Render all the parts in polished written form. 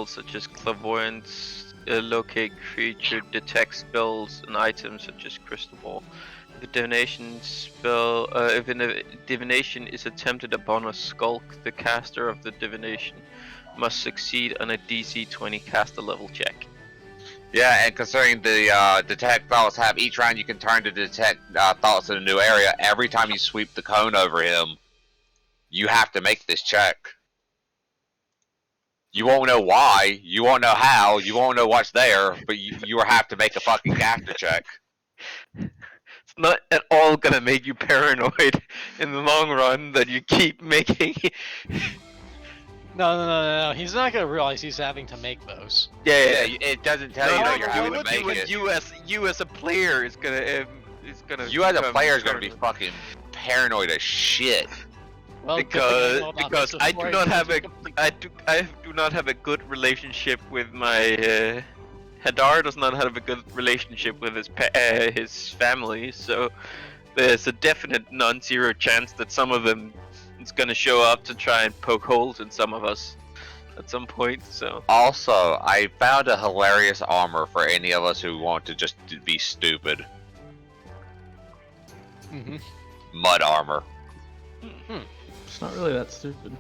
spells such as clairvoyance, locate creature, detect spells and items such as crystal ball. If a divination spell, if a divination is attempted upon a skulk, the caster of the divination must succeed on a DC 20 caster level check. Yeah, and considering the detect thoughts have each round you can turn to detect thoughts in a new area, every time you sweep the cone over him, you have to make this check. You won't know why, you won't know how, you won't know what's there, but you have to make a fucking caster check. It's not at all gonna make you paranoid in the long run that you keep making. No. He's not gonna realize he's having to make those. Yeah, it doesn't tell you that you're having to make it. You as a player is gonna. You as a player is gonna be fucking paranoid as shit. Well, because I do not have a good relationship with my Hadar does not have a good relationship with his family, so there's a definite non-zero chance that some of them is gonna show up to try and poke holes in some of us at some point. So also, I found a hilarious armor for any of us who want to just be stupid. Mud armor. It's not really that stupid.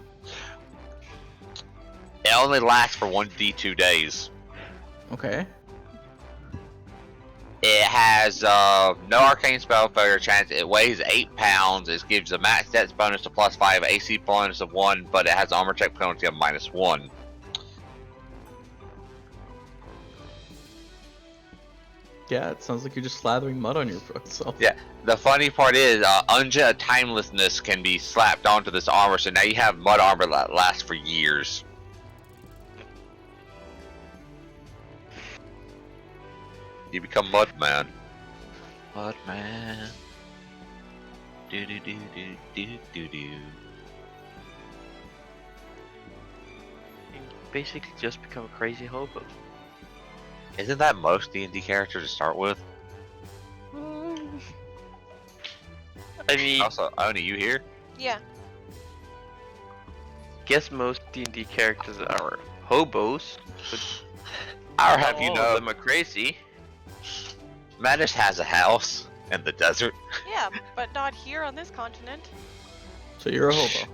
It only lasts for 1d2 days. Okay. It has no arcane spell failure chance. It weighs 8 pounds. It gives a max stats bonus to +5, AC bonus of 1, but it has armor check penalty of -1. Yeah, it sounds like you're just slathering mud on your self. Yeah, the funny part is, Unja Timelessness can be slapped onto this armor, so now you have mud armor that lasts for years. You become Mudman. Mudman. Do. You basically just become a crazy hobo. Isn't that most D&D characters to start with? I mean, Also, Oni, you here? Yeah. Guess most D&D characters are hobos, but Or not have you all know, of them are crazy. Manus has a house in the desert. Yeah, but not here on this continent. So you're a hobo.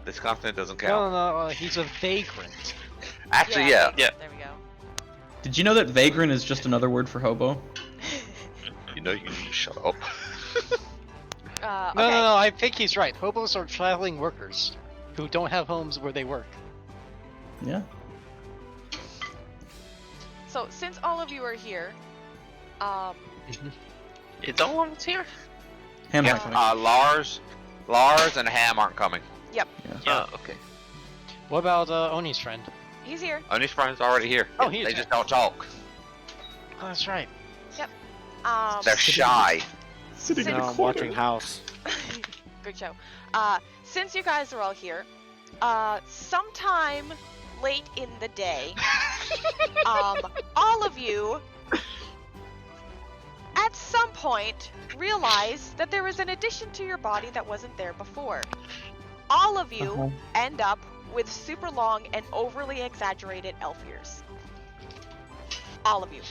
This continent doesn't count. No, he's a vagrant. Actually, yeah. Yeah. There we go. Did you know that vagrant is just another word for hobo? You know you need to shut up. Okay. No, I think he's right. Hobos are traveling workers who don't have homes where they work. Yeah. So since all of you are here, It's all of us here. Ham Yeah, not coming. Lars and Ham aren't coming. yep, Oh, okay. What about Oni's friend? he's here. Oni's friend's already here. Oh, he's They here. just don't talk. Oh, that's right. They're shy. Sitting in Since- a I'm corner. watching House. Good show. Since you guys are all here, sometime late in the day, all of you, at some point, realize that there is an addition to your body that wasn't there before. All of you end up with super long and overly exaggerated elf ears. All of you.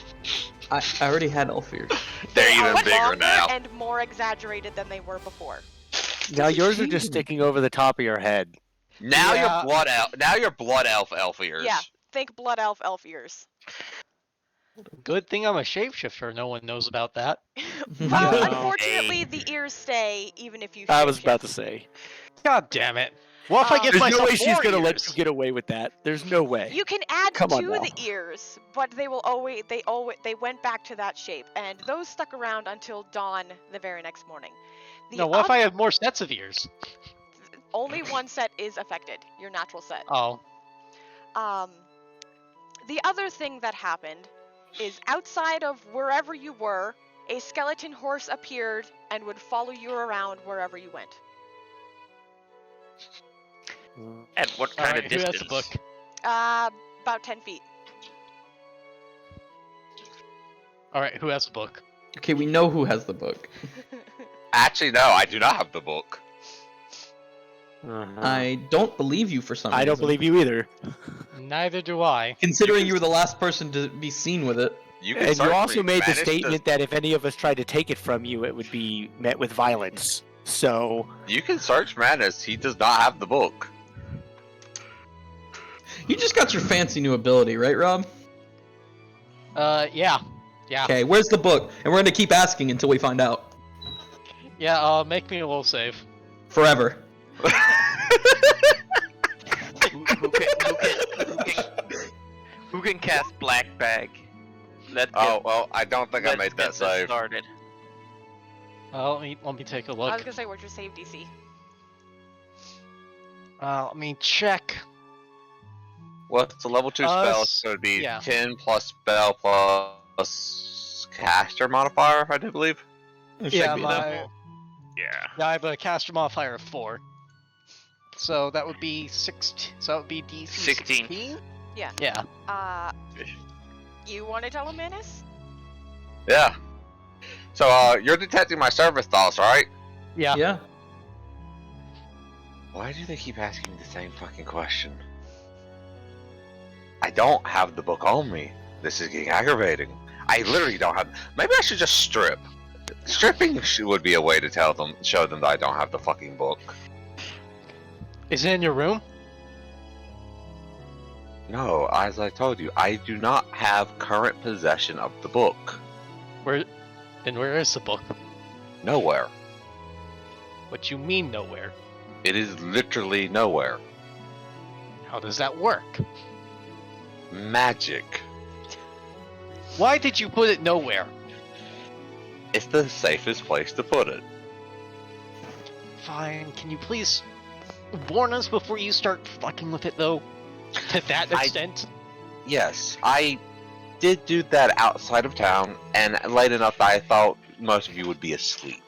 I already had elf ears. They're They even are bigger longer now. and more exaggerated than they were before. Now yours are just sticking over the top of your head. Now Yeah. you're blood elf. Now you're blood elf ears. Yeah, think blood elf ears. Good thing I'm a shapeshifter. No one knows about that. Well, Yeah. unfortunately, the ears stay even if you. I was about to shapeshift. say. God damn it! What if I get There's myself no way she's more gonna let ears? you get away with that. There's no way. You can add Come on to now. the ears, but they will always they went back to that shape, and those stuck around until dawn the very next morning. The No, what if I oth- have more sets of ears? Only one set is affected, your natural set. Oh, The other thing that happened is outside of wherever you were, a skeleton horse appeared and would follow you around wherever you went. At what kind alright, of who distance? has the book? About 10 feet. Alright, who has the book? Okay, we know who has the book. Actually, no, I do not have the book. Uh-huh. I don't believe you for some reason. I don't believe you either. Neither do I. Considering you were the last person to be seen with it. You can And you search also for made the Manus statement that if any of us tried to take it from you, it would be met with violence. So, You can search Manus. He does not have the book. You just got your fancy new ability, right, Rob? Yeah. Yeah. Okay, where's the book? And we're gonna keep asking until we find out. Yeah, make me a little save. Forever. Who can cast Black Bag? Let's get, Oh, well, I don't think I let's made get that this save. started. Let me take a I look. was gonna say, what's your save DC? Let me check. Well, it's a level 2 spell, S- so it would be yeah. 10 plus spell plus caster modifier, I do believe. It Yeah, should be my level. Yeah. I have a caster modifier of 4. So that would be 16. So that would be DC 16. 16? Yeah. Yeah. You want to tell him, Manus? Yeah. So, you're detecting my service thoughts, right? Yeah. Yeah. Why do they keep asking the same fucking question? I don't have the book on me. This is getting aggravating. I literally don't have. Maybe I should just strip. Stripping would be a way to show them that I don't have the fucking book. Is it in your room? No, as I told you, I do not have current possession of the book. Then where is the book? Nowhere. What you mean nowhere? It is literally nowhere. How does that work? Magic. Why did you put it nowhere? It's the safest place to put it. Fine, can you please warn us before you start fucking with it though? To that extent? Yes, I did do that outside of town, and late enough that I thought most of you would be asleep.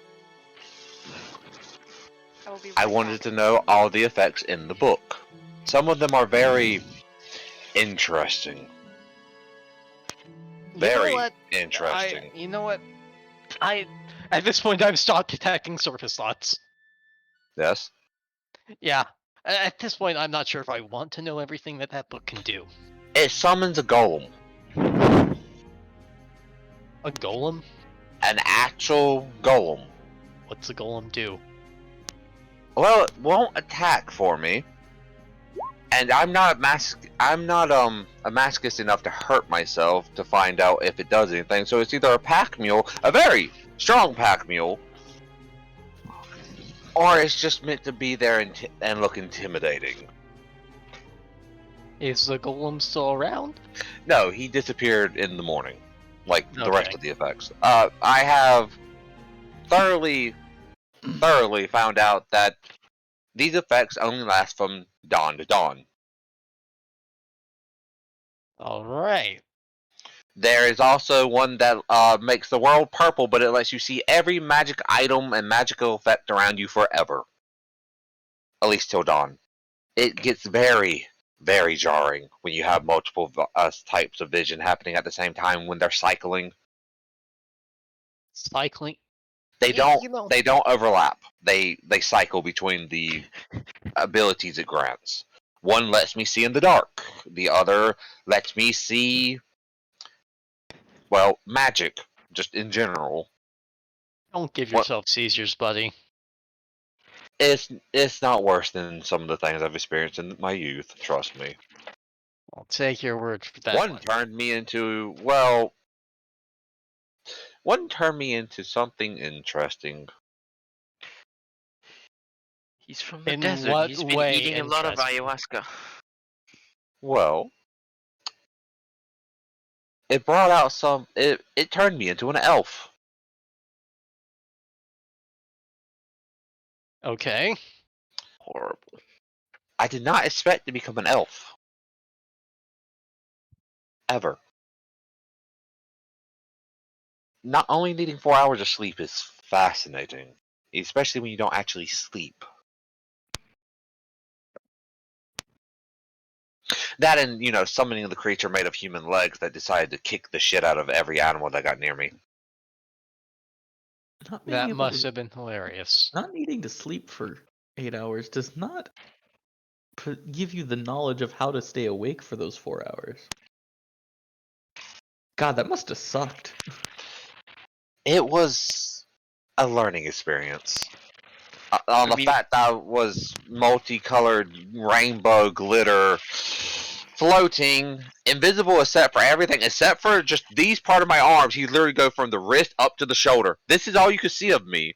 I will be I right wanted back. to know all the effects in the book. Some of them are very interesting. Very interesting. You know what? At this point I've stopped attacking surface thoughts. Yes? Yeah. At this point I'm not sure if I want to know everything that book can do. It summons a golem. A golem? An actual golem. What's a golem do? Well, it won't attack for me. And I'm not a masochist enough to hurt myself to find out if it does anything. So it's either a pack mule, a very strong pack mule, or it's just meant to be there and look intimidating. Is the golem still around? No, he disappeared in the morning, like the rest Okay. of the effects. I have thoroughly found out that these effects only last from dawn to dawn. Alright. There is also one that makes the world purple, but it lets you see every magic item and magical effect around you forever. At least till dawn. It gets very, very jarring when you have multiple types of vision happening at the same time when they're cycling. Cycling. They Yeah, don't. you know. They don't overlap. They cycle between the abilities it grants. One lets me see in the dark. The other lets me see, well, magic, just in general. Don't give What- yourself seizures, buddy. It's not worse than some of the things I've experienced in my youth. Trust me. I'll take your word for that. One turned me into something interesting. He's from the In desert. what He's been way eating a lot of interesting? ayahuasca. Well, it brought out some. It turned me into an elf. Okay. Horrible. I did not expect to become an elf. Ever. Not only needing 4 hours of sleep is fascinating, especially when you don't actually sleep. That and, summoning the creature made of human legs that decided to kick the shit out of every animal that got near me. Not being That able must to- have been hilarious. Not needing to sleep for 8 hours does not give you the knowledge of how to stay awake for those 4 hours. God, that must have sucked. It was a learning experience. On the fact that I was multicolored rainbow glitter floating, invisible except for everything, except for just these part of my arms. He literally go from the wrist up to the shoulder. This is all you could see of me.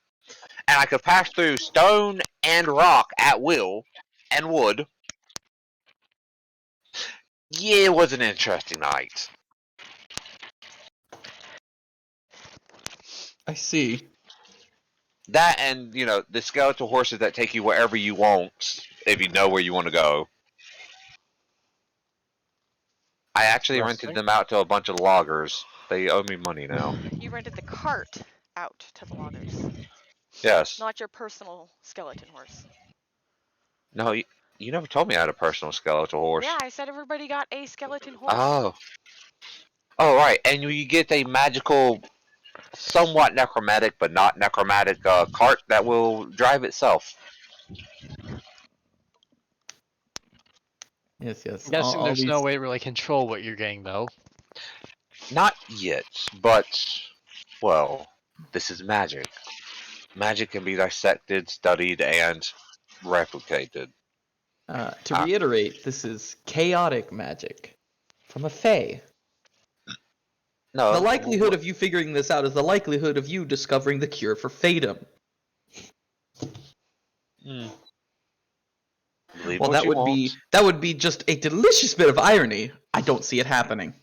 And I could pass through stone and rock at will, and wood. Yeah, it was an interesting night. I see. That and, you know, the skeletal horses that take you wherever you want, if you know where you want to go. I actually rented them out to a bunch of loggers. They owe me money now. You rented the cart out to the loggers, Yes. not your personal skeleton horse. No, you never told me I had a personal skeletal horse. Yeah, I said everybody got a skeleton horse. Oh. Oh, right. And you get a magical, somewhat necromantic, but not necromantic cart that will drive itself. Yes, yes. I'm guessing all there's no these- way to really control what you're getting, though. Not yet, but, well, this is magic. Magic can be dissected, studied, and replicated. To reiterate, this is chaotic magic from a fae. No. The likelihood of you figuring this out is the likelihood of you discovering the cure for Fatum. Believe Well, what that you would be just a delicious bit of irony. I don't see it happening.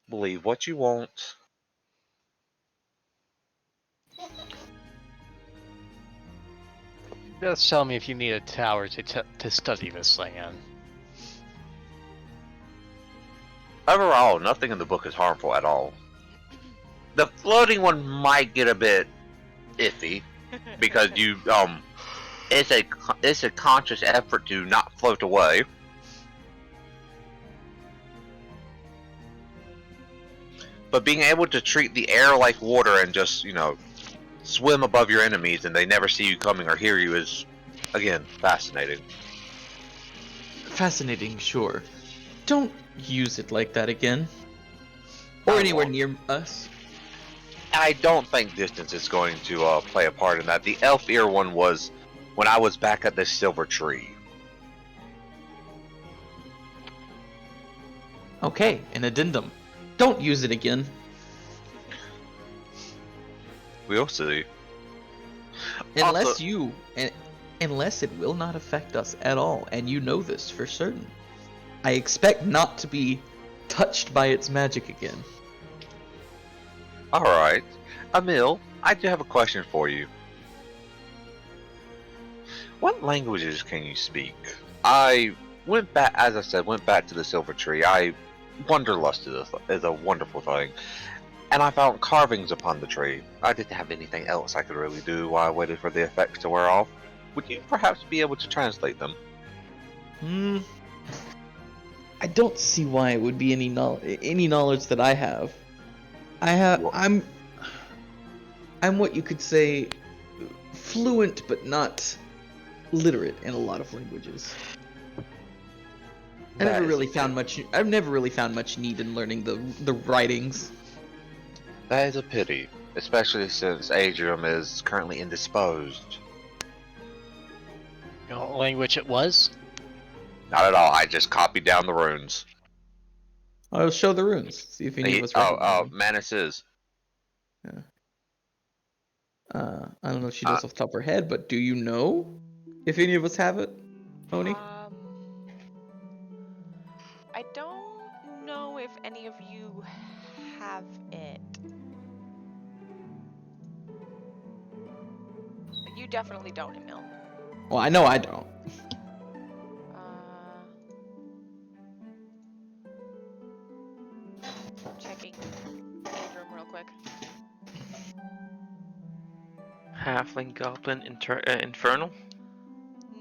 Believe what you want. Just tell me if you need a tower to study this thing in. Overall, nothing in the book is harmful at all. The floating one might get a bit iffy because you it's a conscious effort to not float away. But being able to treat the air like water and just, you know, swim above your enemies and they never see you coming or hear you is, again, fascinating. Fascinating, sure. Don't use it like that again. Or anywhere near us. I don't think distance is going to play a part in that. The elf ear one was when I was back at the silver tree. Okay, an addendum. Don't use it again. We'll see. Unless unless it will not affect us at all, and you know this for certain. I expect not to be touched by its magic again. Alright. Iimeyl, I do have a question for you. What languages can you speak? I went back, as I said, to the silver tree. Wanderlust is a wonderful thing. And I found carvings upon the tree. I didn't have anything else I could really do while I waited for the effects to wear off. Would you perhaps be able to translate them? I don't see why it would be any knowledge that I have. I'm what you could say fluent but not literate in a lot of languages. I've never really found much need in learning the writings. That is a pity, especially since Adryem is currently indisposed. You know what language it was? Not at all. I just copied down the runes. I'll show the runes. See if any of us recognize them. Manus is. Yeah. I don't know if she does off the top of her head, but do you know if any of us have it, Oni? I don't know if any of you have it. You definitely don't, Iimeyl. Well, I know I don't. Checking Adryem real quick. Halfling, Goblin, Infernal?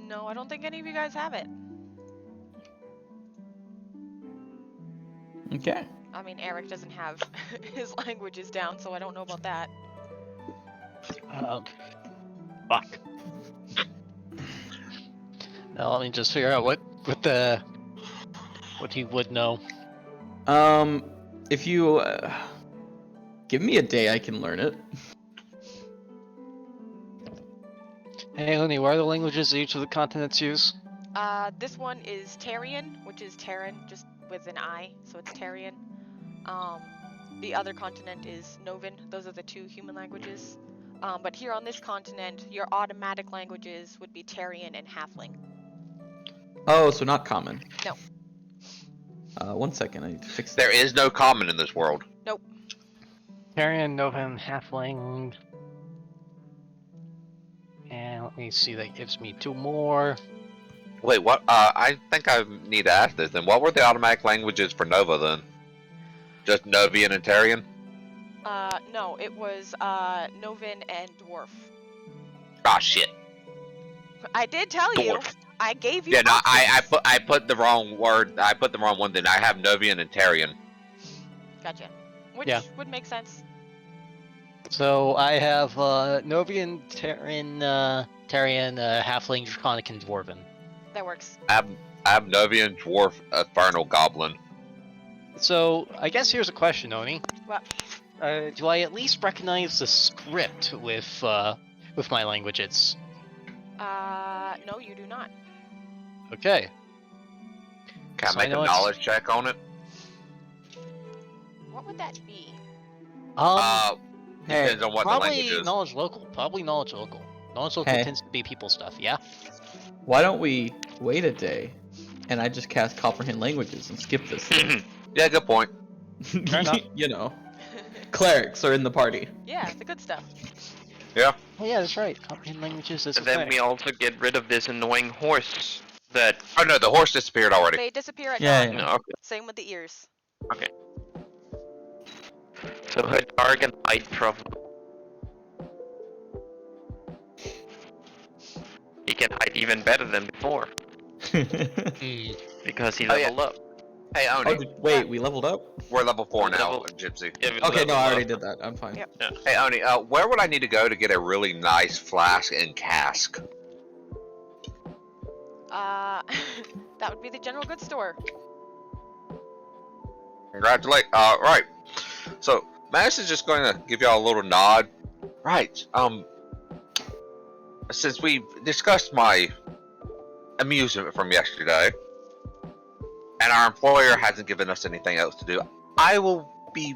No, I don't think any of you guys have it. Okay. I mean, Eric doesn't have his languages down, so I don't know about that. Fuck. Well, let me just figure out what he would know. If you give me a day, I can learn it. Hey, Looney, what are the languages that each of the continents use? This one is Tarian, which is Terran, just with an I, so it's Tarian. The other continent is Novin. Those are the two human languages. But here on this continent, your automatic languages would be Tarian and Halfling. Oh, so not common. No. 1 second, I need to fix that. There is no common in this world. Nope. Tarian, Novin, Halfling. And let me see, that gives me 2 more. Wait, what? I think I need to ask this then. What were the automatic languages for Nova then? Just Novian and Tarian? No, it was Novin and Dwarf. Ah, shit. I did tell you. Dwarf. I gave you. Yeah, no, options. I put the wrong word. I put the wrong one. Then I have Novian and Tarian. Gotcha. Which Yeah. would make sense. So I have Novian, Tarian, Halfling, Draconic, and Dwarven. That works. I have Novian, Dwarf, Infernal, Goblin. So I guess here's a question, Oni. What? Do I at least recognize the script with my languages? No, you do not. Okay. Can So I I make a know it's- knowledge check on it? What would that be? Depends on what the probably language is. knowledge local. Probably knowledge local. Knowledge local Hey. tends to be people stuff. Yeah. Why don't we wait a day, and I just cast Comprehend Languages and skip this thing? Yeah, good point. Fair enough. You know, clerics are in the party. Yeah, the good stuff. Yeah. Oh yeah, that's right. Comprehend languages is a And then thing. we also get rid of this annoying horse that. Oh no, the horse disappeared already. They disappear at Yeah, dawn. No, okay. Same with the ears. So Hadar can hide from. He can hide even better than before Hmm. because he Oh, yeah. leveled up. Hey, Oni, Wait, we leveled up? we're level 4 now, Level- Gypsy. Yeah, we Okay, no, leveled I already up. did that. I'm fine. Yep. Hey, Oni, where would I need to go to get a really nice flask and cask? That would be the general goods store. Congratulate. Right. So, Manus is just going to give y'all a little nod. Right. Since we discussed my amusement from yesterday, and our employer hasn't given us anything else to do, I will be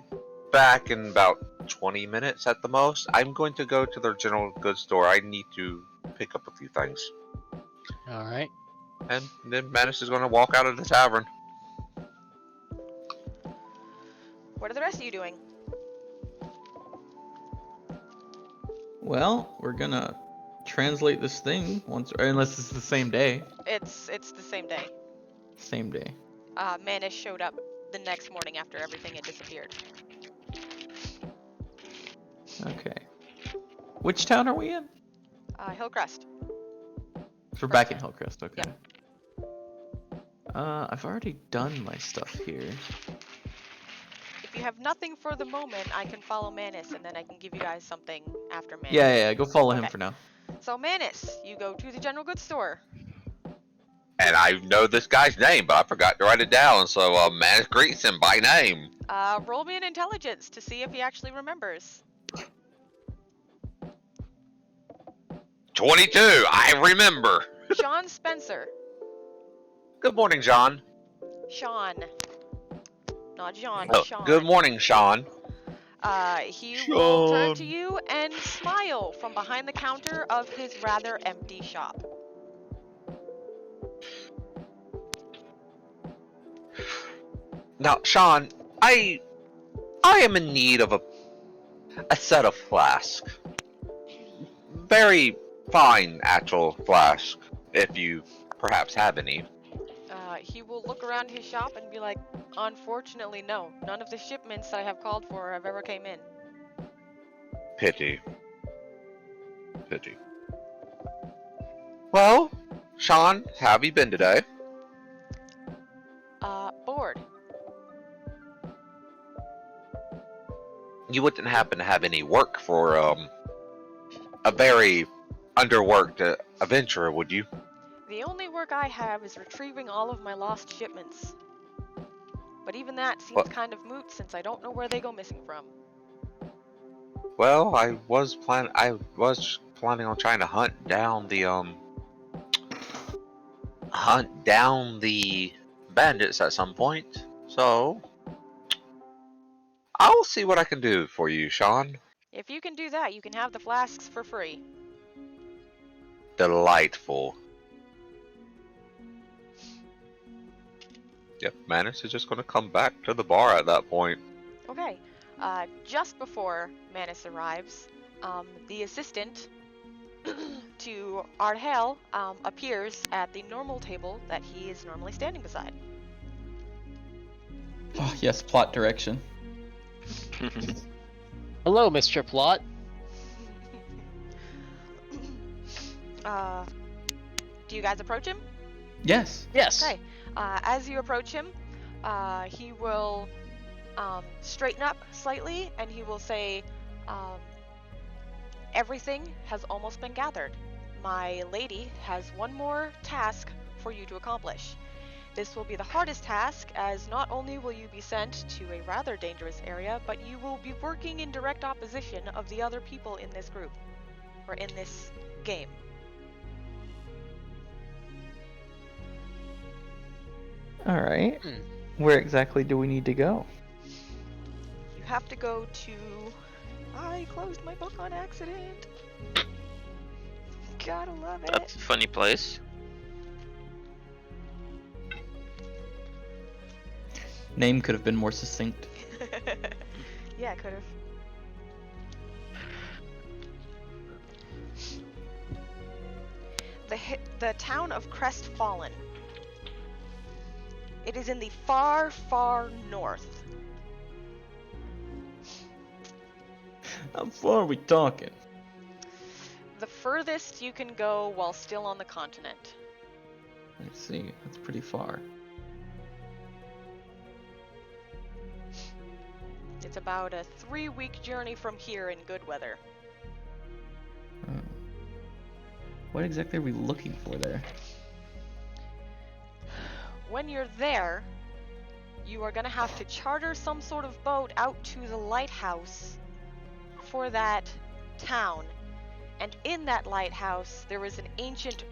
back in about 20 minutes at the most. I'm going to go to their general goods store. I need to pick up a few things. All right. And then Manus is going to walk out of the tavern. What are the rest of you doing? Well, we're gonna translate this thing once, or unless it's the same day. It's the same day. Same day. Manus showed up the next morning after everything had disappeared. Okay. Which town are we in? Hillcrest. We're back in Hillcrest. Okay. I've already done my stuff here. If you have nothing for the moment, I can follow Manus, and then I can give you guys something after Manus. Yeah, go follow him Okay. for now. So Manus, you go to the general goods store. And I know this guy's name, but I forgot to write it down, so Manus greets him by name. Roll me an intelligence to see if he actually remembers. 22, I remember. Sean Spencer. Good morning, John. Sean. Not John, Oh, Sean. good morning, Sean. He will turn to you and smile from behind the counter of his rather empty shop. Now, Sean, I am in need of a set of flask. Very fine actual flask, if you perhaps have any. He will look around his shop and be like, unfortunately, no. None of the shipments that I have called for have ever came in. Pity. Pity. Well, Sean, how have you been today? Bored. You wouldn't happen to have any work for, a very underworked adventurer, would you? The only work work I have is retrieving all of my lost shipments. But even that seems What? kind of moot since I don't know where they go missing from. Well, I was planning on trying to hunt down the bandits at some point. So I'll see what I can do for you, Sean. If you can do that, you can have the flasks for free. Delightful. Yep, Manus is just going to come back to the bar at that point. Okay. Just before Manus arrives, the assistant to Ardhale appears at the normal table that he is normally standing beside. Oh, yes, plot direction. Hello, Mr. Plot. Do you guys approach him? Yes. Yes. Okay. As you approach him, he will straighten up slightly and he will say, everything has almost been gathered. My lady has one more task for you to accomplish. This will be the hardest task, as not only will you be sent to a rather dangerous area, but you will be working in direct opposition of the other people in this group, or in this game. All right. Where exactly do we need to go? You have to go to... I closed my book on accident. Gotta love it. That's a funny place. Name could have been more succinct. Yeah, it could have. The town of Crestfallen. It is in the far, far north. How far are we talking? The furthest you can go while still on the continent. Let's see. That's pretty far. It's about a 3-week journey from here in good weather. What exactly are we looking for there? When you're there, you are going to have to charter some sort of boat out to the lighthouse for that town. And in that lighthouse, there is an ancient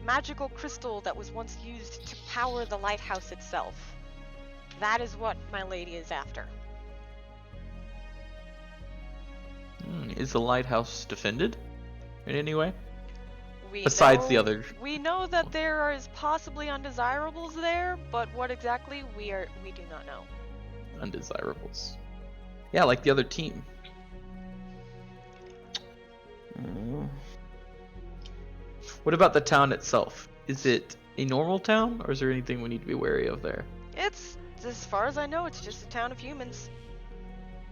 magical crystal that was once used to power the lighthouse itself. That is what my lady is after. Is the lighthouse defended in any way? We Besides know, the other... We know that there is possibly undesirables there, but what exactly, we do not know. Undesirables. Yeah, like the other team. What about the town itself? Is it a normal town, or is there anything we need to be wary of there? It's, as far as I know, it's just a town of humans.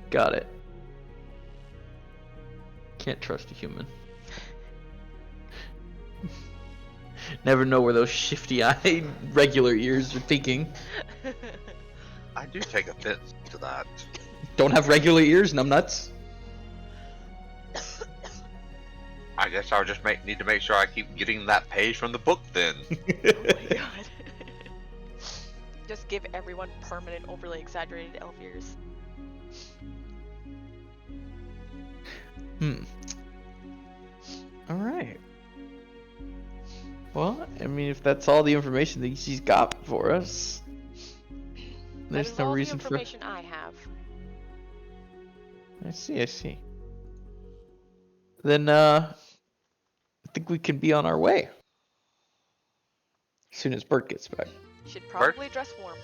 Got it. Can't trust a human. Never know where those shifty-eyed regular ears are thinking. I do take offense to that. Don't have regular ears, numbnuts. I guess I'll just need to make sure I keep getting that page from the book then. Oh my god. Just give everyone permanent, overly exaggerated elf ears. Alright. Well, I mean, if that's all the information that she's got for us, there's that is no all reason the for... information I have. I see. Then, I think we can be on our way. As soon as Bert gets back. Should probably dress warm.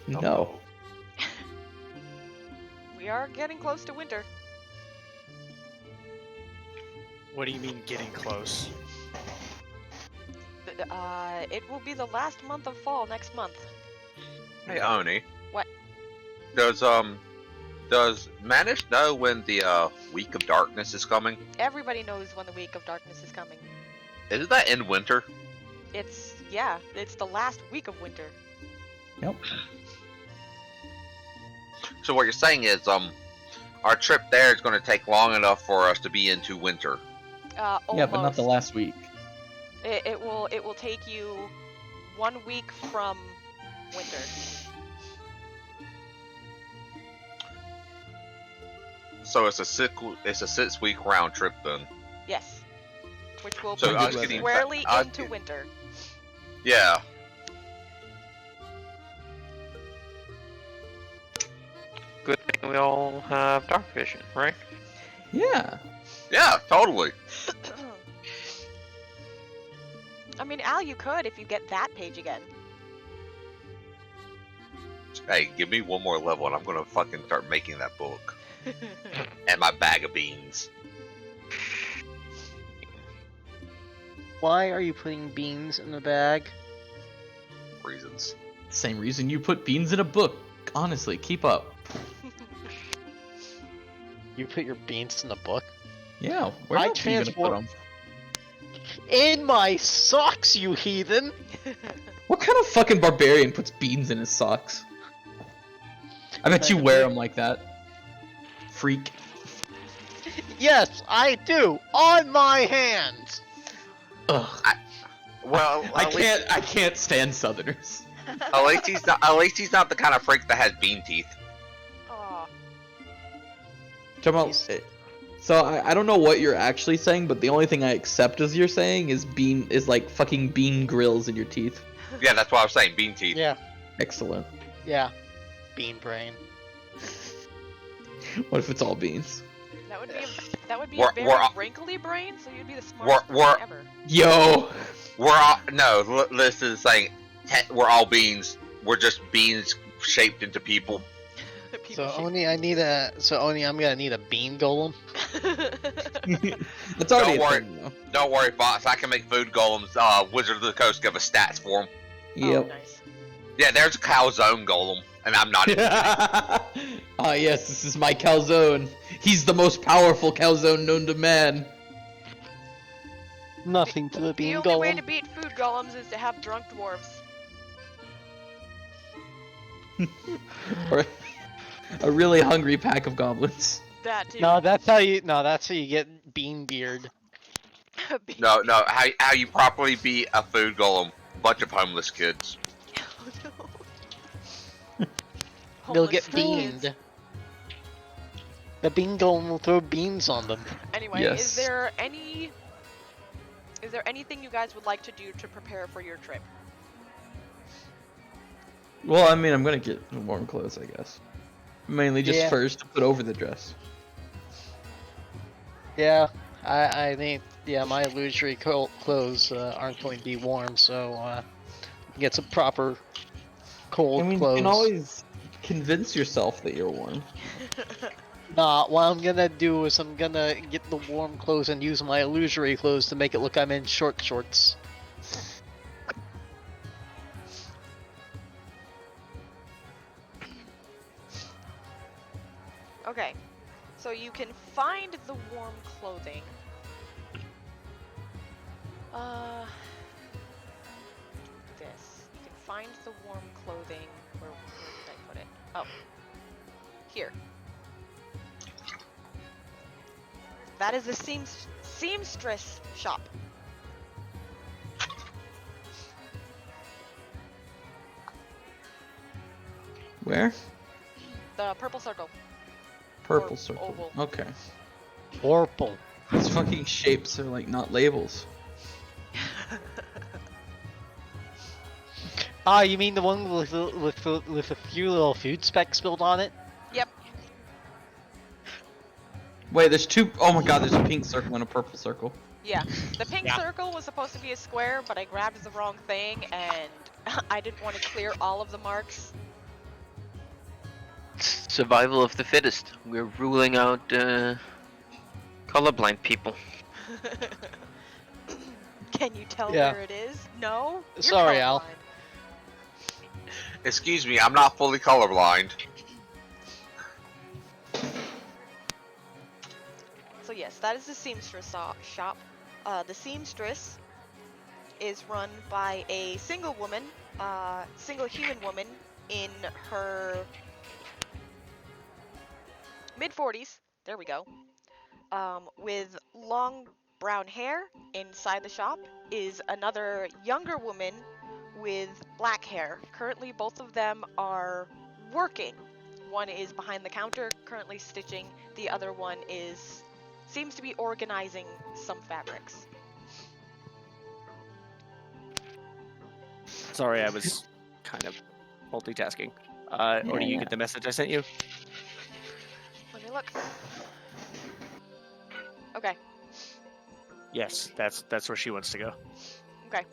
No. We are getting close to winter. What do you mean getting close? It will be the last month of fall next month. Hey, Oni. What? Does Manus know when the week of darkness is coming? Everybody knows when the week of darkness is coming. Isn't that in winter? It's the last week of winter. Yep. So what you're saying is, our trip there is going to take long enough for us to be into winter. Almost. Yeah, but not the last week. It will take you 1 week from winter. So it's a 6-week round trip then. Yes. Which will So put I you was getting squarely I was into getting- winter. Yeah. Good thing we all have dark vision, right? Yeah. Yeah, totally. I mean, Al, you could if you get that page again. Hey, give me one more level and I'm gonna fucking start making that book. And my bag of beans. Why are you putting beans in the bag? Reasons. Same reason you put beans in a book. Honestly, keep up. You put your beans in the book? Yeah, where I else are you gonna put transport- them? In my socks, you heathen! What kind of fucking barbarian puts beans in his socks? I bet you wear them like that. Freak. Yes, I do! On my hands! Ugh. Well, I can't stand Southerners. At least he's not the kind of freak that has bean teeth. Aw. Jamal, so I don't know what you're actually saying, but the only thing I accept as you're saying is like fucking bean grills in your teeth. Yeah, that's what I was saying, bean teeth. Yeah, Excellent. yeah. Bean brain. What if it's all beans? That would be We're- a very we're- wrinkly brain, so you'd be the smartest we're- person ever. Yo! This is saying we're all beans. We're just beans shaped into people. People So should- Oni, I'm gonna need a bean golem. It's already Don't a worry. thing, though. Don't worry, Fox. I can make food golems. Wizard of the Coast give us stats for them. Oh, Yep. nice. Yeah, there's a calzone golem, and I'm not even. Ah, yes, this is my calzone. He's the most powerful calzone known to man. Nothing to the The bean only way golem. to beat food golems is to have drunk dwarves. Or a really hungry pack of goblins. That too. No, that's how you get bean beard. No. How you properly beat a food golem? Bunch of homeless kids. They'll Homeless get food kids. beaned. The bean golem will throw beans on them. Anyway, Yes. is there anything you guys would like to do to prepare for your trip? Well, I mean, I'm gonna get warm clothes, I guess. Mainly just Yeah. furs to put over the dress. Yeah, I think my illusory clothes aren't going to be warm, so get some proper cold I mean, clothes. you can always convince yourself that you're warm. Nah, what I'm gonna do is I'm gonna get the warm clothes and use my illusory clothes to make it look I'm in short shorts. Okay, so you can find the warm clothing. This. You can find the warm clothing. Where did I put it? Oh. Here. That is the seamstress shop. Where? The purple circle. Purple Or circle. oval. Okay. Purple. These fucking shapes are like not labels. Ah, you mean the one with a few little food specks spilled on it? Yep. Wait, there's two. Oh my god, there's a pink circle and a purple circle. Yeah. The pink Yeah. circle was supposed to be a square, but I grabbed the wrong thing and I didn't want to clear all of the marks. Survival of the fittest. We're ruling out colorblind people. Can you tell Yeah. where it is? No? You're Sorry, Al. colorblind. Excuse me, I'm not fully colorblind. So yes, that is the seamstress shop. The seamstress is run by a single woman, single human woman in her mid-40s. There we go. With long brown hair inside the shop is another younger woman with black hair. Currently, both of them are working. One is behind the counter, currently stitching. The other one seems to be organizing some fabrics. Sorry, I was kind of multitasking. Or do you get the message I sent you? Let me look. Okay. Yes, that's where she wants to go. Okay.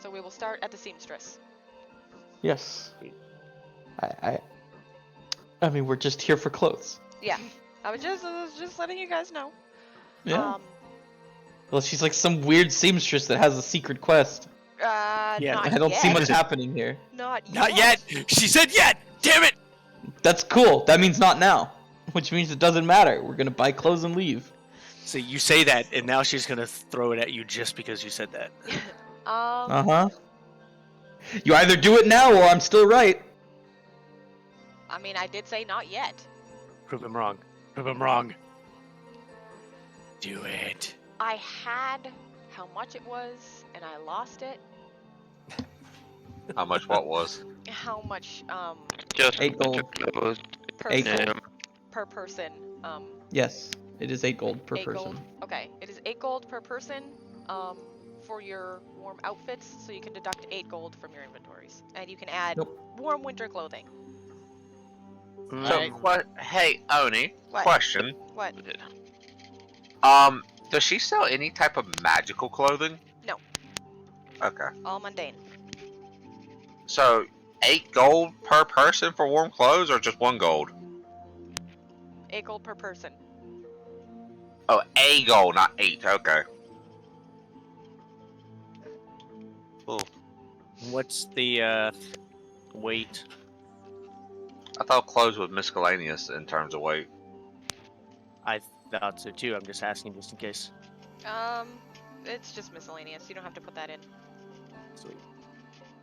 So we will start at the seamstress. Yes. I mean, we're just here for clothes. Yeah. I was just letting you guys know. Yeah. Well, she's like some weird seamstress that has a secret quest. Yeah, not I don't yet. see much happening here. Not yet. Not yet! She said yet! Damn it! That's cool. That means not now. Which means it doesn't matter. We're gonna buy clothes and leave. So you say that, and now she's gonna throw it at you just because you said that. Uh-huh. You either do it now or I'm still right. I mean, I did say not yet. Prove him wrong. Prove him wrong. Do it. I had how much it was, and I lost it. How much what was? How much, Just 8 gold. clothes. per, 8 person, gold. per person, Yes, it is 8 gold per 8 person. gold. Okay, it is 8 gold per person, for your warm outfits, so you can deduct 8 gold from your inventories. And you can add warm winter clothing. So, hey, Oni, What? question. What? Does she sell any type of magical clothing? No. Okay. All mundane. So, 8 gold per person for warm clothes, or just 1 gold? 8 gold per person. Oh, a gold, not 8. Okay. Cool. What's the weight? I thought clothes was miscellaneous in terms of weight. I thought so too. I'm just asking just in case. It's just miscellaneous. You don't have to put that in. Sweet.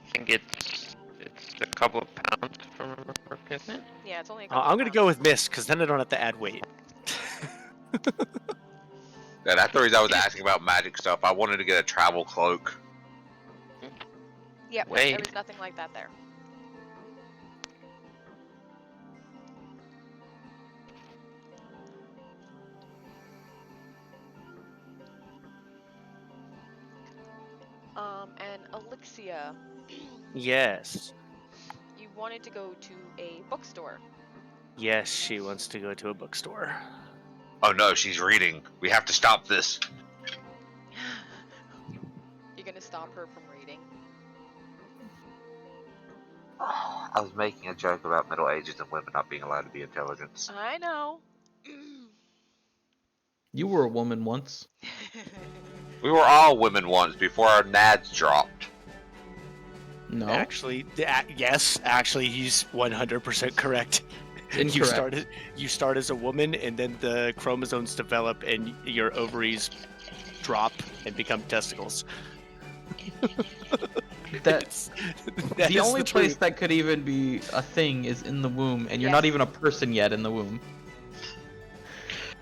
I think it's a couple of pounds from work, isn't it? Yeah, it's only a couple I'm gonna pounds. go with miss, because then I don't have to add weight. Yeah, that's the reason I was asking about magic stuff. I wanted to get a travel cloak. Yep, Wait. there was nothing like that there. And Ahlyxia, Yes. you wanted to go to a bookstore. Yes, she wants to go to a bookstore. Oh no, she's reading. We have to stop this. You're gonna stop her from reading. I was making a joke about Middle Ages and women not being allowed to be intelligent. I know. You were a woman once. We were all women once before our nads dropped. No. Actually, yes. Actually, he's 100% correct. Incorrect. You start as a woman, and then the chromosomes develop, and your ovaries drop and become testicles. That That the is only place truth. that could even be a thing is in the womb, and you're Yes. not even a person yet in the womb.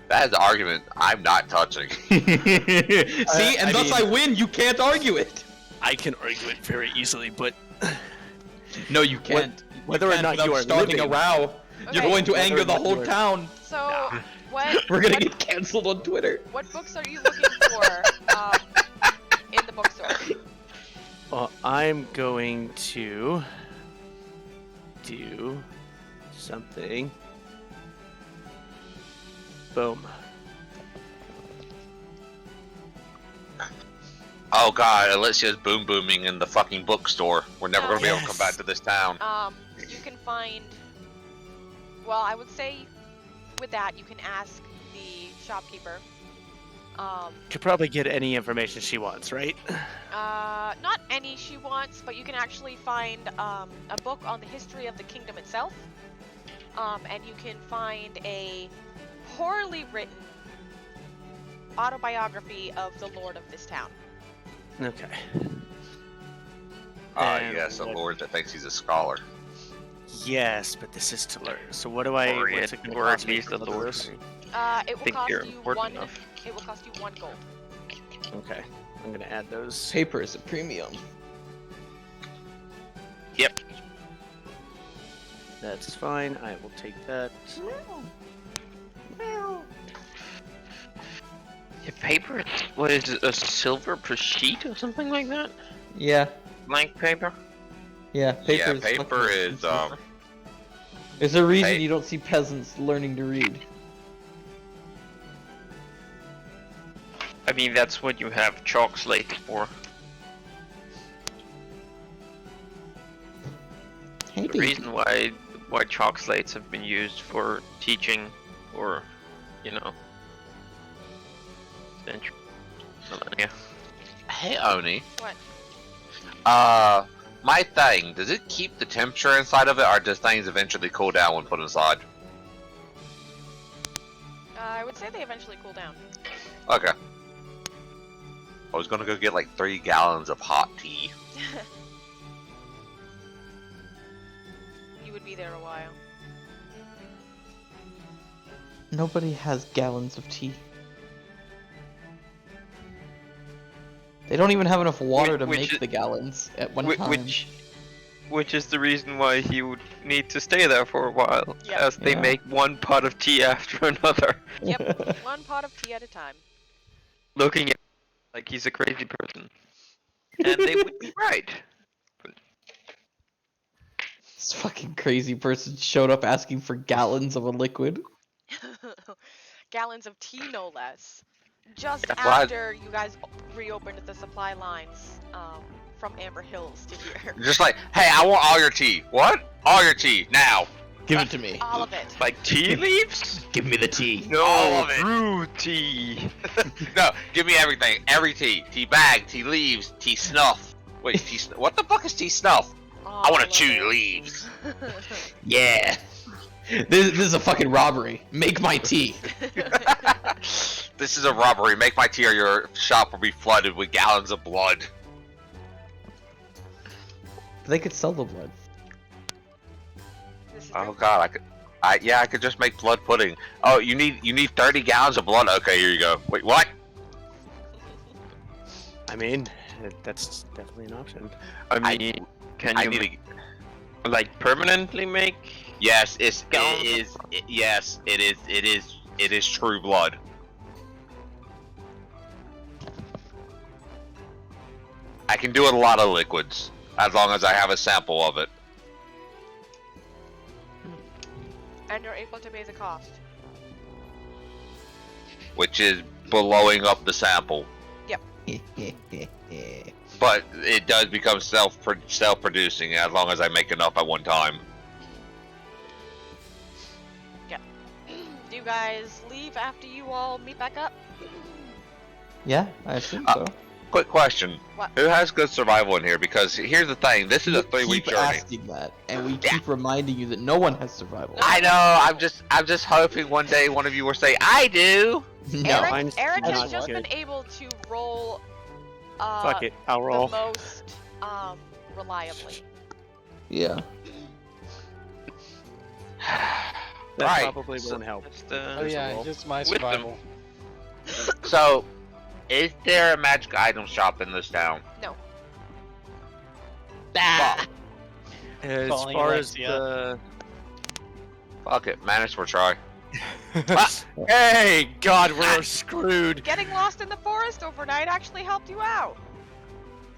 That is the argument I'm not touching. See, and I thus mean- I win. You can't argue it. I can argue it very easily, but No, you can't. whether or can't not without you are starting living, a row, you're Okay. going to Whether anger or the not whole you are- town. So, what? We're gonna what, get canceled on Twitter. what books are you looking for in the bookstore? Well, I'm going to do something. Boom. Oh god, Ahlyxia's boom booming in the fucking bookstore. We're never gonna be able to come Yes. back to this town. You can find. Well, I would say, with that, you can ask the shopkeeper. Could probably get any information she wants, right? Not any she wants, but you can actually find a book on the history of the kingdom itself. And you can find a poorly written autobiography of the lord of this town. Okay. And Yes, a what- lord that thinks he's a scholar. Yes, but this is to learn. So what do I? Or What's it- it gonna or at cost me least for the both of lord. those? It will Think cost you're you important one enough. It will cost you 1 gold. Okay, I'm gonna add those. Paper is a premium. Yep. That's fine. I will take that. Yeah, paper. What is it? A silver per sheet or something like that? Yeah, Blank paper. yeah. Paper is paper fucking is expensive. There's a reason Hey. you don't see peasants learning to read. I mean, that's what you have chalk slates for. Hey, The reason why chalk slates have been used for teaching, or century, millennia. Hey, Oni. What? My thing, does it keep the temperature inside of it, or does things eventually cool down when put inside? I would say they eventually cool down. Okay. I was gonna go get like 3 gallons of hot tea. You would be there a while. Nobody has gallons of tea. They don't even have enough water to Which make the gallons at one time. Which is the reason why he would need to stay there for a while, Yep. as they Yeah. make one pot of tea after another, Yep, 1 pot of tea at a time. looking at like he's a crazy person. And they would be right. This fucking crazy person showed up asking for gallons of a liquid. Gallons of tea, no less. Just Yeah, well, after you guys reopened the supply lines from Amber Hills to here. Just like, hey, I want all your tea. What? All your tea, now. Give it to me. All of it. Like tea leaves? Give me the tea. No, All of it. brew tea. No, give me everything. Every tea. Tea bag, tea leaves, tea snuff. Wait, what the fuck is tea snuff? I want to All chew of your it. leaves. Yeah. This is a fucking robbery. Make my tea. This is a robbery. Make my tea or your shop will be flooded with gallons of blood. They could sell the blood. This is Oh true. god, I could just make blood pudding. Oh, you need 30 gallons of blood? Okay, here you go. Wait, what? I mean, that's definitely an option. I mean, can I you need to... like permanently make? Yes, it Gallons is true blood. I can do a lot of liquids, as long as I have a sample of it. And you're able to pay the cost. Which is blowing up the sample. But it does become self-producing as long as I make enough at one time. Do you guys leave after you all meet back up? Yeah, I assume so. Quick question. What? Who has good survival in here? Because here's the thing, this is a 3-week keep journey. asking that, and we keep reminding you that no one has survival. I know, I'm just hoping one day one of you will say, I do! No. Mine's Eric has not just good. been able to roll Fuck it, I'll the roll. most reliably. Yeah. That Right, probably so- won't help. Just, uh, Oh yeah, roll. just my With them. survival. So, is there a magic item shop in this town? No. Fuck. As Calling far as Alexia. the... Fuck it, Manus will try. Hey, God, we're screwed. Getting lost in the forest overnight actually helped you out.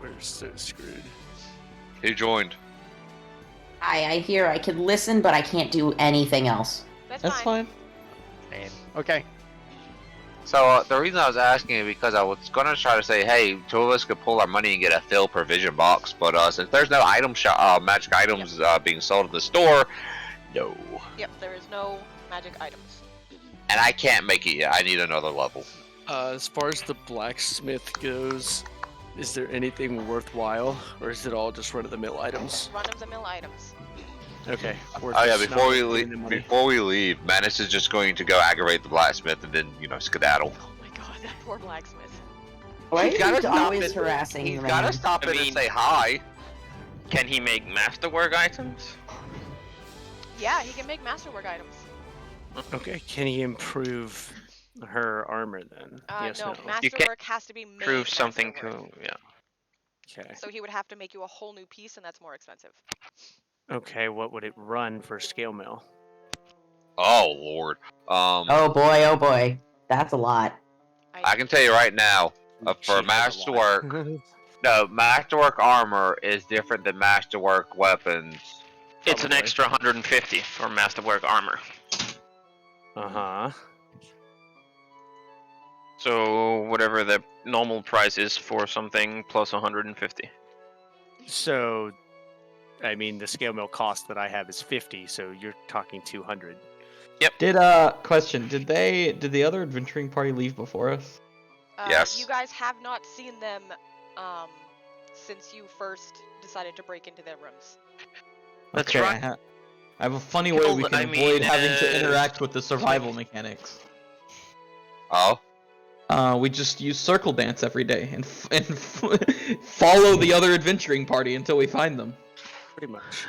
We're so screwed. Who joined? I hear I can listen, but I can't do anything else. That's fine. Man. Okay. So, the reason I was asking is because I was gonna try to say, hey, 2 of us could pull our money and get a fill provision box, but since there's no item shop, magic items being sold at the store, no. Yep, there is no magic items. And I can't make it yet, I need another level. As far as the blacksmith goes, is there anything worthwhile, or is it all just run-of-the-mill items? Run-of-the-mill items. Okay. Oh yeah, worthless, before not we spending the leave, money. before we leave, Manus is just going to go aggravate the blacksmith and then, skedaddle. Oh my god, that poor blacksmith. Why He's are gotta you stop always it. harassing He's the gotta man? stop I it mean- and say hi. Can he make masterwork items? Yeah, he can make masterwork items. Okay, can he improve her armor then? Yes, no, no. masterwork has to be made. Prove something masterwork. to yeah. Okay. So he would have to make you a whole new piece, and that's more expensive. Okay, what would it run for scale mail? Oh lord. Oh boy, that's a lot. I can tell you right now, She for has a masterwork, lot. no, masterwork armor is different than masterwork weapons. It's an Probably. extra 150 for masterwork armor. Uh-huh. So whatever the normal price is for something plus 150. So, I mean, the scale mill cost that I have is 50, so you're talking 200. Question, did the other adventuring party leave before us? Yes. You guys have not seen them since you first decided to break into their rooms. That's Okay, right. I have a funny way we can I avoid mean, having to interact with the survival mechanics. Oh, We just use circle dance every day and follow the other adventuring party until we find them. Pretty much.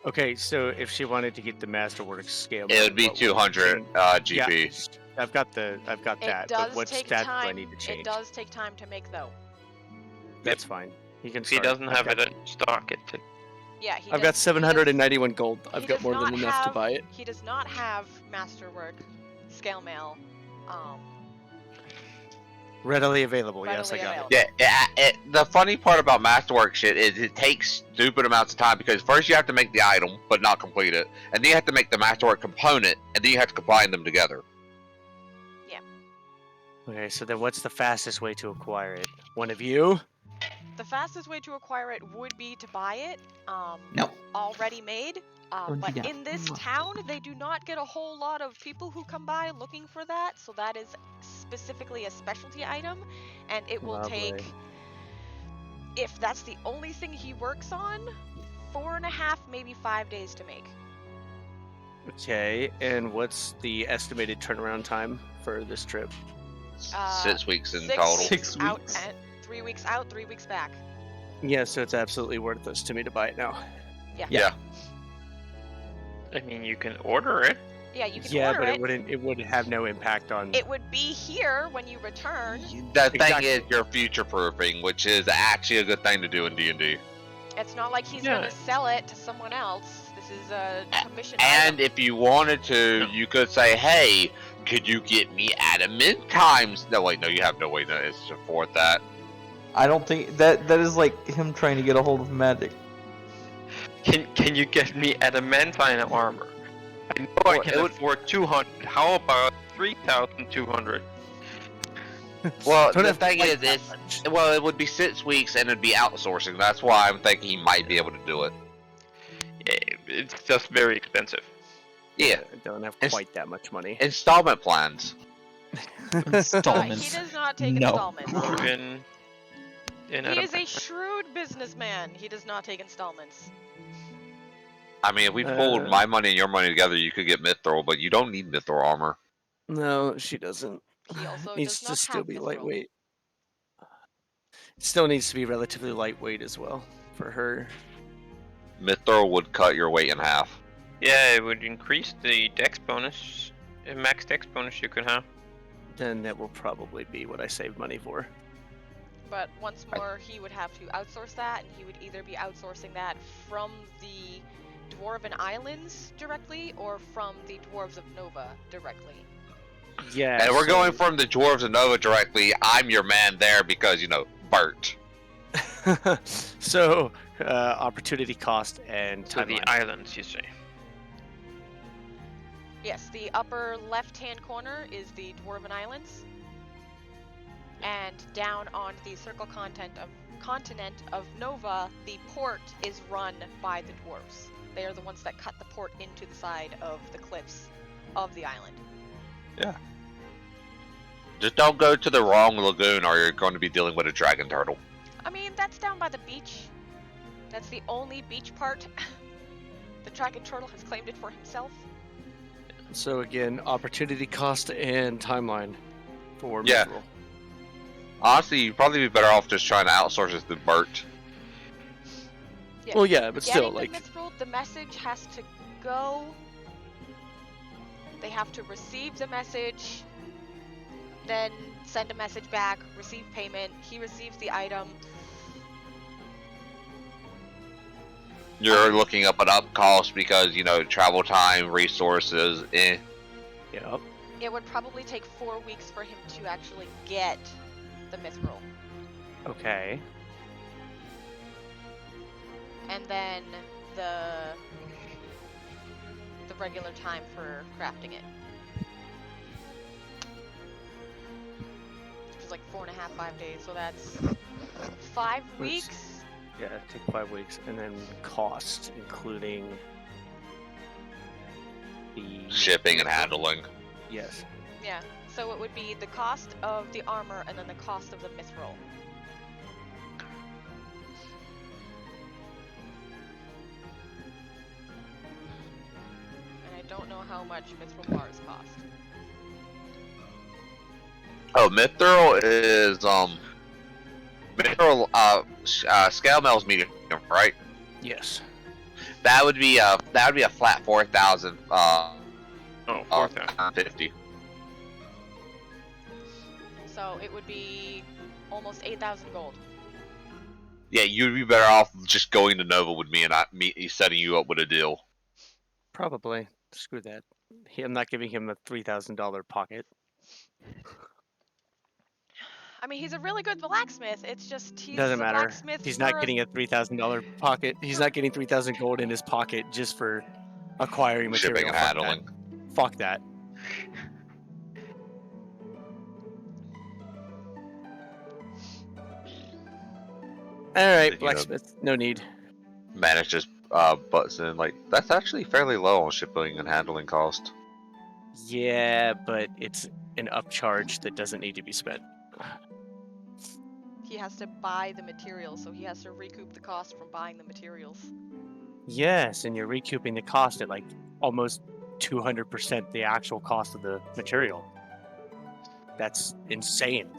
Okay, so if she wanted to get the masterwork scale it would be what 200 GP. Yeah, I've got that, It but does what take stat do time. I need to change? It does take time to make though. That's fine. He can If he start. doesn't I've have got- it in stock, it Yeah, he I've does, got 791 gold. he I've got does more not than enough to have- buy it. He does not have masterwork scale mail. Readily available. Yes, I Readily got available. Yeah, the funny part about masterwork shit is it takes stupid amounts of time because first you have to make the item but not complete it, and then you have to make the masterwork component, and then you have to combine them together. it. Okay, so then what's the fastest way to acquire it? One of you? The fastest way to acquire it would be to buy it No. already made. Run But you down. in this town, they do not get a whole lot of people who come by looking for that, so that is specifically a specialty item, and it will Lovely. take, if that's the only thing he works on, 4.5, maybe 5 days to make. Okay, and what's the estimated turnaround time for this trip? 6 weeks in 6 total. weeks 6 out weeks. and 3 weeks out, 3 weeks back. Yeah, so it's absolutely worthless to me to buy it now. Yeah. I mean, you can order it. Yeah, you can Yeah, order but it. it would have no impact on. It would be here when you return. The thing Exactly. is, you're future proofing, which is actually a good thing to do in D&D. It's not like he's Yeah. gonna sell it to someone else. This is a commission And item. if you wanted to, you could say, "Hey, could you get me adamant times?" No, wait, no, you have no way to afford that. I don't think that is like him trying to get a hold of magic. Can you get me adamantine armor? I know I Well, can it would- afford 200. How about 3,200? Well, Don't the have to thing fight is, that much. well, it would be 6 weeks and it'd be outsourcing. That's why I'm thinking he might be able to do it. Yeah, it's just very expensive. Yeah, I don't have It's- quite that much money. installment plans. He Installments. does not take No. installments. Proven in He is a adamantine. shrewd businessman. He does not take installments. I mean, if we pulled Uh, my money and your money together, you could get mithril, but you don't need mithril armor. No, she doesn't. He also Needs does not to still have be mithril. lightweight. It still needs to be relatively lightweight as well for her. Mithril would cut your weight in half. Yeah, it would increase the dex bonus, max dex bonus you could have. Then that will probably be what I save money for. But once more, he would have to outsource that, and he would either be outsourcing that from the Dwarven Islands directly, or from the Dwarves of Nova directly. Yeah. And we're going so- from the Dwarves of Nova directly. I'm your man there because, Bert. So, opportunity cost and So the timeline. islands, you say. Yes, the upper left-hand corner is the Dwarven Islands, and down on the circle continent of Nova, the port is run by the dwarves. They are the ones that cut the port into the side of the cliffs of the island. Just don't go to the wrong lagoon or you're going to be dealing with a dragon turtle. I mean, that's down by the beach. That's the only beach part. The dragon turtle has claimed it for himself. So again, opportunity cost and timeline for Yeah. mithril. Honestly, you'd probably be better off just trying to outsource it to Bert. Yeah. Well, yeah, but still, Getting like, the mithril, the message has to go. They have to receive the message. then send a message back, receive payment, he receives the item. You're looking up an up cost because, travel time, resources, Yep. It would probably take 4 weeks for him to actually get the mithril. Okay. And then the regular time for crafting it. Which is like 4.5, 5 days, so that's 5 weeks? Yeah, take 5 weeks, and then cost, including the shipping and handling. Yes. Yeah, so it would be the cost of the armor and then the cost of the mithril. And I don't know how much mithril bars cost. Oh, mithril is mithril scale mail's medium, right? Yes. That would be a flat 4,000. 4,050. So it would be almost 8,000 gold. Yeah, you'd be better off just going to Nova with me and setting you up with a deal. Probably. Screw that. I'm not giving him a $3,000 pocket. I mean, he's a really good blacksmith. It's just he's Doesn't a matter. blacksmith. He's not getting a $3,000 pocket. He's not getting 3,000 gold in his pocket just for acquiring material. Shipping and handling. Fuck that. Alright, blacksmith. No need. Manus just butts in like, that's actually fairly low on shipping and handling cost. Yeah, but it's an upcharge that doesn't need to be spent. He has to buy the materials, so he has to recoup the cost from buying the materials. Yes, and you're recouping the cost at like almost 200% the actual cost of the material. That's insane.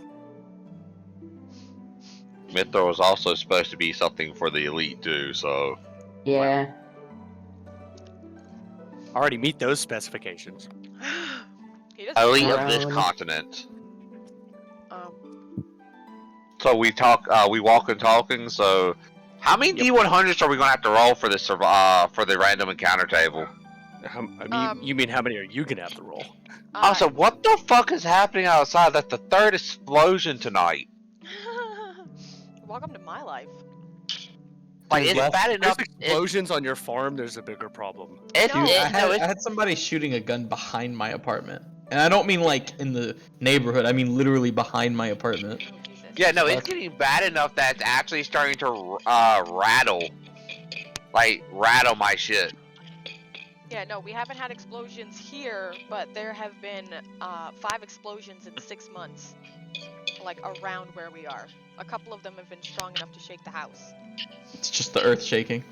Mithril is also supposed to be something for the elite too, so... Yeah. Already meet those specifications. He doesn't. Elite of this continent. Um, So we walk and talking, so... How many D100s are we gonna have to roll for this, for the random encounter table? You mean how many are you gonna have to roll? Also, what the fuck is happening outside? That's the third explosion tonight. Welcome to my life. Like, it's bad enough. There's explosions on your farm, there's a bigger problem. Dude, I had somebody shooting a gun behind my apartment. And I don't mean like in the neighborhood, I mean literally behind my apartment. Oh, Jesus. Yeah, no, it's getting bad enough that it's actually starting to rattle. Like, rattle my shit. Yeah, no, we haven't had explosions here, but there have been 5 explosions in 6 months. Like, around where we are. A couple of them have been strong enough to shake the house. It's just the earth shaking.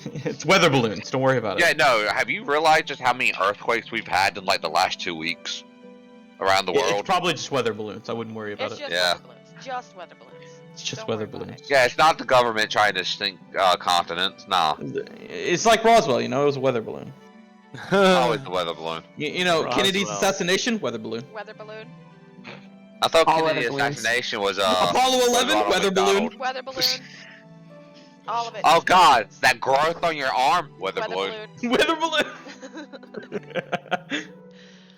It's weather balloons, don't worry about it. Yeah, no, have you realized just how many earthquakes we've had in like the last 2 weeks? Around the world? It's probably just weather balloons, I wouldn't worry about It's it. just weather balloons. Just weather balloons. It's just Don't weather worry about balloons. it. Yeah, it's not the government trying to sink continents, nah. It's like Roswell, it was a weather balloon. Always the weather balloon. You know, Roswell. Kennedy's assassination, weather balloon. Weather balloon. I thought All Kennedy's weather balloons. assassination was Apollo 11, Ronald weather McDonald. balloon. Weather balloon. All of it. Oh just god, balloons. that growth on your arm, weather balloon. Weather balloon.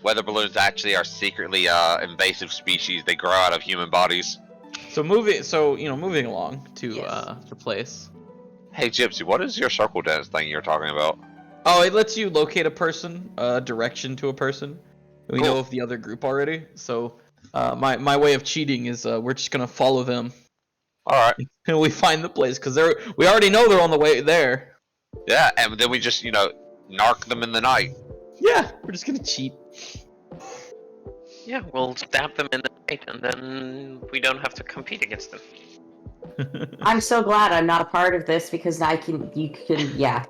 Weather balloons actually are secretly invasive species. They grow out of human bodies. So moving along to Yes. the place. Hey Gypsy, what is your circle dance thing you're talking about? Oh, it lets you locate a person, direction to a person. We Cool. know of the other group already, so my way of cheating is we're just gonna follow them Alright. and we find the place because we already know they're on the way there. Yeah, and then we just, narc them in the night. Yeah, we're just gonna cheat. Yeah, we'll stab them in the night, and then we don't have to compete against them. I'm so glad I'm not a part of this because yeah.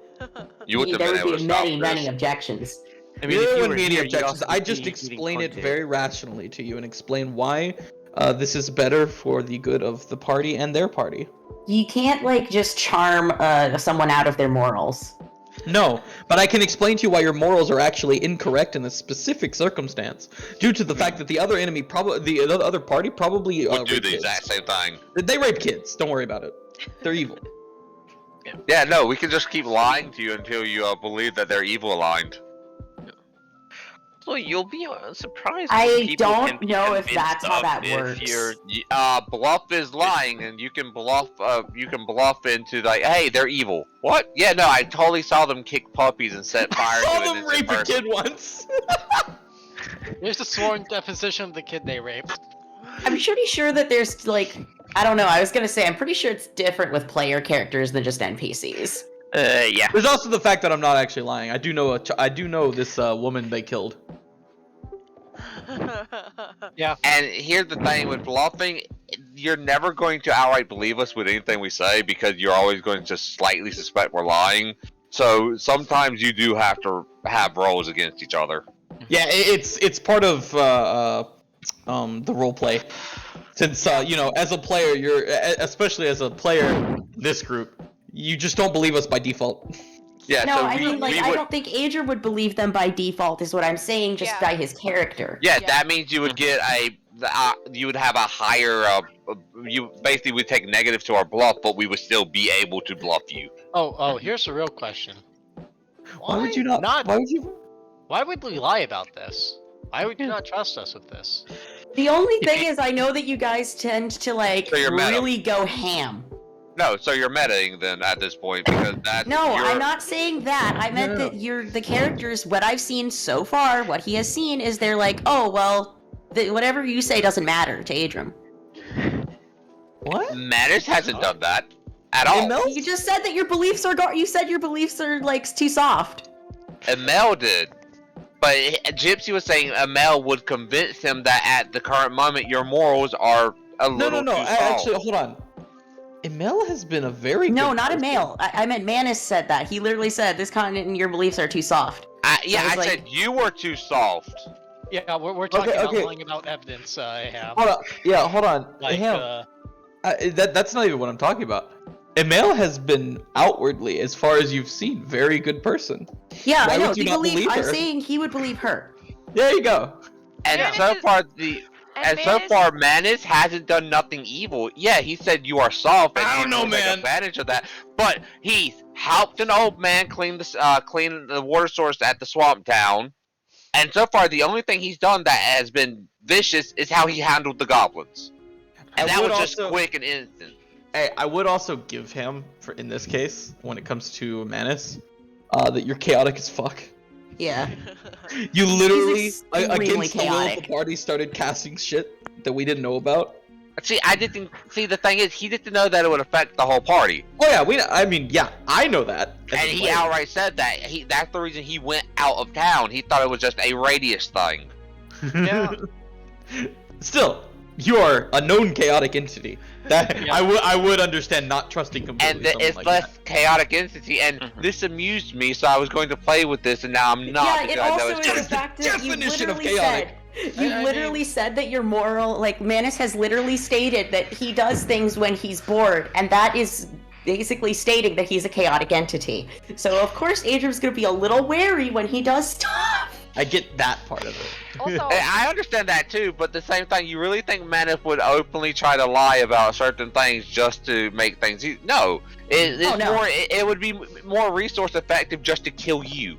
You wouldn't There have been would able to be stop many this. objections. I mean, There if you wouldn't were be any here, you'd objections. also I be just eating explain it corn very rationally to you and explain why this is better for the good of the party and their party. You can't just charm someone out of their morals. No, but I can explain to you why your morals are actually incorrect in a specific circumstance, due to the fact that the other enemy, the other party, probably Would do rape the kids. exact same thing. They rape kids. Don't worry about it. They're evil. Yeah, no, we can just keep lying to you until you believe that they're evil aligned. So you'll be surprised. I when people don't can be know if convinced that's how of that if works. You're, Bluff is lying, and you can bluff into like, hey, they're evil. What? Yeah, no, I totally saw them kick puppies and set fire I to saw an them innocent rape a person. kid once. Here's the sworn deposition of the kid they raped. I'm pretty sure that there's like, I don't know. I was gonna say I'm pretty sure it's different with player characters than just NPCs. yeah. There's also the fact that I'm not actually lying. I do know this woman they killed. Yeah. And here's the thing with bluffing, you're never going to outright believe us with anything we say because you're always going to slightly suspect we're lying. So sometimes you do have to have roles against each other. Yeah, it's part of the role play. Since as a player, especially as a player in this group, you just don't believe us by default. Yeah, No, so I mean, like, we I would, don't think Adryem would believe them by default, is what I'm saying, just Yeah. by his character. yeah, Yeah. that means you would get you would have a higher, you basically would take negative to our bluff, but we would still be able to bluff you. Oh, here's the real question. Why would you not? Why would you? Why would we lie about this? Why would you not trust us with this? The only thing is, I know that you guys tend to, like, So you're meta. really go ham. No, so you're metaing then at this point because that. No, I'm not saying that. I meant No. that the characters, what I've seen so far, what he has seen, is they're like, oh, well, whatever you say doesn't matter to Adryem. What? Manus hasn't done that at all. Iimeyl? You just said that your beliefs are, you said your beliefs are, like, too soft. Iimeyl did. But Gypsy was saying Iimeyl would convince him that at the current moment your morals are a little No. too soft. Actually, hold on. Iimeyl has been a very No, good not a person. male. I meant Manus said that. He literally said, this continent and your beliefs are too soft. I was like- said you were too soft. Yeah, we're talking Okay, about okay. lying about evidence I have. Hold on. Yeah, hold on. Like, Him. That's not even what I'm talking about. Iimeyl has been outwardly, as far as you've seen, very good person. Yeah, Why I know. would you He not believe, believe I'm her? saying he would believe her. There you go. And Manus so is- far And Manus hasn't done nothing evil. Yeah, he said you are soft and I don't he's know, gonna take man. advantage of that. But he's helped an old man clean the water source at the swamp town. And so far the only thing he's done that has been vicious is how he handled the goblins. And I that would was just also- quick and instant. Hey, I would also give him, in this case, when it comes to Manus, that you're chaotic as fuck. Yeah. You literally, extremely against the will of chaotic. the party, started casting shit that we didn't know about. See, the thing is, he didn't know that it would affect the whole party. Oh yeah, I know that. as And a he player. outright said that. That's the reason he went out of town. He thought it was just a radius thing. Yeah. Still, you are a known chaotic entity. That Yeah. I would understand not trusting completely. And someone it's like less that. chaotic entity, and this amused me, so I was going to play with this, and now I'm not. Yeah, it because I know also it's is the just- fact that you definition of literally chaotic. said, you I literally mean- said that your moral, like, Manus has literally stated that he does things when he's bored, and that is basically stating that he's a chaotic entity. So of course Adryem's gonna be a little wary when he does stuff. I get that part of it. Also, I understand that too, but at the same time, you really think Manus would openly try to lie about certain things just to make things? No, it's Oh, no. more. It would be more resource effective just to kill you.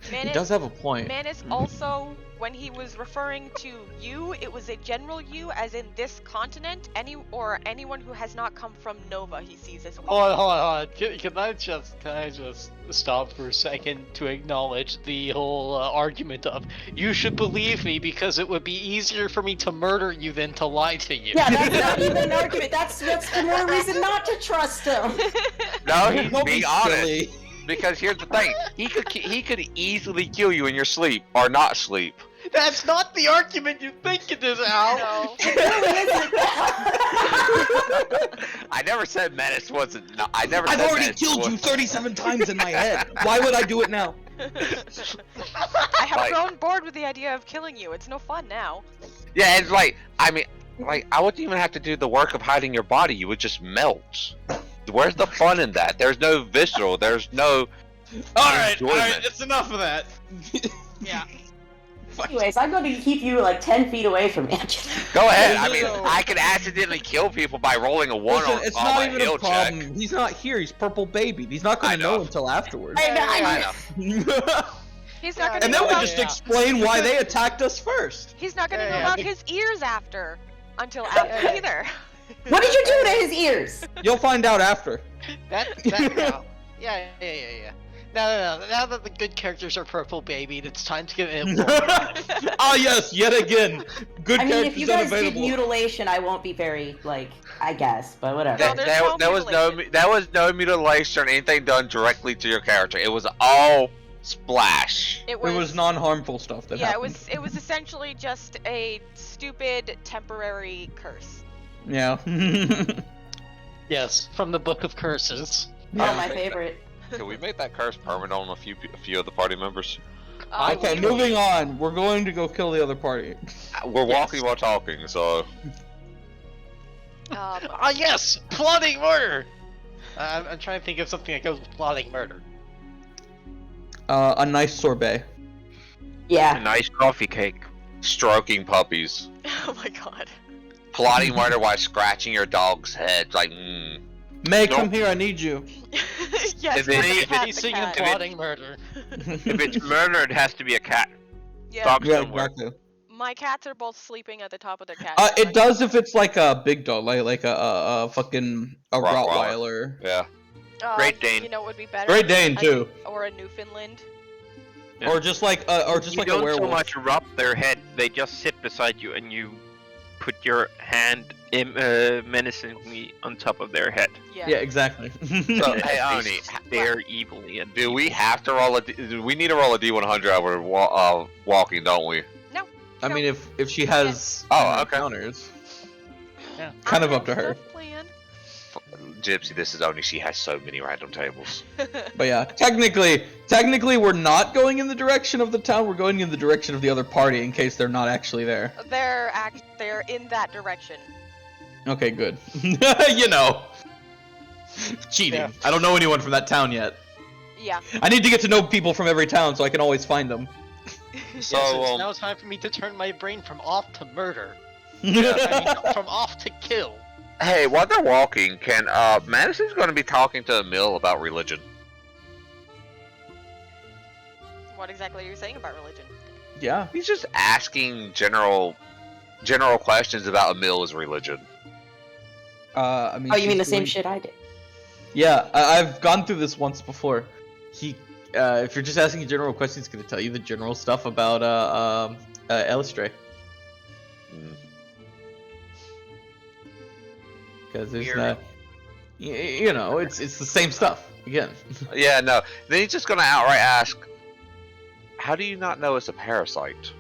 He Manus, does have a point. Manus also, when he was referring to you, it was a general you, as in this continent, anyone who has not come from Nova he sees as weak. Hold on. Can I just stop for a second to acknowledge the whole argument of you should believe me because it would be easier for me to murder you than to lie to you. Yeah, that's not even an argument. That's the more reason not to trust him. No, he's Don't be being honest. silly. Because here's the thing, he could easily kill you in your sleep or not sleep. That's not the argument you think it is, Al. No. I never said Manus wasn't. No, I never. I've said already Manus killed you wasn't. 37 times in my head. Why would I do it now? I have Like- grown bored with the idea of killing you. It's no fun now. Yeah, it's like I wouldn't even have to do the work of hiding your body. You would just melt. Where's the fun in that? There's no visceral. There's no. Alright, enjoyment. it's enough of that. Yeah. Anyways, I'm going to keep you like 10 feet away from me. Go ahead. I No, mean, no. I can accidentally kill people by rolling a 1 Listen, on, it's on not my even heal a problem. check. He's not here. He's purple baby. He's not I going to know. know until afterwards. I know. He's not gonna And know then we about just yeah. explain why they attacked us first. He's not gonna Yeah, know yeah. about his ears until after either. What did you do to his ears? You'll find out after. That no. Yeah. Now that the good characters are purple babied, it's time to give it. Ah yes, yet again. Good I mean, if characters you guys did unavailable. mutilation, I won't be very, like, I guess, but whatever. No, there's no There was no mutilation or anything done directly to your character. It was all splash. It It was non-harmful stuff that Yeah, happened. it was essentially just a stupid temporary curse. Yeah. Yes, from the Book of Curses. Oh, my favorite. Can we make that curse permanent on a few of the party members? Okay, We- moving on. We're going to go kill the other party. We're walking while talking, so Ah, yes! Plotting murder! I'm trying to think of something that goes with plotting murder. A nice sorbet. Yeah. nice coffee cake. stroking puppies, Oh my god. plotting murder while scratching your dog's head. Like, May, Nope. come here. I need you. Yes, If the any- cat, the Pacing and cat. plotting murder. If it's murder, it has to be a cat. Yeah, Dog Yeah, somewhere. exactly. my cats are both sleeping at the top of their cat. It does if it's like a big dog, like a fucking Rottweiler. Rottweiler. yeah. Great Dane. You know what would be better? Great Dane too, Or a Newfoundland. Yeah. or just like a You don't werewolf. so much rub their head; they just sit beside you, and you put your hand menacingly on top of their head. Yeah. Yeah, exactly. So, hey, They Oni, stare evilly at do you. we have to roll we need to roll a D100 while we're walking, don't we? I mean, if she has Oh, okay. encounters, Yeah. kind of I up to have her. stuff planned. Gypsy, this is Oni. She has so many random tables. But yeah, technically, we're not going in the direction of the town. We're going in the direction of the other party in case they're not actually there. They're in that direction. Okay, good. You know, cheating. Yeah. I don't know anyone from that town yet. Yeah. I need to get to know people from every town so I can always find them. So, Yes, it's now time for me to turn my brain from off to murder. I mean, from off to kill. hey, while they're walking, can Manus is going to be talking to Iimeyl about religion. What exactly are you saying about religion? Yeah. He's just asking general questions about Iimey's religion. I mean. Oh, you mean the she's same doing- shit I did? Yeah, I've gone through this once before. If you're just asking general questions, he's gonna tell you the general stuff about Elistray. Mm. Because there's Weird. not, you know, it's the same stuff again. Yeah, no. Then he's just going to outright ask, how do you not know it's a parasite?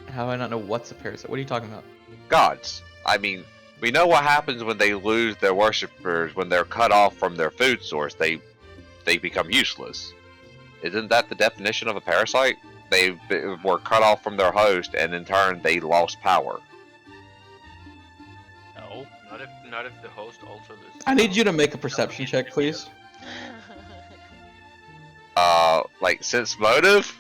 How do I not know what's a parasite? What are you talking about? Gods. I mean, we know what happens when they lose their worshippers, when they're cut off from their food source. They become useless. Isn't that the definition of a parasite? They were cut off from their host, and in turn, they lost power. No. Not if the host also loses. I need you to make a perception check, please. Like, sense motive?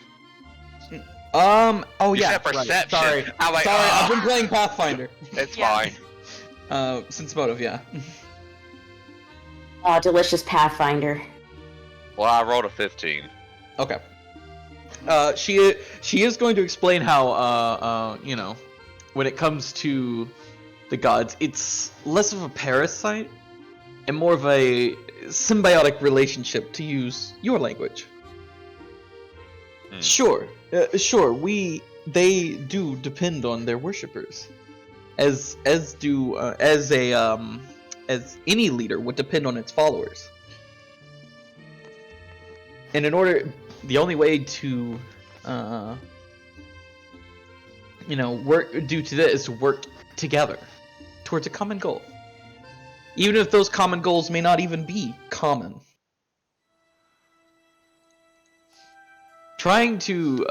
Oh You yeah. said perception. Sorry. I'm like, Sorry, I've been "Ah." playing Pathfinder. It's Yeah. fine. Since motive, yeah. Oh, delicious Pathfinder. Well, I rolled a 15. Okay. She is going to explain how you know, when it comes to the gods, it's less of a parasite and more of a symbiotic relationship, to use your language. Hmm. Sure, they do depend on their worshippers, as any leader would depend on its followers. And the only way to, work due to this is to work together towards a common goal. Even if those common goals may not even be common. Trying to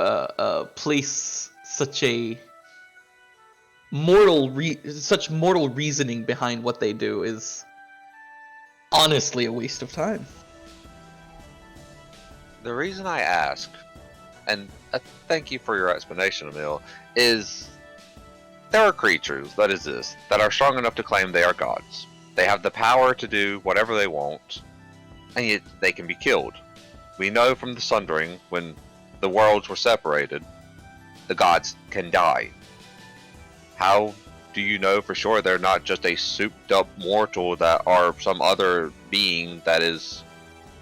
place such mortal reasoning behind what they do is honestly a waste of time. The reason I ask, and thank you for your explanation, Iimeyl, is there are creatures that exist that are strong enough to claim they are gods. They have the power to do whatever they want, and yet they can be killed. We know from the Sundering, when the worlds were separated, the gods can die. How do you know for sure they're not just a souped up mortal that are some other being that is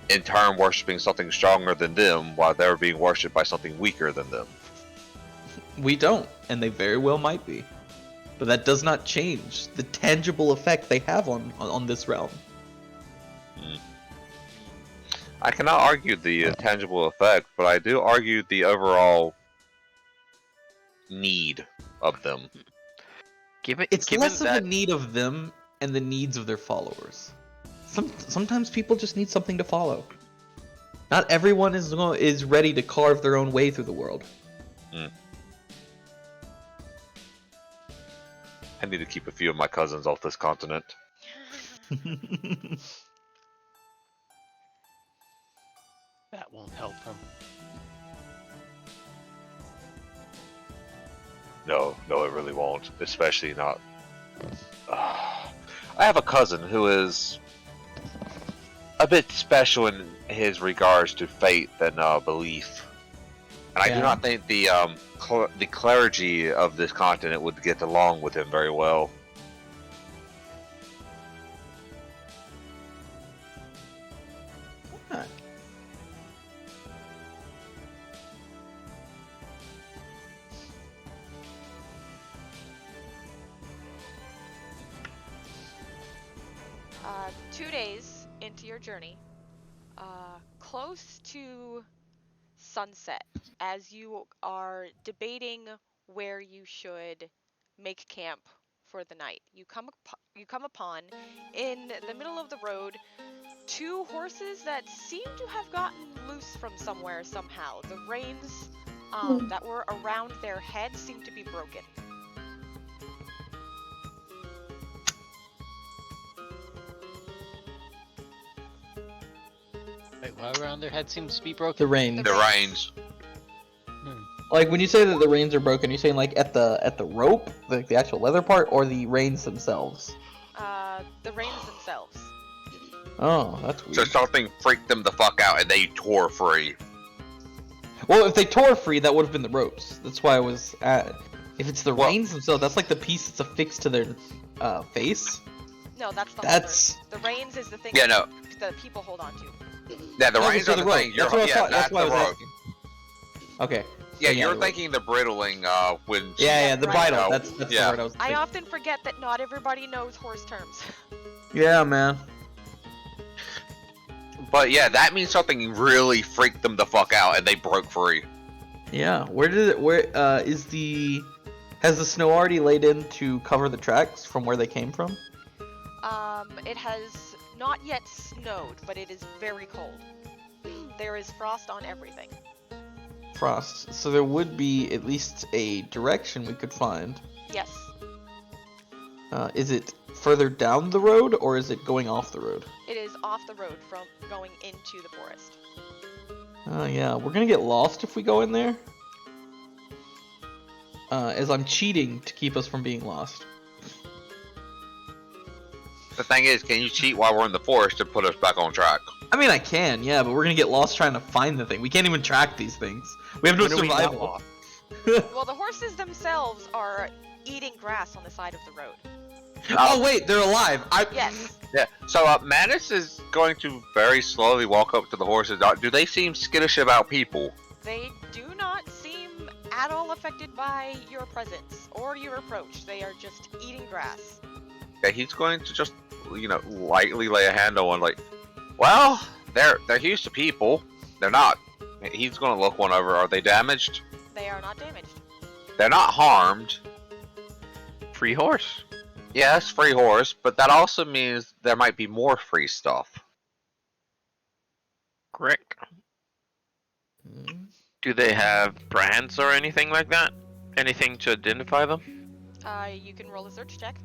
in turn worshipping something stronger than them while they're being worshipped by something weaker than them? We don't, and they very well might be. But that does not change the tangible effect they have on this realm. I cannot argue the tangible effect, but I do argue the overall need of them. It's less of a need of them and the needs of their followers. Sometimes people just need something to follow. Not everyone is ready to carve their own way through the world. I need to keep a few of my cousins off this continent. That won't help him. No, it really won't. Especially not. I have a cousin who is a bit special in his regards to faith and belief, and I do not think the clergy of this continent would get along with him very well. What? 2 days into your journey, close to sunset, as you are debating where you should make camp for the night, you come upon, in the middle of the road, 2 horses that seem to have gotten loose from somewhere somehow. The reins that were around their heads seem to be broken. Wait, what around their head seems to be broken? The reins. The reins. Like when you say that the reins are broken, you're saying like at the rope, the actual leather part, or the reins themselves? The reins themselves. Oh, that's weird. So something freaked them the fuck out and they tore free. Well, if they tore free, that would have been the ropes. That's why I was at. If it's the reins themselves, that's like the piece that's affixed to their face. No, that's the That's holder. The reins is the thing Yeah, that people hold on to. Yeah, the No, reins so are the rope. thing. That's why I was rope. asking. Okay. Yeah, Yeah, you're the thinking the bridling when. Yeah, the Right. bridle. That's the word I was I thinking. often forget that not everybody knows horse terms. Yeah, man. But yeah, that means something really freaked them the fuck out and they broke free. Yeah. Has the snow already laid in to cover the tracks from where they came from? It has not yet snowed, but it is very cold. There is frost on everything. Frost. So there would be at least a direction we could find. Yes. Is it further down the road, or is it going off the road? It is off the road from going into the forest. Oh yeah, we're gonna get lost if we go in there. As I'm cheating to keep us from being lost. The thing is, can you cheat while we're in the forest to put us back on track? I mean, I can, yeah, but we're gonna get lost trying to find the thing. We can't even track these things. We have no When are we not survival. lost? Well, the horses themselves are eating grass on the side of the road. Oh wait, they're alive. Yes. Yeah. So Manus is going to very slowly walk up to the horses. Do they seem skittish about people? They do not seem at all affected by your presence or your approach. They are just eating grass. Yeah, he's going to just, lightly lay a hand on one, like, well, they're used to people. They're not. He's going to look one over. Are they damaged? They are not damaged. They're not harmed. Free horse. Yes, free horse, but that also means there might be more free stuff. Correct. Do they have brands or anything like that? Anything to identify them? You can roll a search check.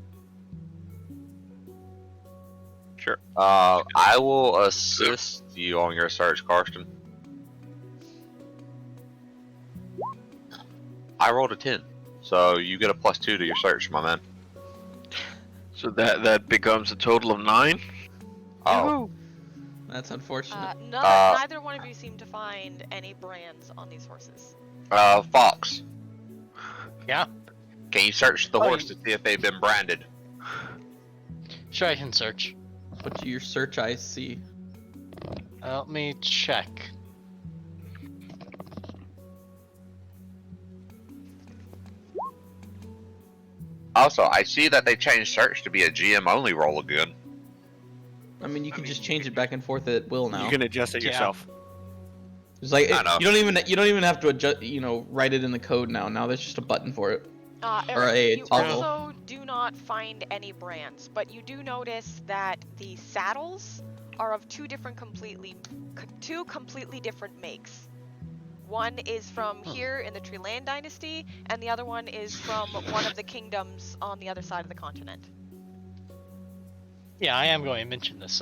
Sure. I will assist you on your search, Carsten. I rolled a 10, so you get a +2 to your search, my man. So that becomes a total of 9. Oh, That's unfortunate. Neither one of you seem to find any brands on these horses. Fox. Yeah. Can you search the horse to see if they've been branded? Sure, I can search. What do your search eyes see? Let me check. Also, I see that they changed search to be a GM only roll again. I mean, you can just change it back and forth at will now. You can adjust it Yeah. yourself. It's like I know. you don't even have to adjust. Write it in the code now. Now there's just a button for it. Eric, a you toggle. also do not find any brands, but you do notice that the saddles are of two completely different makes. One is from here in the Treeland Dynasty, and the other one is from one of the kingdoms on the other side of the continent. Yeah, I am going to mention this.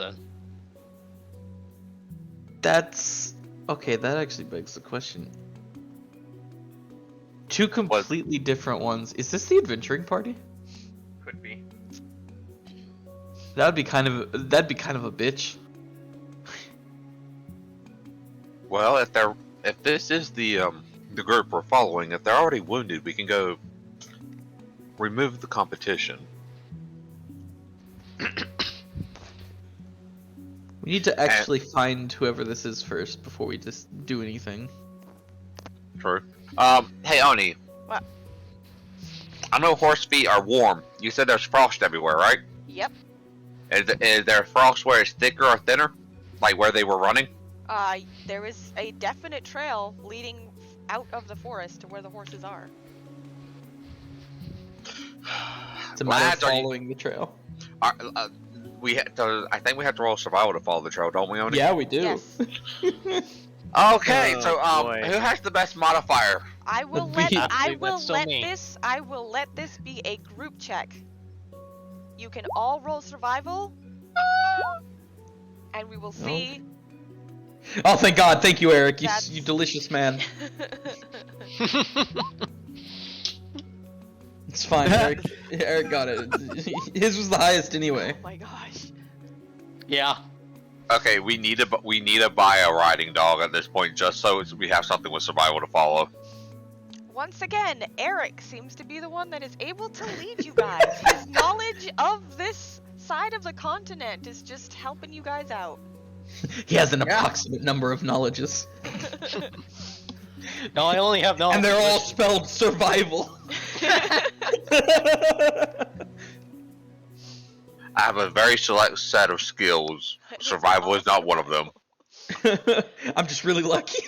That's okay. That actually begs the question. Two completely different ones. Is this the adventuring party? Could be. That'd be kind of a bitch. Well, if this is the group we're following, if they're already wounded, we can go remove the competition. We need to actually find whoever this is first before we just do anything. True. Hey Oni. What? I know horse feet are warm. You said there's frost everywhere, right? Yep. Is there frost where it's thicker or thinner? Like where they were running? There is a definite trail leading out of the forest to where the horses are. It's a matter of Lads, are you- following the trail. I think we have to roll survival to follow the trail, don't we, Oni? Yeah, we do. Yes. Okay, Oh, so boy. who has the best modifier? I will That'd be- I will let this be a group check. You can all roll survival, and we will see. Oh, thank God! Thank you, Eric. You That's- delicious man. It's fine. Eric got it. His was the highest anyway. Oh my gosh. Yeah. Okay, we need to buy a riding dog at this point, just so we have something with survival to follow. Once again, Eric seems to be the one that is able to lead you guys. His knowledge of this side of the continent is just helping you guys out. He has an approximate number of knowledges, No, I only have knowledge. and they're all spelled survival. I have a very select set of skills. Survival is not one of them. I'm just really lucky.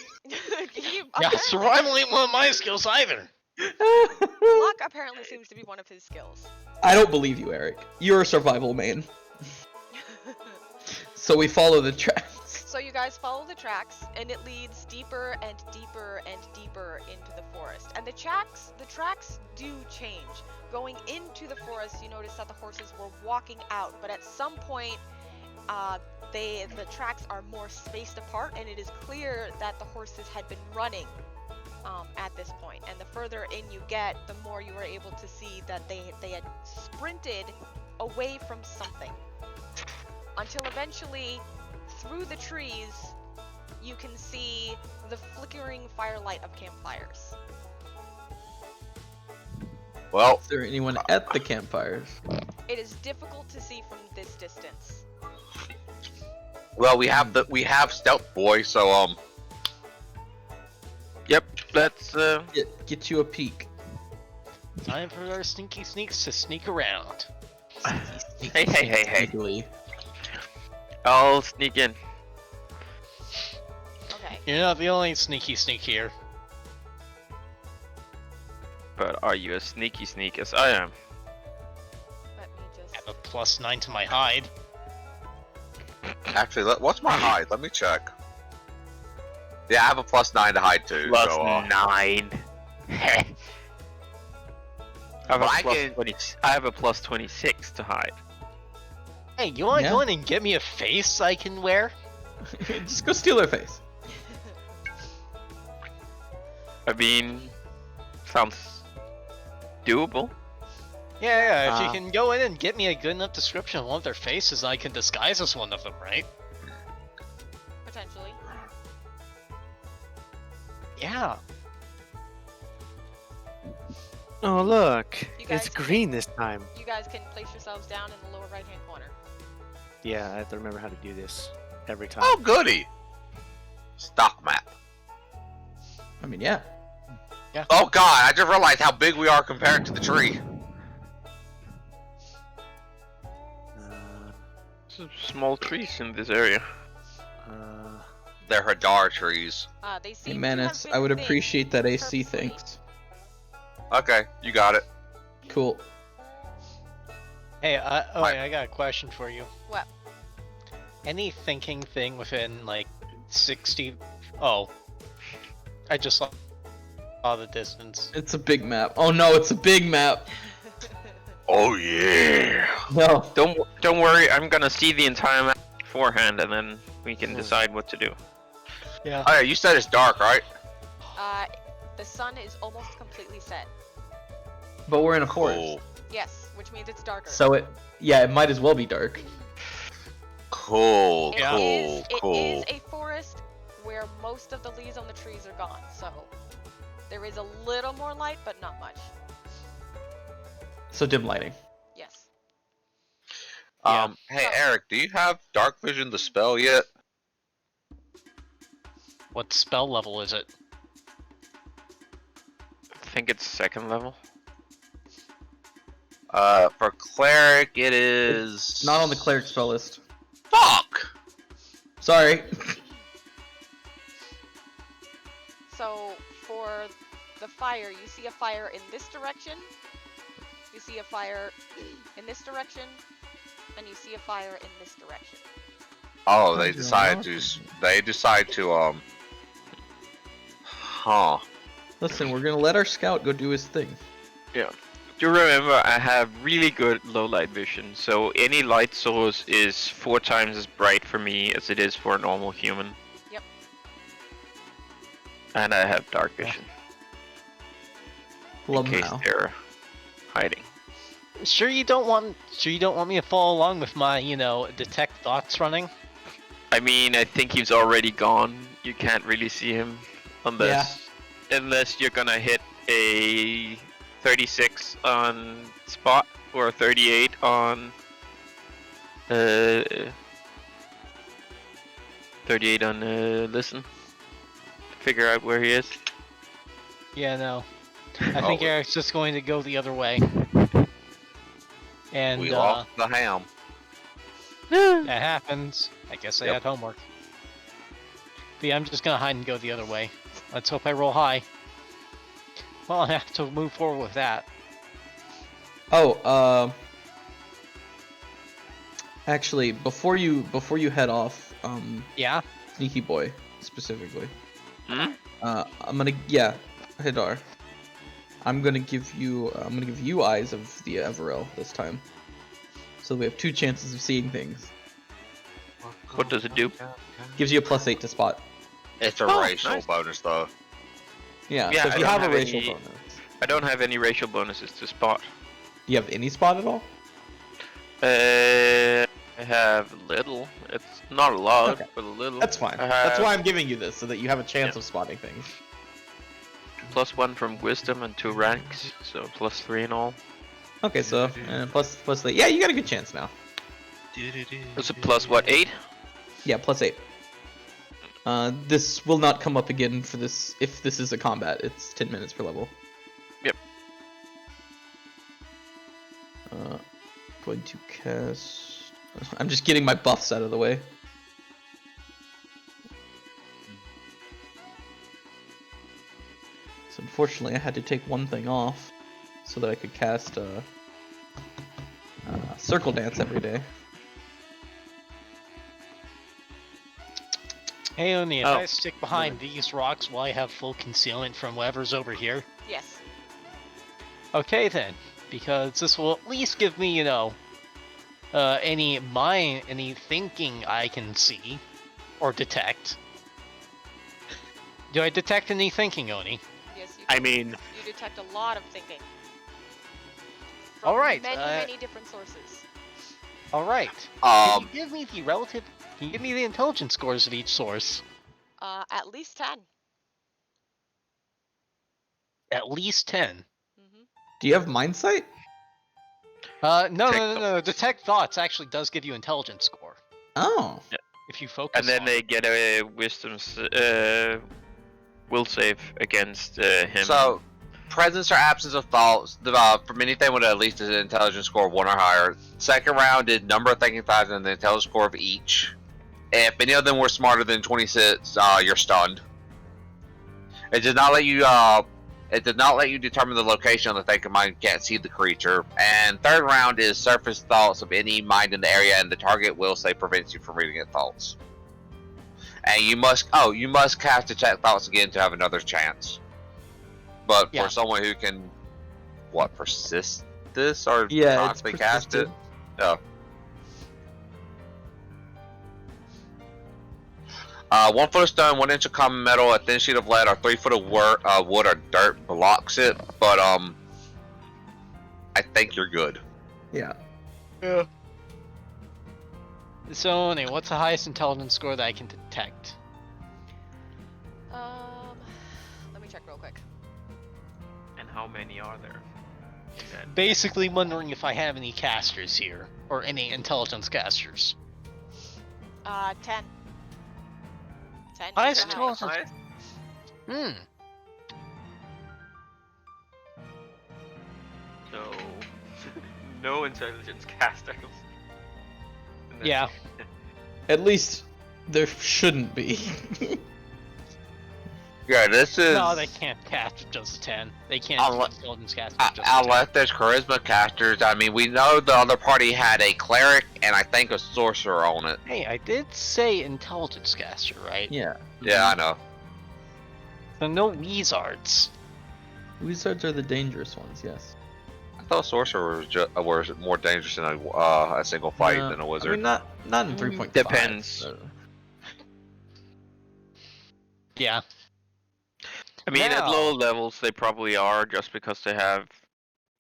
Yeah, survival ain't one of my skills either. Luck apparently seems to be one of his skills. I don't believe you, Eric. You're a survival main. So we follow the tracks. So you guys follow the tracks, and it leads deeper and deeper and deeper into the forest. And the tracks do change. Going into the forest, you notice that the horses were walking out, but at some point, the tracks are more spaced apart, and it is clear that the horses had been running at this point. And the further in you get, the more you are able to see that they had sprinted away from something. Until eventually, through the trees, you can see the flickering firelight of campfires. Well, Is there anyone at the campfires? It is difficult to see from this distance. we have Stealth Boy, so Yep, let's Get you a peek. Time for our sneaky sneaks to sneak around. Hey. Sneakily. I'll sneak in. Okay. You're not the only sneaky sneak here. But are you as sneaky sneak as I am? Let me just. I have a +9 to my hide. actually, what's my hide? Let me check. Yeah, I have a +9 to hide too. Plus so, 9. I have Well, a I plus can- 20. I have a plus 26 to hide. Hey, you want to Yeah. go in and get me a face I can wear? Just go steal her face. I mean, sounds doable. Yeah, if you can go in and get me a good enough description of one of their faces, I can disguise as one of them, right? Potentially. Yeah. Oh look, You guys it's can- green this time. You guys can place yourselves down in the lower right-hand corner. Yeah, I have to remember how to do this every time. Oh, goody! Stock map. I mean, yeah. Oh god, I just realized how big we are compared to the tree. Some small trees in this area. They're Hadar trees. They Hey, seem to Manus, have I would been appreciate that AC, purposely. thanks. Okay, you got it. Cool. Hey, I got a question for you. What? Any thinking thing within, like, 60... Oh. I just saw the distance. It's a big map. Oh no, it's a big map. Oh yeah. No. Don't worry, I'm gonna see the entire map beforehand, and then we can decide what to do. Yeah. Oh yeah, you said it's dark, right? The sun is almost completely set. But we're in a forest. Cool. Yes, which means it's darker. So it might as well be dark. Cool, Yeah. cool, cool. It is a forest where most of the leaves on the trees are gone, so there is a little more light, but not much. So dim lighting. Yes. Hey Eric, do you have Dark Vision the spell yet? What spell level is it? I think it's 2nd level. For cleric it is Not on the cleric spell list. Fuck! Sorry. So for the fire, you see a fire in this direction, you see a fire in this direction, and you see a fire in this direction. Oh, they decide to Huh. Listen, we're gonna let our scout go do his thing. Yeah. Do remember, I have really good low light vision, so any light source is 4 times as bright for me as it is for a normal human. Yep. And I have dark vision, Love in case now. they're hiding. Sure you don't want me to follow along with my, detect thoughts running? I mean, I think he's already gone. You can't really see him unless you're gonna hit a 36 on spot or a 38 on 38 on listen. Figure out where he is. Yeah, no. I think Eric's just going to go the other way. And We lost the ham. that happens. I guess I Yep. had homework. But yeah, I'm just gonna hide and go the other way. Let's hope I roll high. Well, I have to move forward with that. Oh, actually, before you head off, Yeah? Sneaky Boy specifically. Hmm? I'm gonna Hadar. I'm gonna give you eyes of the Everell this time. So we have 2 chances of seeing things. What does it do? Gives you a +8 to spot. It's a Oh, racial nice. bonus though. Yeah, Yeah, so if I you don't have a have racial any- bonus. I don't have any racial bonuses to spot. Do you have any spot at all? I have little. It's not a lot, Okay. but a little. That's fine. I That's have why I'm giving you this, so that you have a chance Yeah. of spotting things. +1 from wisdom and 2 ranks, so +3 in all. Okay, so plus the you got a good chance now. It's a +8? Yeah, +8. This will not come up again for this if this is a combat. It's 10 minutes per level. Yep. Going to cast. I'm just getting my buffs out of the way. So unfortunately, I had to take one thing off so that I could cast Circle Dance every day. Hey, Oni, if Oh. I stick behind these rocks, will I have full concealment from whoever's over here? Yes. Okay then, because this will at least give me, any thinking I can see or detect. Do I detect any thinking, Oni? Yes, you I do. mean, You detect a lot of thinking. From Alright, many different sources. All right. Can you Um, give me the relative? Can you give me the intelligence scores of each source? At least 10. At least 10. Mm-hmm. Do you have mind sight? No. Detect thoughts actually does give you intelligence score Oh. if you focus. And then on they it. get a will save against him. so, presence or absence of thoughts from anything with at least an intelligence score of 1 or higher. Second round did number of thinking thoughts and the intelligence score of each. If any of them were smarter than 26, you're stunned. It did not let you. It did not let you determine the location of the thinking mind. Can't see the creature. And third round is surface thoughts of any mind in the area, and the target will say prevents you from reading its thoughts. And you must cast detect thoughts again to have another chance. But Yeah. for someone who can, persist this or Yeah, it's constantly cast it? persisted. Yeah. 1 foot of stone, 1 inch of common metal, a thin sheet of lead, or 3 foot of wood or dirt blocks it. But I think you're good. Yeah. So, Oni, what's the highest intelligence score that I can detect? Let me check real quick. And how many are there? Basically, wondering if I have any casters here or any intelligence casters. 10. 10. Highest is the highest. intelligence. Hmm. So, no intelligence casters. Yeah. At least there shouldn't be. Yeah, this is. No, they can't cast just 10. They can't do intelligence casters just 10. Unless there's charisma casters. I mean, we know the other party had a cleric and I think a sorcerer on it. Hey, I did say intelligence caster, right? Yeah. Yeah, I know. So no wizards. Wizards are the dangerous ones, yes. I thought sorcerer was more dangerous in a single fight No, than a wizard. I mean, not in 3.5. Depends. So. Yeah. I mean, at Now- low levels, they probably are just because they have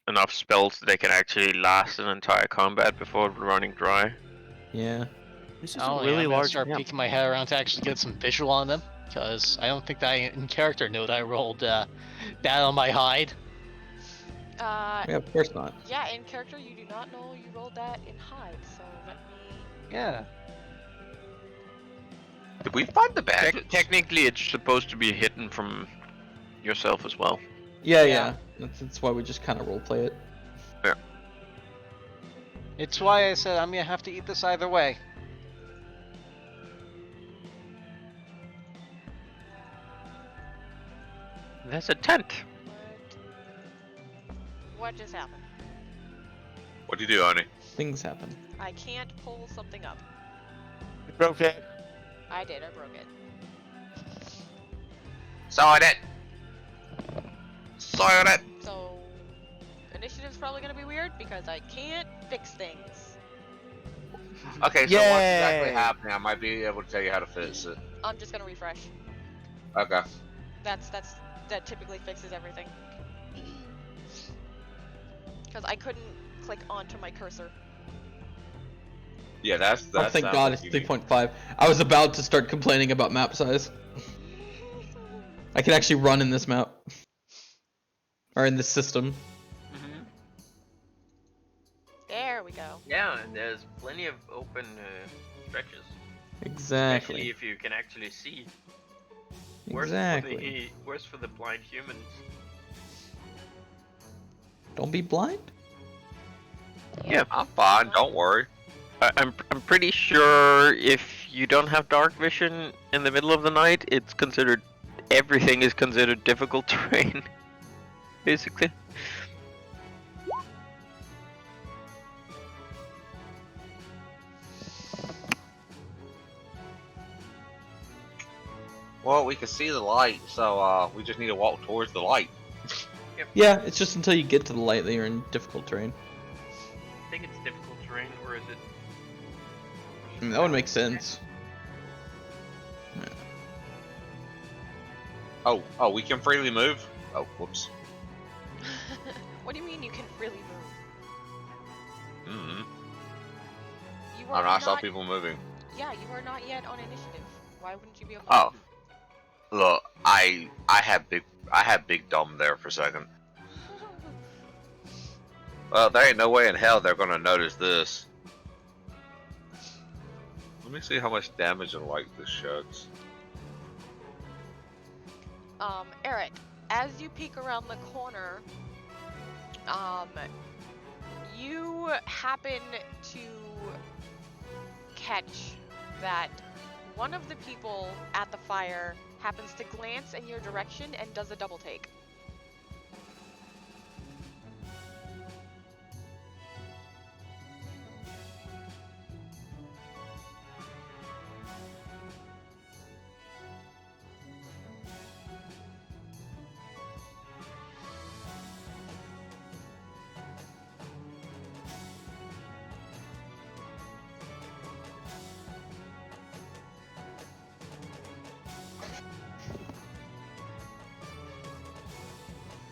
enough spells that they can actually last an entire combat before running dry. Yeah. this is Oh, a really I'm gonna large start map. peeking my head around to actually get some visual on them, because I don't think that in character note I rolled that on my hide. Yeah, of course not. Yeah, in character you do not know you rolled that in hide, so let me... Yeah. Did we find the bandits? Technically, it's supposed to be hidden from yourself as well. Yeah. That's why we just kind of roleplay it. It's why I said I'm gonna have to eat this either way. There's a tent. What just happened? What'd you do, Oni? Things happen. I can't pull something up. You broke it. I did, I broke it. Saw it! Saw it! So, initiative's probably gonna be weird because I can't fix things. Okay, so what's Yay! exactly happening? I might be able to tell you how to fix it. I'm just gonna refresh. Okay. That typically fixes everything. Because I couldn't click onto my cursor. Yeah, that's Oh, thank God it's 3.5. I was about to start complaining about map size. I can actually run in this map. Or in this system. There we go. Yeah, and there's plenty of open stretches. Exactly. Especially if you can actually see. Exactly. Worse for the blind humans. Don't be blind? Yeah, I'm fine, don't worry. I'm pretty sure if you don't have dark vision in the middle of the night, it's considered everything is considered difficult terrain. Basically. Well, we can see the light, so we just need to walk towards the light. Yeah, it's just until you get to the light that you're in difficult terrain. I think it's difficult terrain. ring? Where is it? I mean, that would make sense. Oh, we can freely move? Oh, whoops. What do you mean you can freely move? Mm-hmm. You Oh, are no, I saw not. people moving. Yeah, you are not yet on initiative. Why wouldn't you be able to? Oh. Look, I had big dumb there for a second. Well, there ain't no way in hell they're gonna notice this. Let me see how much damage and light this sheds. Eric, as you peek around the corner, you happen to catch that one of the people at the fire happens to glance in your direction and does a double take.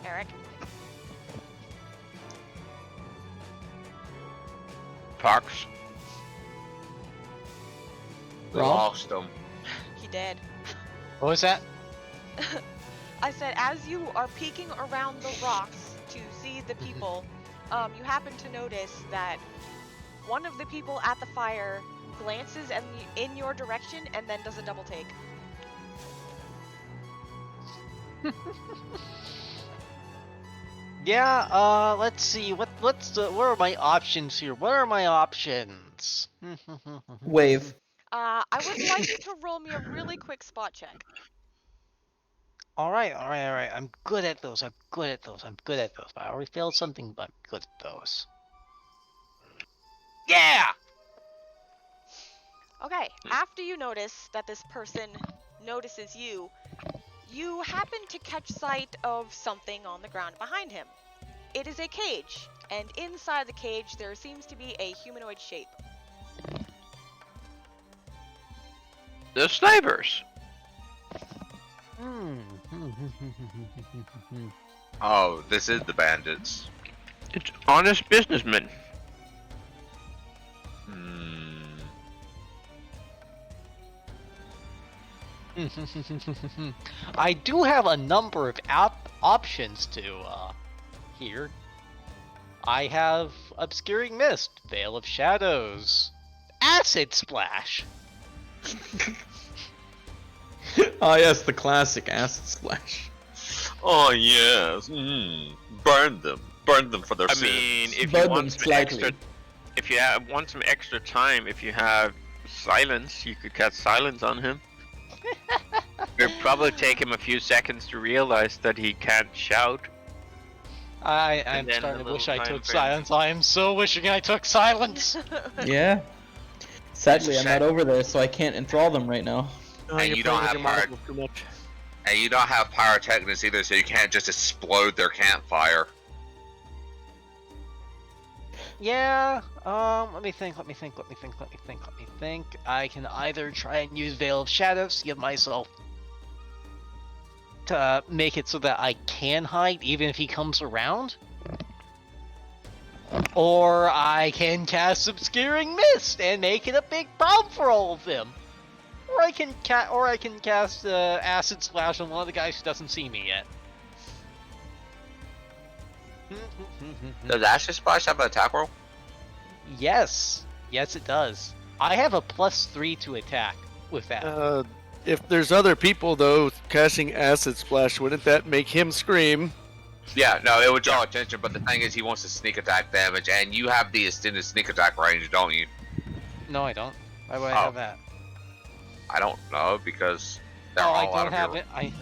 Eric? Fox. We Rob? lost them. He did. What was that? I said, as you are peeking around the rocks to see the people, you happen to notice that one of the people at the fire glances in your direction and then does a double take. Yeah, let's see. What are my options here? What are my options? Wave. I would like you to roll me a really quick spot check. Alright. I'm good at those. I already failed something, but I'm good at those. Yeah! Okay, after you notice that this person notices you, you happen to catch sight of something on the ground behind him. It is a cage, and inside the cage there seems to be a humanoid shape. The snipers. Oh, this is the bandits. It's honest businessmen. I do have a number of options to here. I have Obscuring Mist, Veil of Shadows, Acid Splash. Oh yes, the classic acid splash. Oh yes. Burn them. Burn them for their I sins. mean, if Burn you them want some slightly. extra, if you want some extra time, if you have silence, you could cast silence on him. It'd probably take him a few seconds to realize that he can't shout. I'm And then starting a to wish little I time took frame. silence. I am so wishing I took silence. Yeah. Sadly, I'm not over there, so I can't enthrall them right now. And you don't have too much. And you don't have pyrotechnics either, so you can't just explode their campfire. Yeah, let me think. I can either try and use Veil of Shadows to give myself to make it so that I can hide even if he comes around. Or I can cast Obscuring Mist and make it a big problem for all of them. Or I can cast Acid Splash on one of the guys who doesn't see me yet. Does Acid Splash have an attack roll? Yes, it does. I have a +3 to attack with that. If there's other people though casting acid splash, wouldn't that make him scream? Yeah, no, it would draw attention, but the thing is he wants to sneak attack damage, and you have the extended sneak attack range, don't you? No, I don't. Why would I have that? I don't know, because they're Oh, all I out don't of have your... it.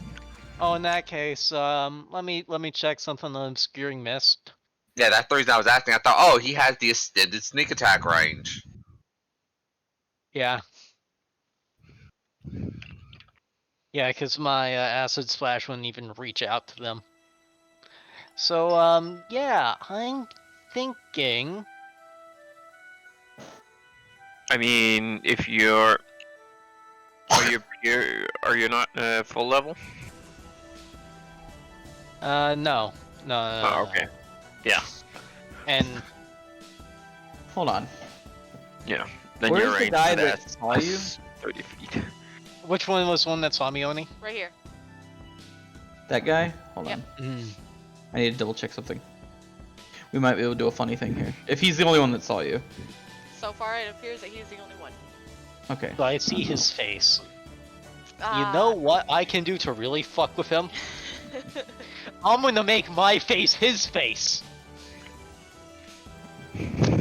Oh, in that case, let me check something on Obscuring Mist. Yeah, that's the reason I was asking. I thought, oh, he has the extended sneak attack range. Yeah. Yeah, because my Acid Splash wouldn't even reach out to them. So, yeah, I'm thinking... I mean, if you're... Are you not full level? No. Oh, okay. Yeah. And Hold on. Yeah. Then Where's you're the right. guy that saw you? 30 feet. which one was one that saw me, Oni? Right here. That guy? Hold Yep. on. I need to double check something. We might be able to do a funny thing here. If he's the only one that saw you. So far, it appears that he's the only one. Okay. So I see his face. You know what I can do to really fuck with him? I'm gonna make my face his face.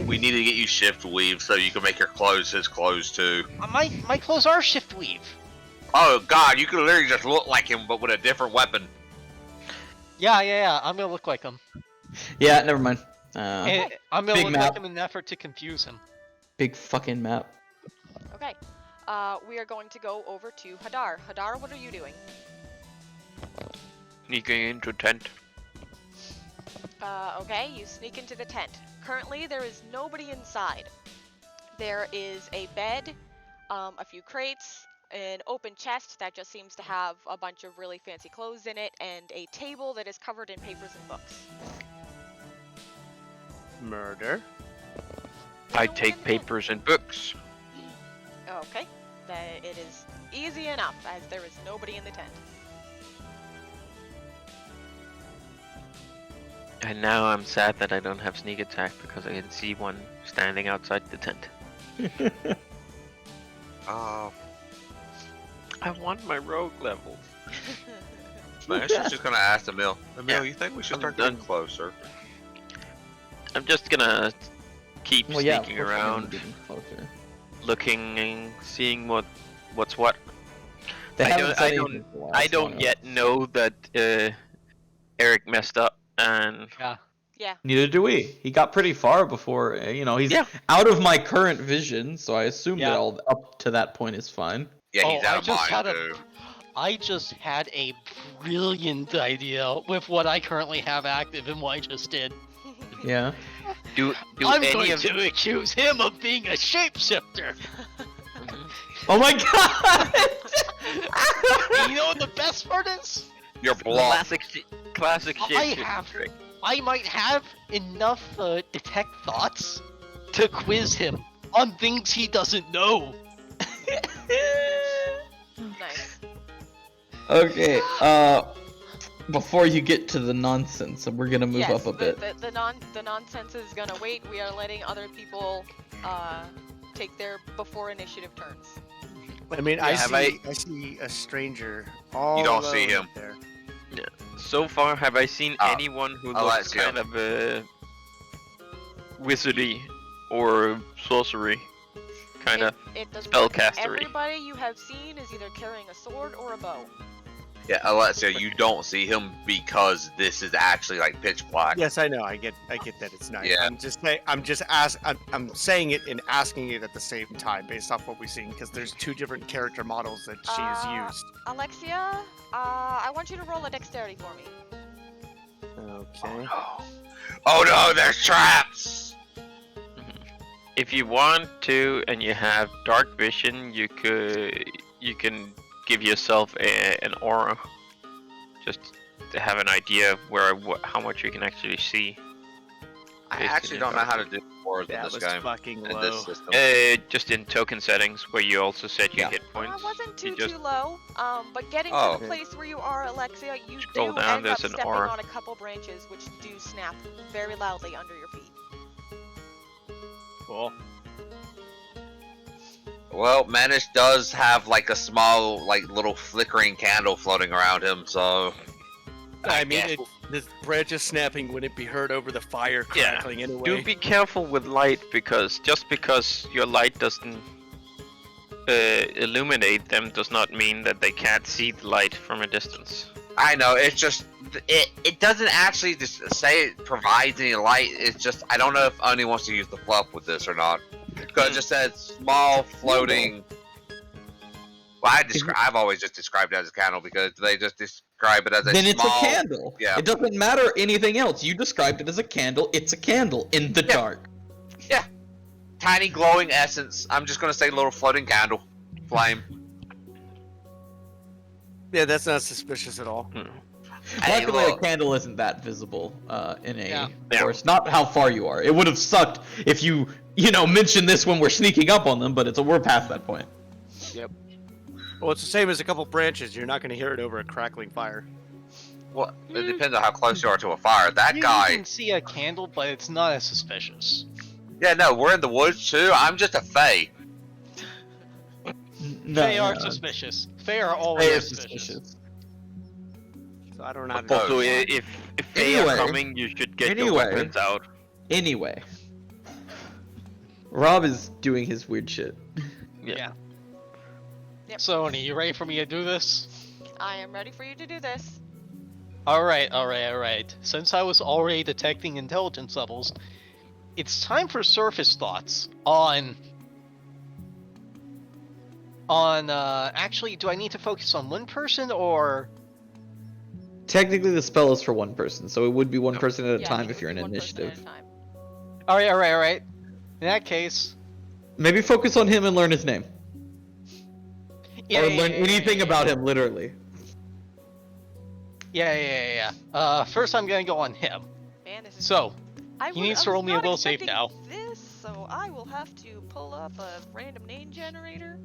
We need to get you shift weave so you can make your clothes his clothes too. My clothes are shift weave. Oh god, you can literally just look like him but with a different weapon. Yeah. I'm gonna look like him. Yeah, never mind. And I'm gonna big look map. like him in an effort to confuse him. Big fucking map. Okay. We are going to go over to Hadar. Hadar, what are you doing? Sneaking into tent. Okay, you sneak into the tent. Currently, there is nobody inside. There is a bed, a few crates, an open chest that just seems to have a bunch of really fancy clothes in it, and a table that is covered in papers and books. Murder. I No one take in the room. papers and books. Okay, it is easy enough, as there is nobody in the tent. And now I'm sad that I don't have sneak attack because I can see one standing outside the tent. Oh, I want my rogue level. man, she's just gonna ask Emil. Yeah. You think we should I'm start done. getting closer? I'm just gonna keep Well, yeah, sneaking of course we're gonna around, be getting closer. looking and seeing what's what. They I haven't don't- said I anything for a while, I so don't yet know that Eric messed up, and Yeah. Neither do we. He got pretty far before, he's Yeah. out of my current vision, so I assume Yeah. that all up to that point is fine. Yeah, he's Oh, out I of just mind, had dude. I just had a brilliant idea with what I currently have active and what I just did. Yeah. do I'm any going of to accuse him of being a shapeshifter. Oh my god! You know what the best part is? You're bluff. classic I shit have- trick. I might have enough detect thoughts to quiz him on things he doesn't know. Nice. Okay, before you get to the nonsense, we're gonna move Yes, up a bit. The nonsense is gonna wait. We are letting other people take their before initiative turns. I mean, Yeah, I have see a stranger all You don't see alone him. there. So far, have I seen anyone who looks Alexia. kind of wizardy or sorcery? Kind of. It does spellcastery. Everybody you have seen is either carrying a sword or a bow. Yeah, Alexia, you don't see him because this is actually like pitch black. Yes, I know. I get that it's nice. Yeah. I'm saying it and asking it at the same time based off what we've seen because there's two different character models that she has used. Alexia, I want you to roll a dexterity for me. Okay. Oh no, there's traps! If you want to, and you have dark vision, you can give yourself an aura, just to have an idea of how much you can actually see. I actually don't know how to do auras in That this was game. fucking In low. this system. Just in token settings, where you also set your Yeah. hit points. That wasn't you too low. But getting Oh. to the place where you are, Alexia, you Scroll do down, end up there's an stepping aura. on a couple branches, which do snap very loudly under your feet. Cool. Well, Manus does have like a small, like little flickering candle floating around him, so. I mean, guess- the branches snapping wouldn't be heard over the fire Yeah. crackling anyway. Do be careful with light, because just because your light doesn't illuminate them does not mean that they can't see the light from a distance. I know, it's just. It doesn't actually just say it provides any light, it's just. I don't know if Oni wants to use the fluff with this or not. Because it just says small floating. Well, I've always just described it as a candle because they just describe it as a Then it's small. a candle. yeah. It doesn't matter anything else. You described it as a candle. It's a candle in the dark. tiny glowing essence. I'm just gonna say little floating candle flame. Yeah, that's not suspicious at all. Hey, Luckily, a look. candle isn't that visible in a Yeah. forest. Not how far you are. It would have sucked if you mentioned this when we're sneaking up on them, but we're past that point. Well, it's the same as a couple branches. You're not going to hear it over a crackling fire. Well, it depends on how close you are to a fire. That You guy. can see a candle, but it's not as suspicious. Yeah, no, we're in the woods too. I'm just a fae. No, Fae are no. suspicious. Fae are always Fae are suspicious. suspicious. So I don't know. Also, if they Anyway. are coming, you should get your Anyway. weapons out. Anyway, Rob is doing his weird shit. Yeah. Yep. So, Oni, you ready for me to do this? I am ready for you to do this. Alright. Since I was already detecting intelligence levels, it's time for surface thoughts on actually, do I need to focus on one person or... Technically, the spell is for one person, so it would be one person at a Yeah, time you if you're in one person at a initiative. time. Alright. In that case... Maybe focus on him and learn his name. Yeah, Or learn anything about him, literally. Yeah. First I'm gonna go on him. Man, this is... So, I he needs to roll me a will save now. This, so I will have to pull up a random name generator.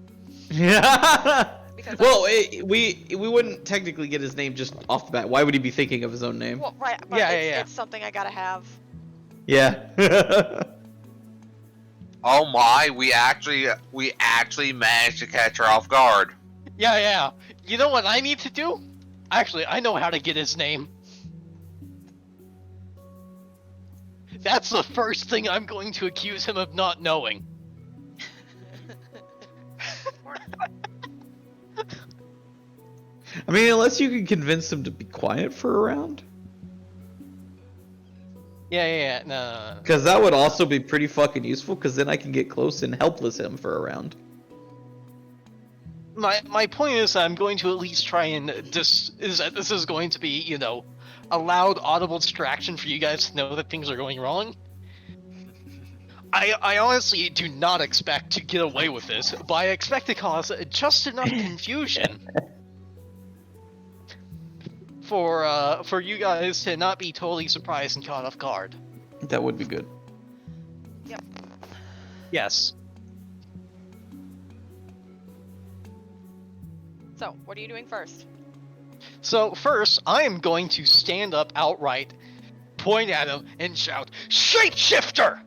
Yeah. Because Well, we wouldn't technically get his name just off the bat. Why would he be thinking of his own name? Well, right, but Yeah, it's something I gotta have. Yeah. Oh my, we actually managed to catch her off guard. Yeah. You know what I need to do? Actually, I know how to get his name. That's the first thing I'm going to accuse him of not knowing. I mean, unless you can convince him to be quiet for a round. Yeah, no. Because that would also be pretty fucking useful, because then I can get close and helpless him for a round. My point is I'm going to at least try and is that this is going to be, a loud audible distraction for you guys to know that things are going wrong. I honestly do not expect to get away with this, but I expect to cause just enough confusion for you guys to not be totally surprised and caught off guard. That would be good. Yep. Yes. So, what are you doing first? So first, I am going to stand up outright, point at him, and shout, "Shapeshifter!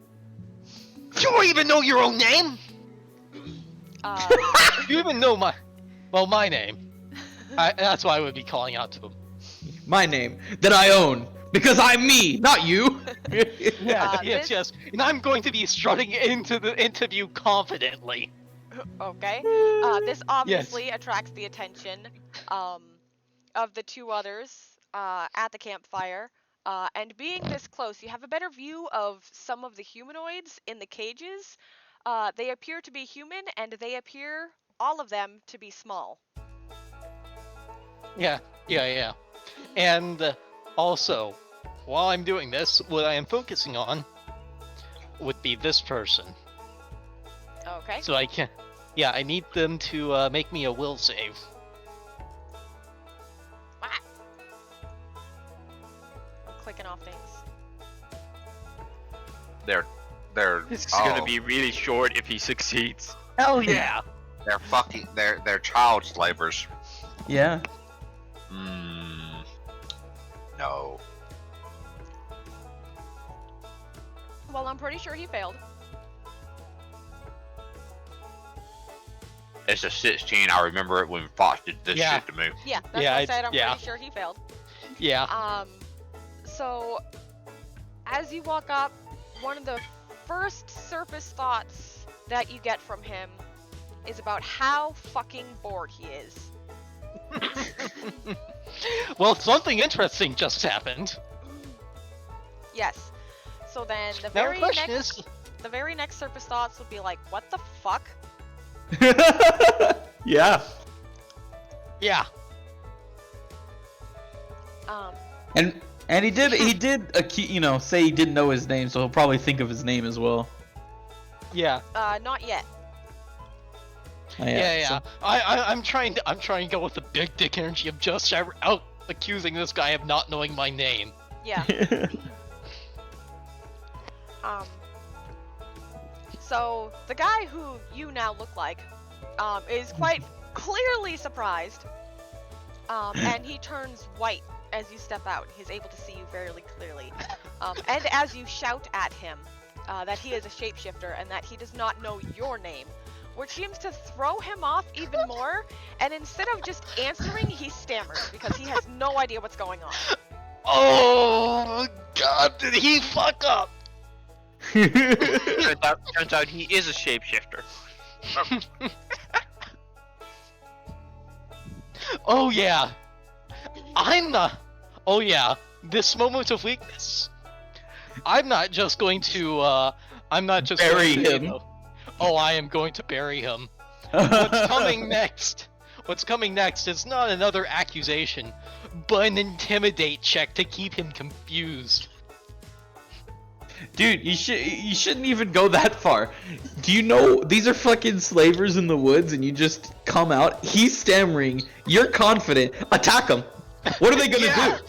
Do you even know your own name? Do you even know my name?" That's why I would be calling out to him. My name that I own, because I'm me, not you. Yes. And I'm going to be strutting into the interview confidently. Okay. This obviously attracts the attention of the two others at the campfire. And being this close, you have a better view of some of the humanoids in the cages. They appear to be human, and they appear, all of them, to be small. Yeah. And also, while I'm doing this, what I am focusing on would be this person. Okay. So I need them to make me a will save. What? I'm clicking off things. They're This is gonna be really short if he succeeds. Hell yeah! they're child slavers. Yeah. No. Well, I'm pretty sure he failed. It's a 16. I remember it when Fox did this shit to me. Yeah, that's Yeah, what I said. I'm yeah. pretty sure he failed. Yeah. So, as you walk up, one of the first surface thoughts that you get from him is about how fucking bored he is. Well, something interesting just happened. Yes. So then the Now very the question next is, the very next surface thoughts would be like, what the fuck? Yeah. yeah. And he did say he didn't know his name, so he'll probably think of his name as well. Yeah. Not yet. Oh, Yeah. so- I'm trying to go with the big dick energy of just out accusing this guy of not knowing my name. Yeah. So the guy who you now look like, is quite clearly surprised. And he turns white as you step out. He's able to see you fairly clearly. And as you shout at him, that he is a shapeshifter and that he does not know your name, which seems to throw him off even more, and instead of just answering, he stammers because he has no idea what's going on. Oh god, did he fuck up? turns out he is a shapeshifter. Oh yeah. This moment of weakness. I'm not just going to Bury him. Oh, I am going to bury him. What's coming next? What's coming next is not another accusation, but an intimidate check to keep him confused. Dude, you shouldn't even go that far. Do you know these are fucking slavers in the woods, and you just come out? He's stammering. You're confident. Attack him. What are they gonna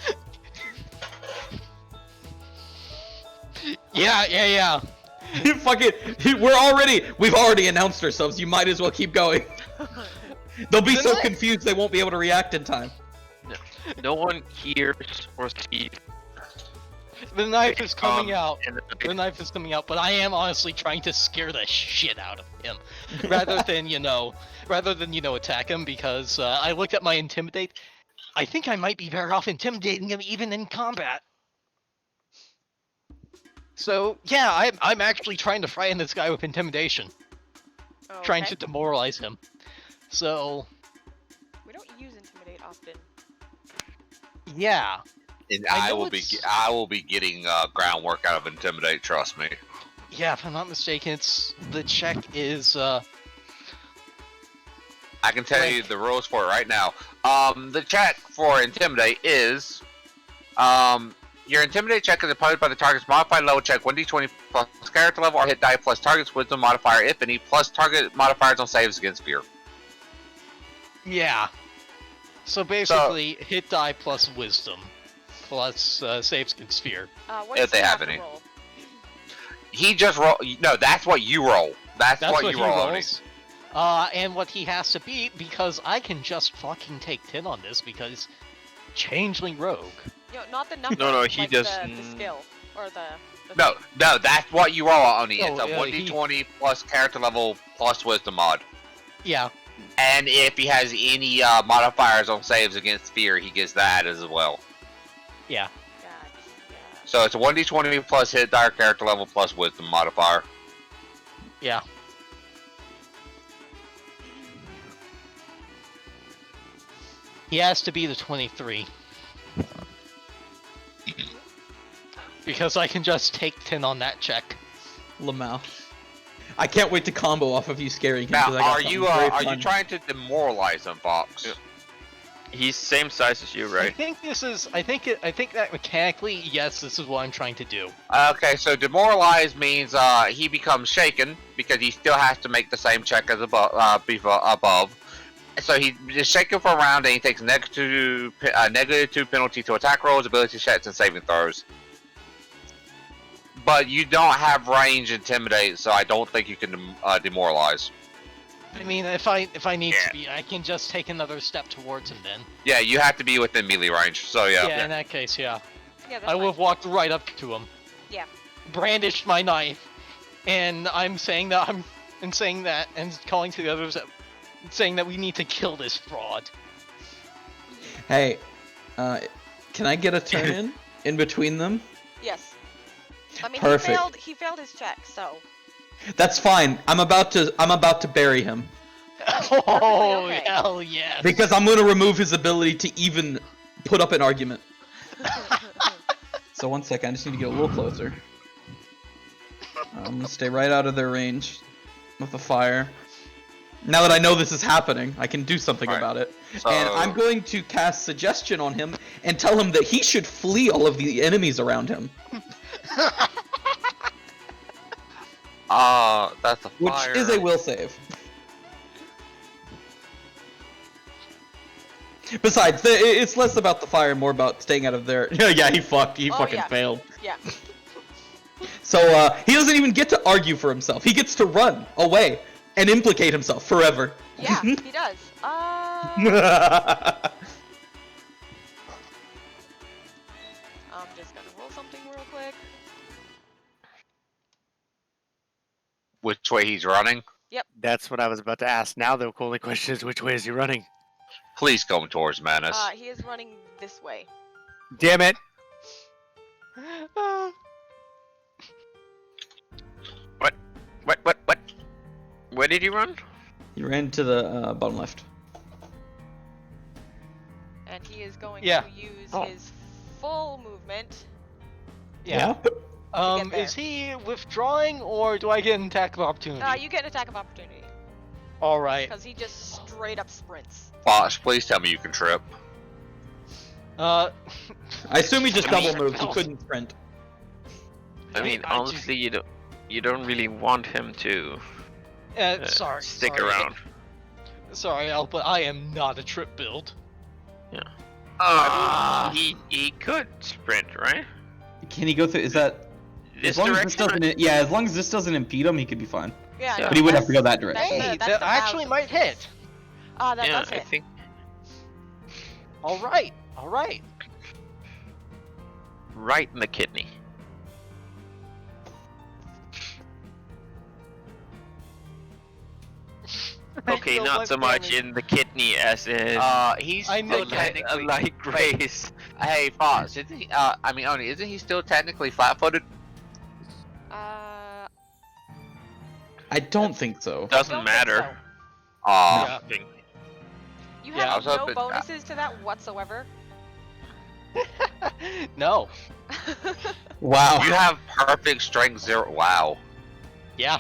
do? Yeah. We've already announced ourselves. You might as well keep going. They'll be so confused they won't be able to react in time. No one hears or sees. The knife is coming out. The knife is coming out, but I am honestly trying to scare the shit out of him, rather than attack him, because I looked at my intimidate. I think I might be better off intimidating him even in combat. So yeah, I'm actually trying to frighten this guy with intimidation, trying to demoralize him. So we don't use intimidate often. Yeah. And I will be getting groundwork out of intimidate. Trust me. Yeah, if I'm not mistaken, the check is. I can tell you the rules for it right now. The check for intimidate is, your intimidate check is opposed by the target's modified level check 1d20 plus character level or hit die plus target's wisdom modifier, if any, plus target modifiers on saves against fear. Yeah. So basically, hit die plus wisdom. Plus saves against fear. If they have any. He just roll. No, that's what you roll. That's what you roll. Rolls. And what he has to beat, because I can just fucking take 10 on this, because Changeling Rogue. Not the number. No, he like doesn't. The skill or the no, that's what you roll on. It's a 1d20 plus character level plus wisdom mod. Yeah. And if he has any modifiers on saves against fear, he gets that as well. Yeah. So it's a 1d20 plus hit die character level plus wisdom modifier. Yeah. He has to be the 23. Because I can just take 10 on that check. Lamau. I can't wait to combo off of you scaring him. Now, are you trying to demoralize him, Fox? Yeah. He's same size as you, right? I think that mechanically, yes, this is what I'm trying to do. Okay, so demoralize means he becomes shaken because he still has to make the same check as above. So he just shaken for a round, and he takes -2 penalty to attack rolls, ability checks, and saving throws. But you don't have range intimidate, so I don't think you can demoralize. I mean, if I need to be, I can just take another step towards him then. Yeah, you have to be within melee range, so yeah. Yeah, in that case, yeah. I would have walked right up to him. Yeah. Brandished my knife, and I'm saying that and calling to the others, saying that we need to kill this fraud. Hey, can I get a turn in between them? Yes. I mean, Perfect. he failed his check, so. That's fine. I'm about to bury him. Oh, okay. hell yes. Because I'm gonna remove his ability to even put up an argument. So 1 second, I just need to get a little closer. I'm gonna stay right out of their range with the fire. Now that I know this is happening, I can do something about it. So... And I'm going to cast Suggestion on him and tell him that he should flee all of the enemies around him. That's a which fire. is a will save. Besides, it's less about the fire and more about staying out of their. Yeah, he fucking yeah. failed. Yeah. So he doesn't even get to argue for himself. He gets to run away and implicate himself forever. Yeah, he does. I'm just gonna roll something real quick. Which way he's running? That's what I was about to ask. Now the only question is, which way is he running? Please come towards Manus. He is running this way. Damn it! What? Where did he run? He ran to the bottom left. And he is going Yeah. to use Oh. his full movement. Yeah. get there. Is he withdrawing, or do I get an attack of opportunity? You get an attack of opportunity. All right. Because he just straight up sprints. Fox, please tell me you can trip. I assume he just I mean- double moved. He couldn't sprint. I mean, I honestly, you don't really want him to sorry. stick sorry. around. Sorry, Al, but I am not a trip build. He could sprint, right? Can he go through? Is that This as long as this direction? doesn't? Yeah, as long as this doesn't impede him, he could be fine. Yeah, Yeah. no, But he would have to that's- go that direction. that's Hey, that's that the actually thousand. might hit. That Yeah, does I hit. think All right. All right. right in the kidney. Okay, You know not what, so much Sammy? in the kidney as in He's I know still that. technically. like Grace. Hey, Fox, isn't he? I mean, Oni, isn't he still technically flat-footed? Uh, I don't think so. Doesn't don't matter. Aw. Yeah. you Yeah, I have was no hoping- bonuses to that whatsoever. No. Wow. You have perfect strength 0. Wow. Yeah.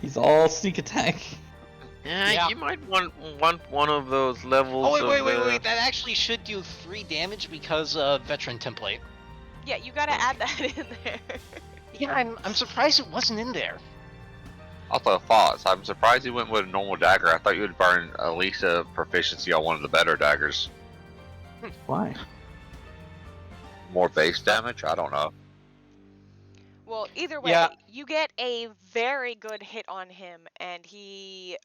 He's all sneak attack. Yeah. You might want one of those levels. Oh wait, of, wait. That actually should do 3 damage because veteran template. Yeah, you gotta add that in there. Yeah, I'm surprised it wasn't in there. Also, Fox, I'm surprised you went with a normal dagger. I thought you would burn Ahlyxia proficiency on one of the better daggers. Why? More base damage? I don't know. Well, either way, Yeah. you get a very good hit on him, and he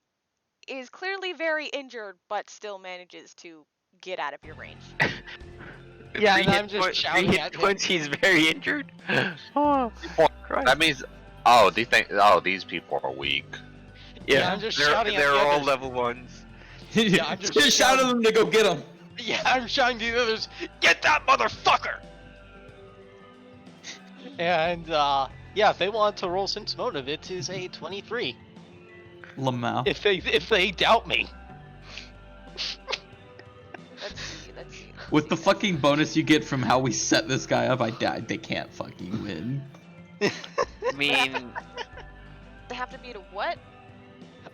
is clearly very injured, but still manages to get out of your range. Yeah, and Three I'm hit just point- shouting three hit at him. points, he's very injured. Oh, Christ. That means, these people are weak. Yeah, I'm just they're, shouting at they're the all others. level 1s. Yeah, I'm just shout at them to go get him. Yeah, I'm shouting to the others, get that motherfucker! And, yeah, if they want to roll sense motive, it is a 23. Lamau. If they doubt me. Let's see. With the fucking bonus you get from how we set this guy up, they can't fucking win. I mean, They have to beat a what?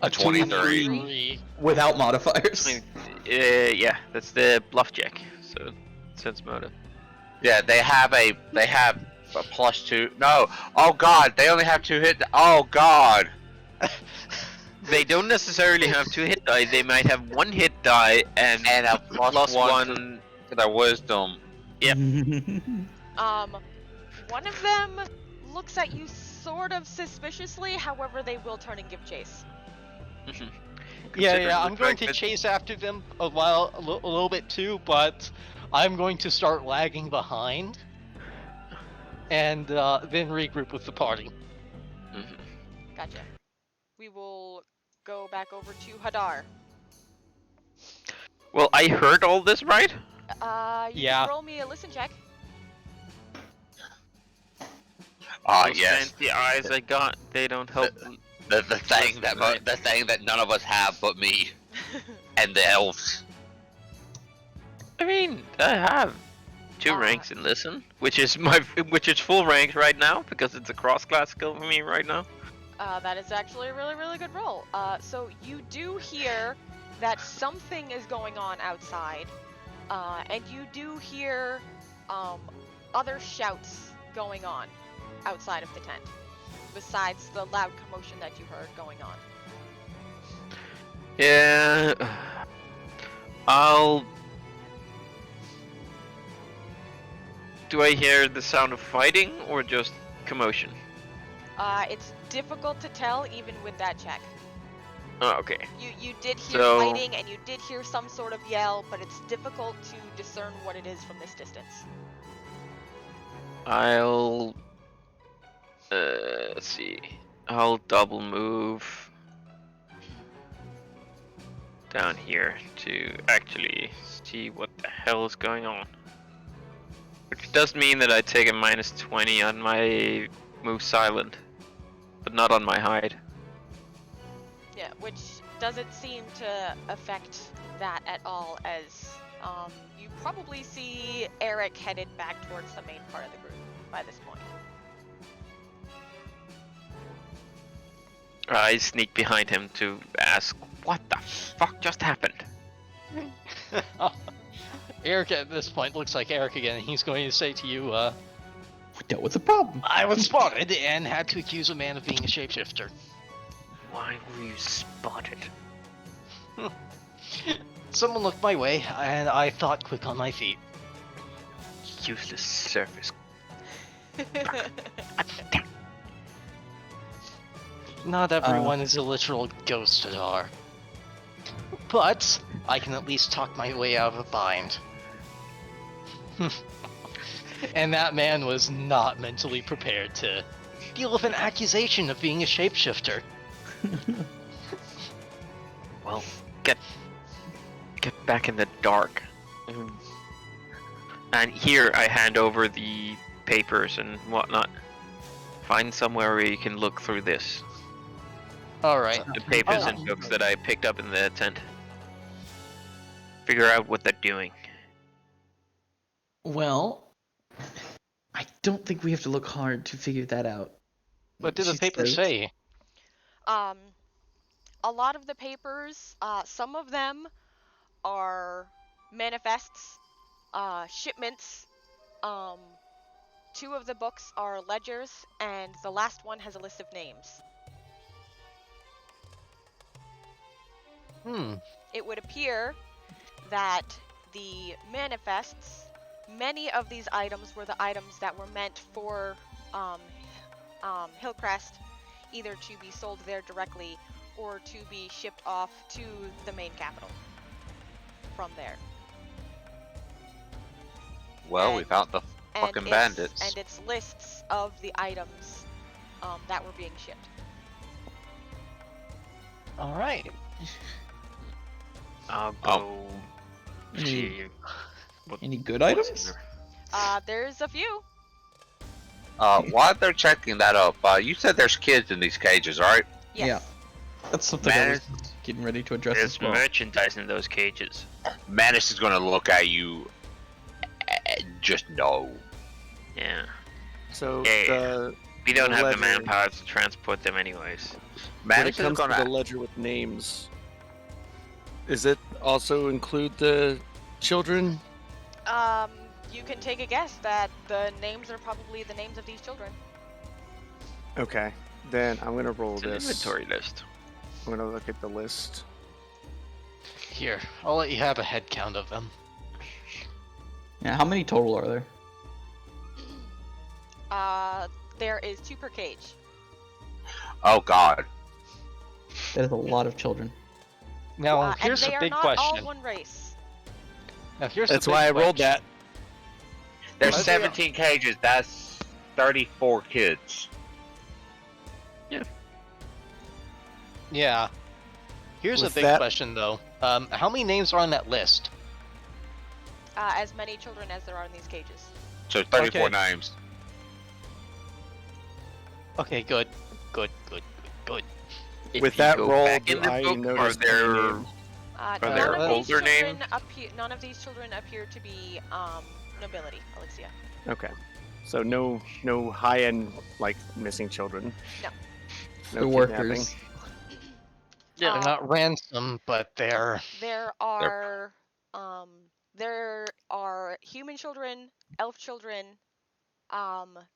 A 23. Without modifiers. yeah, that's the bluff check. So, sense motive. Yeah, they have a +2. No. Oh god, they only have 2 hit. Oh god. They don't necessarily have 2 hit die. They might have 1 hit die and And a plus +1 1. to their wisdom. Yep. One of them looks at you sort of suspiciously, however they will turn and give chase. Yeah, I'm the going fact to that- chase after them a little bit too, but I'm going to start lagging behind, and then regroup with the party. Gotcha. We will go back over to Hadar. Well, I heard all this, right? You Yeah. can roll me a listen check. Those Yes. fancy eyes I got, they don't help. The thing that none of us have but me and the elves. I mean, I have 2 Ah. ranks in listen, which is full rank right now because it's a cross-class skill for me right now. That is actually a really, really good roll. So you do hear that something is going on outside, and you do hear other shouts going on outside of the tent. besides the loud commotion that you heard going on? Yeah. Do I hear the sound of fighting or just commotion? It's difficult to tell even with that check. Oh, okay. You did hear So- fighting and you did hear some sort of yell, but it's difficult to discern what it is from this distance. I'll let's see. I'll double move down here to actually see what the hell is going on. Which does mean that I take a -20 on my move silent, but not on my hide. Yeah, which doesn't seem to affect that at all, as you probably see Eric headed back towards the main part of the group by this point. I sneak behind him to ask, what the fuck just happened? Eric at this point looks like Eric again, and he's going to say to you, We dealt with the problem. I was spotted and had to accuse a man of being a shapeshifter. Why were you spotted? Someone looked my way, and I thought quick on my feet. Useless surface. Not everyone is a literal ghost, Hadar. But I can at least talk my way out of a bind. And that man was not mentally prepared to deal with an accusation of being a shapeshifter. Well, get back in the dark. And here I hand over the papers and whatnot. Find somewhere where you can look through this. Alright. The papers and books that I picked up in the tent. Figure out what they're doing. Well, I don't think we have to look hard to figure that out. What did the She paper says- say? A lot of the papers, some of them are manifests, shipments. 2 of the books are ledgers, and the last one has a list of names. It would appear that the manifests, many of these items were the items that were meant for Hillcrest, either to be sold there directly or to be shipped off to the main capital from there. Well, we found the fucking bandits. And it's lists of the items that were being shipped. Alright. I'll go Any, what- any good what's in items? there. There's a few. While they're checking that up, you said there's kids in these cages, right? Yes. Yeah. That's something I Manus, was getting ready to address There's as well. merchandise in those cages. Manus is gonna look at you and just know. Yeah. So Yeah. We don't The have the ledger. manpower to transport them anyways. when it Manus is comes to the gonna. ledger with names, does it also include the children? You can take a guess that the names are probably the names of these children. Okay, then I'm gonna roll It's an this. inventory list. I'm gonna look at the list. Here, I'll let you have a head count of them. Yeah, how many total are there? There is 2 per cage. Oh God. That is a lot of children. Now, And here's they a are big not question. all one race. Now, here's That's the big why I rolled question. that. There's Let's 17 cages. That's 34 kids. Yeah. Here's With a big that- question, though. How many names are on that list? As many children as there are in these cages. So 34 Okay. names. Okay, good. If With you that go roll, back in do the I book, are notice any there names? None there of these older children names? none of these children appear to be nobility, Ahlyxia. Okay, so no high-end like missing children. No. No The kidnapping. workers. Yeah, they're not ransom, but they're... There are human children, elf children,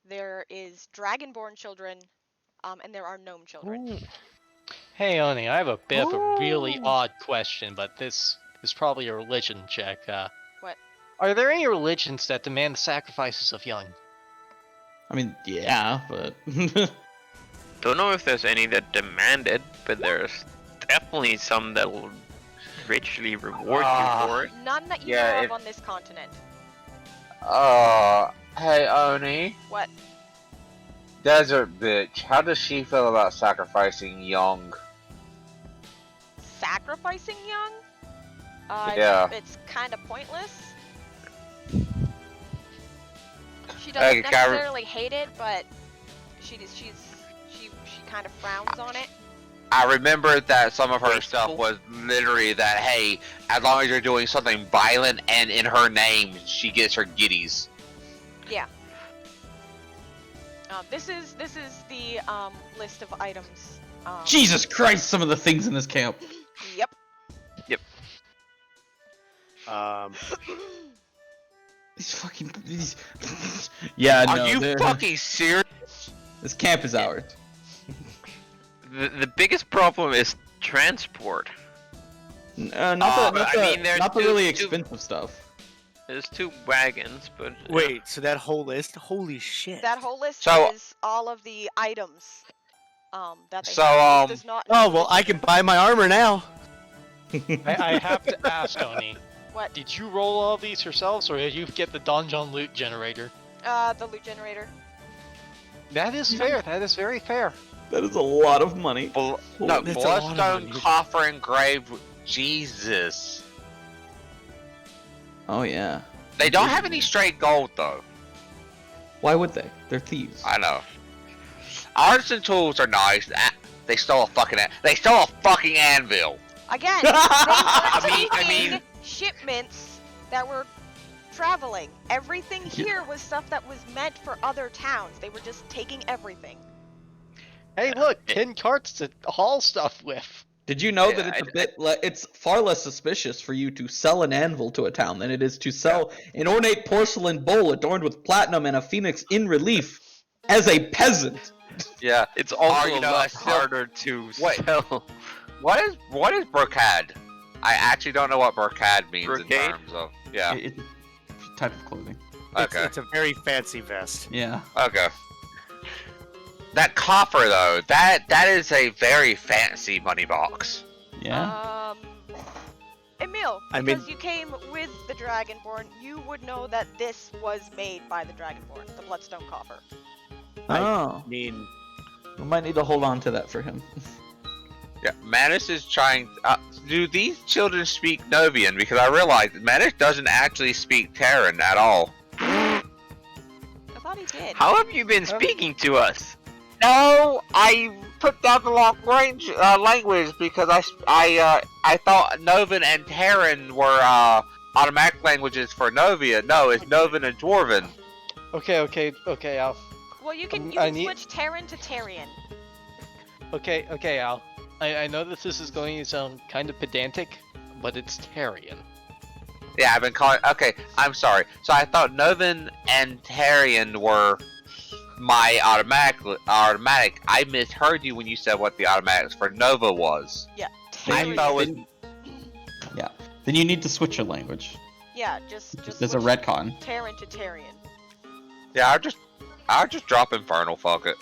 there is dragonborn children, and there are gnome children. Hey, Oni, I have a bit of a really odd question, but this is probably a religion check. What? Are there any religions that demand the sacrifices of young? I mean, yeah, but Don't know if there's any that demand it, but there's definitely some that will richly reward you for it. None that you Yeah, know if- of on this continent. Hey Oni, What? desert bitch. How does she feel about sacrificing young? Sacrificing young? Yeah. It's kind of pointless. She Hey, doesn't Kyra- necessarily hate it, but she kind of frowns on it. I remember that some of her Wasteful. stuff was literally that, hey, as long as you're doing something violent and in her name, she gets her giddies. Yeah. This is the list of items. Jesus Christ! Some of the things in this camp. Yep. these fucking yeah, Are no, you they're- fucking serious? This camp is ours. The biggest problem is transport. Not but I mean, there's not the two- really two- expensive stuff. There's 2 wagons, but Wait, so that whole list? Holy shit. That whole list So- is all of the items that they So, have. This does not Oh, include well, the I can children. buy my armor now. I have to ask, Oni. What? Did you roll all these yourselves, or did you get the donjon loot generator? The loot generator. That is fair. That is very fair. That is a lot of money. No, That's a lot of Bloodstone, money. Coffer, Engraved. Jesus. Oh yeah. They don't have any straight gold, though. Why would they? They're thieves. I know. Artisan tools are nice. They stole a fucking anvil. Again, they were I taking mean- shipments that were traveling. Everything here was stuff that was meant for other towns. They were just taking everything. Hey, look, 10 carts to haul stuff with. Did you know Yeah, that it's a bit? It's far less suspicious for you to sell an anvil to a town than it is to sell an ornate porcelain bowl adorned with platinum and a phoenix in relief as a peasant. Yeah. it's also you a know, lot I still- harder to Wait. sell. What is brocade? I actually don't know what brocade means Brocade? in terms of. Yeah. It's a type of clothing. Okay. It's a very fancy vest. Yeah. Okay. That coffer though, that is a very fancy money box. Yeah. Iimeyl, I because mean- you came with the Dragonborn, you would know that this was made by the Dragonborn, the Bloodstone Coffer. Oh, I mean, we might need to hold on to that for him. Yeah, Manus is trying. Do these children speak Novian? Because I realized Manus doesn't actually speak Terran at all. I thought he did. How have you been speaking to us? No, I put down the long range language because I thought Novan and Terran were automatic languages for Novia. No, it's Novan and Dwarven. Okay, Al. Well, you can I need- switch Terran to Terrian. Okay, Al. I know that this is going to sound kind of pedantic, but it's Tarian. Yeah, I've been calling. Okay, I'm sorry. So I thought Novan and Terran were my automatic. I misheard you when you said what the automatics for Nova was. Yeah, I Terrian. thought it was. Then you need to switch your language. Yeah, just There's a switch retcon. Terran to Terrian. Yeah, I'll just drop Infernal. Fuck it.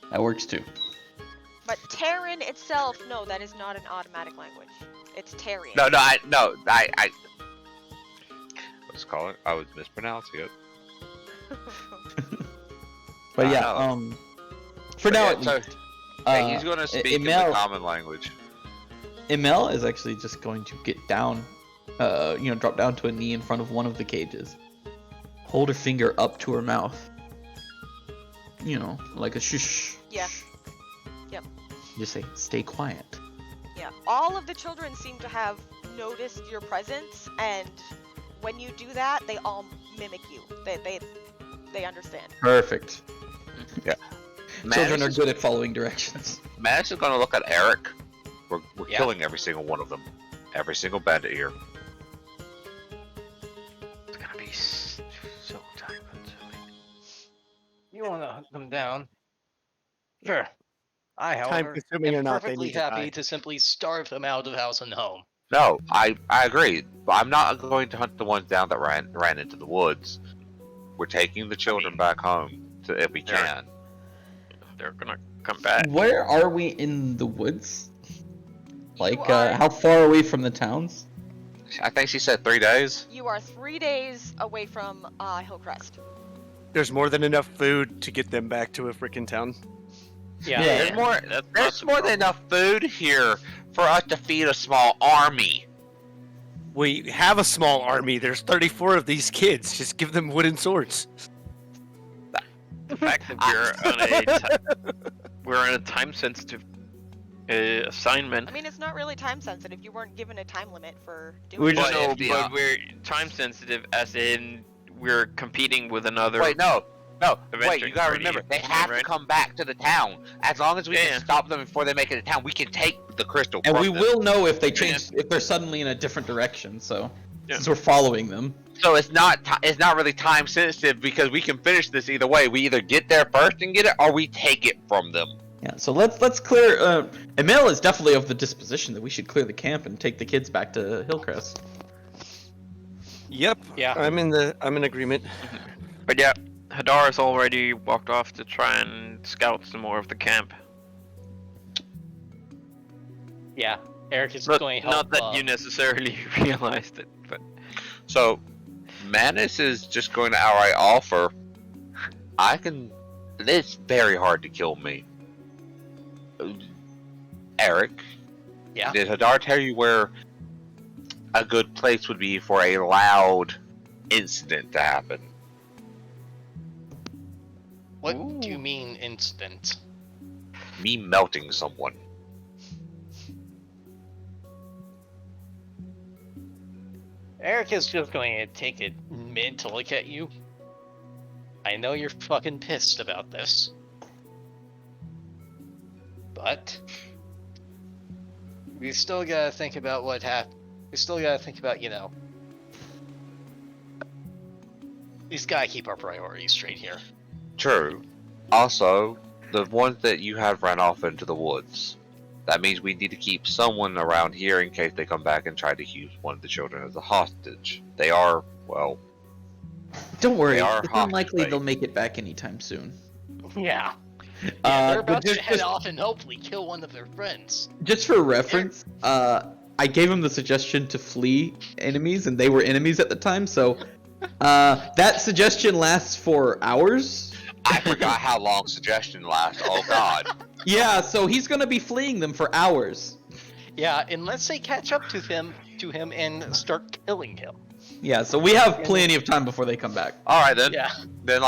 That works too. But Terran itself, no, that is not an automatic language. It's Terrian. No, I. What's it called? I was mispronouncing it. But I yeah, know. for But now yeah, at so- least, Yeah, he's gonna speak in the Iimeyl- common language. Iimeyl is actually just going to get down, drop down to a knee in front of one of the cages, hold her finger up to her mouth, like a shush. Yeah. shh. Yep. Just say, stay quiet. Yeah, all of the children seem to have noticed your presence, and when you do that, they all mimic you. They understand. Perfect. Children Manus are is- good at following directions. Manus is gonna look at Eric. We're Yeah. killing every single one of them. Every single bandit here. It's gonna be so time consuming. You want to hunt them down? Sure. I, however, Time-consuming or am not, they perfectly need to happy die. to simply starve them out of house and home. No, I agree. But I'm not going to hunt the ones down that ran into the woods. We're taking the children back home if we can. They're gonna come back. Where are we in the woods? Like, You are- how far away from the towns? I think she said 3 days. You are 3 days away from Hillcrest. There's more than enough food to get them back to a freaking town. Yeah. Yeah. There's more. That's not There's the more than enough food here for us to feed a small army. We have a small army. There's 34 of these kids. Just give them wooden swords. The fact that we're on a time-sensitive assignment. I mean, it's not really time sensitive. You weren't given a time limit for doing We're it. just- But, Yeah. but we're time-sensitive, as in we're competing with another. Wait, no. Wait, Adventure you gotta party, remember, they have right? to come back to the town. As long as we Yeah. can stop them before they make it to town, we can take the crystal And from we them. will know if they change, if they're suddenly in a different direction. So, Yeah. since we're following them. So it's not really time sensitive because we can finish this either way. We either get there first and get it, or we take it from them. Yeah. So let's clear. Iimeyl is definitely of the disposition that we should clear the camp and take the kids back to Hillcrest. Yep. Yeah. I'm in agreement. But yeah, Hadar has already walked off to try and scout some more of the camp. Yeah. Eric is Not, going to help. not that you necessarily realized it, but So Manus is just going to outright offer. It's very hard to kill me. Eric, Yeah. did Hadar tell you where a good place would be for a loud incident to happen? What do you mean instant? Me melting someone. Eric is just going to take a minute to look at you. I know you're fucking pissed about this. But we still gotta think about what happened. We still gotta think about, we just gotta keep our priorities straight here. True. Also, the ones that you have ran off into the woods. That means we need to keep someone around here in case they come back and try to use one of the children as a hostage. They are, well, Don't worry. They are It's hostage unlikely bait. they'll make it back anytime soon. Yeah. They're but about to head off and hopefully kill one of their friends. Just for reference, I gave him the suggestion to flee enemies, and they were enemies at the time. So that suggestion lasts for hours. I forgot how long suggestion lasts. Oh god. Yeah, so he's gonna be fleeing them for hours. Yeah, unless they catch up to him and start killing him. Yeah, so we have plenty of time before they come back. Alright then. Yeah. Then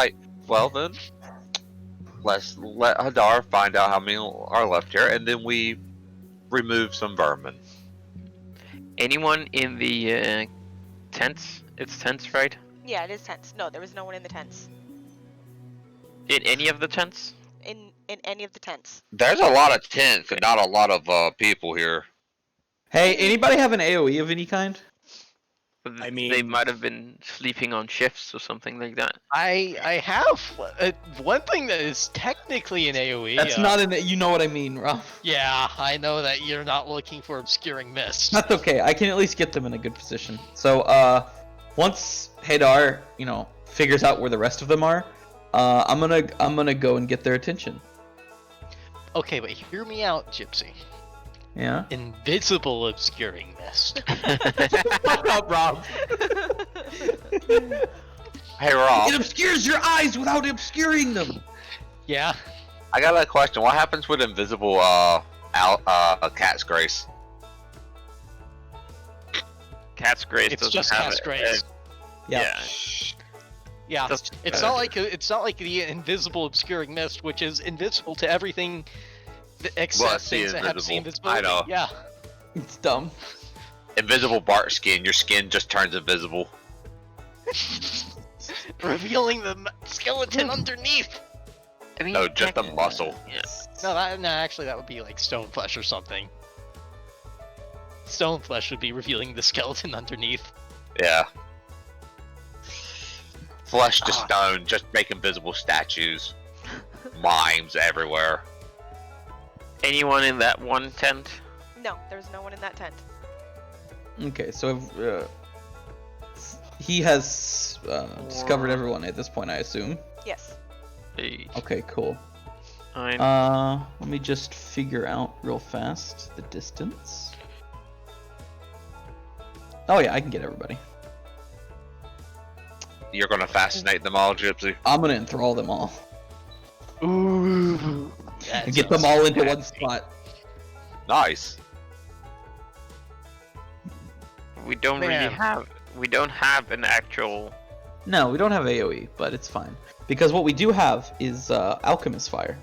let's let Hadar find out how many are left here, and then we remove some vermin. anyone in the tents? It's tents, right? Yeah, it is tents. No, there was no one in the tents. In any of the tents? In any of the tents. There's a lot of tents and not a lot of people here. Hey, anybody have an AOE of any kind? I they mean- might have been sleeping on shifts or something like that. I have one thing that is technically an AoE. That's not an. You know what I mean, Rob. Yeah, I know that you're not looking for obscuring mist. That's okay. I can at least get them in a good position. So, once Hadar, figures out where the rest of them are, I'm gonna go and get their attention. Okay, but hear me out, Gypsy. Yeah. Invisible obscuring mist. Fuck up, Rob. Hey Rob, It obscures your eyes without obscuring them. Yeah. I got a question. What happens with invisible cat's grace? Cat's Grace It's doesn't just have Cat's it. Grace. Yeah. Yeah. Just- It's not like the invisible obscuring mist, which is invisible to everything except Well, see, things that have the invisible. invisibility. I know. Yeah. It's dumb. Invisible bark skin. Your skin just turns invisible. Revealing the skeleton underneath. I mean, No, just a muscle. Yeah. No, actually, that would be like stone flesh or something. Stone flesh would be revealing the skeleton underneath. Yeah. Flesh to Ah. stone, just make invisible statues. Mimes everywhere. anyone in that one tent? No, there's no one in that tent. Okay, so he has discovered everyone at this point, I assume. Yes. Hey, Okay, cool. Let me just figure out real fast the distance. Oh yeah, I can get everybody. You're gonna fascinate them all, Gypsy. I'm gonna enthrall them all. Ooh. And get them all into one spot. Nice. we don't really have. We don't have an actual. No, we don't have AoE, but it's fine. Because what we do have is Alchemist Fire.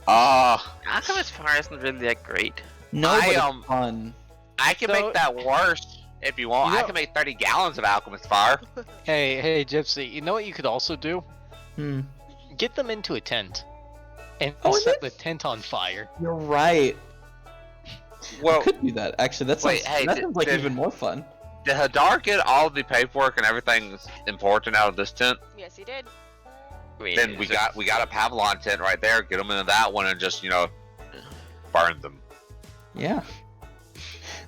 Alchemist Fire isn't really that great. No, but it's fun. I can make that worse if you want. I can make 30 gallons of Alchemist Fire. Hey, Gypsy, you know what you could also do? Get them into a tent. And set the tent on fire. You're right. Well, I could do that. Actually, that sounds, that sounds like even more fun. Did Hadar get all the paperwork and everything important out of this tent? Yes, he did. Then we got a Pavlon tent right there. Get them into that one and just burn them. Yeah.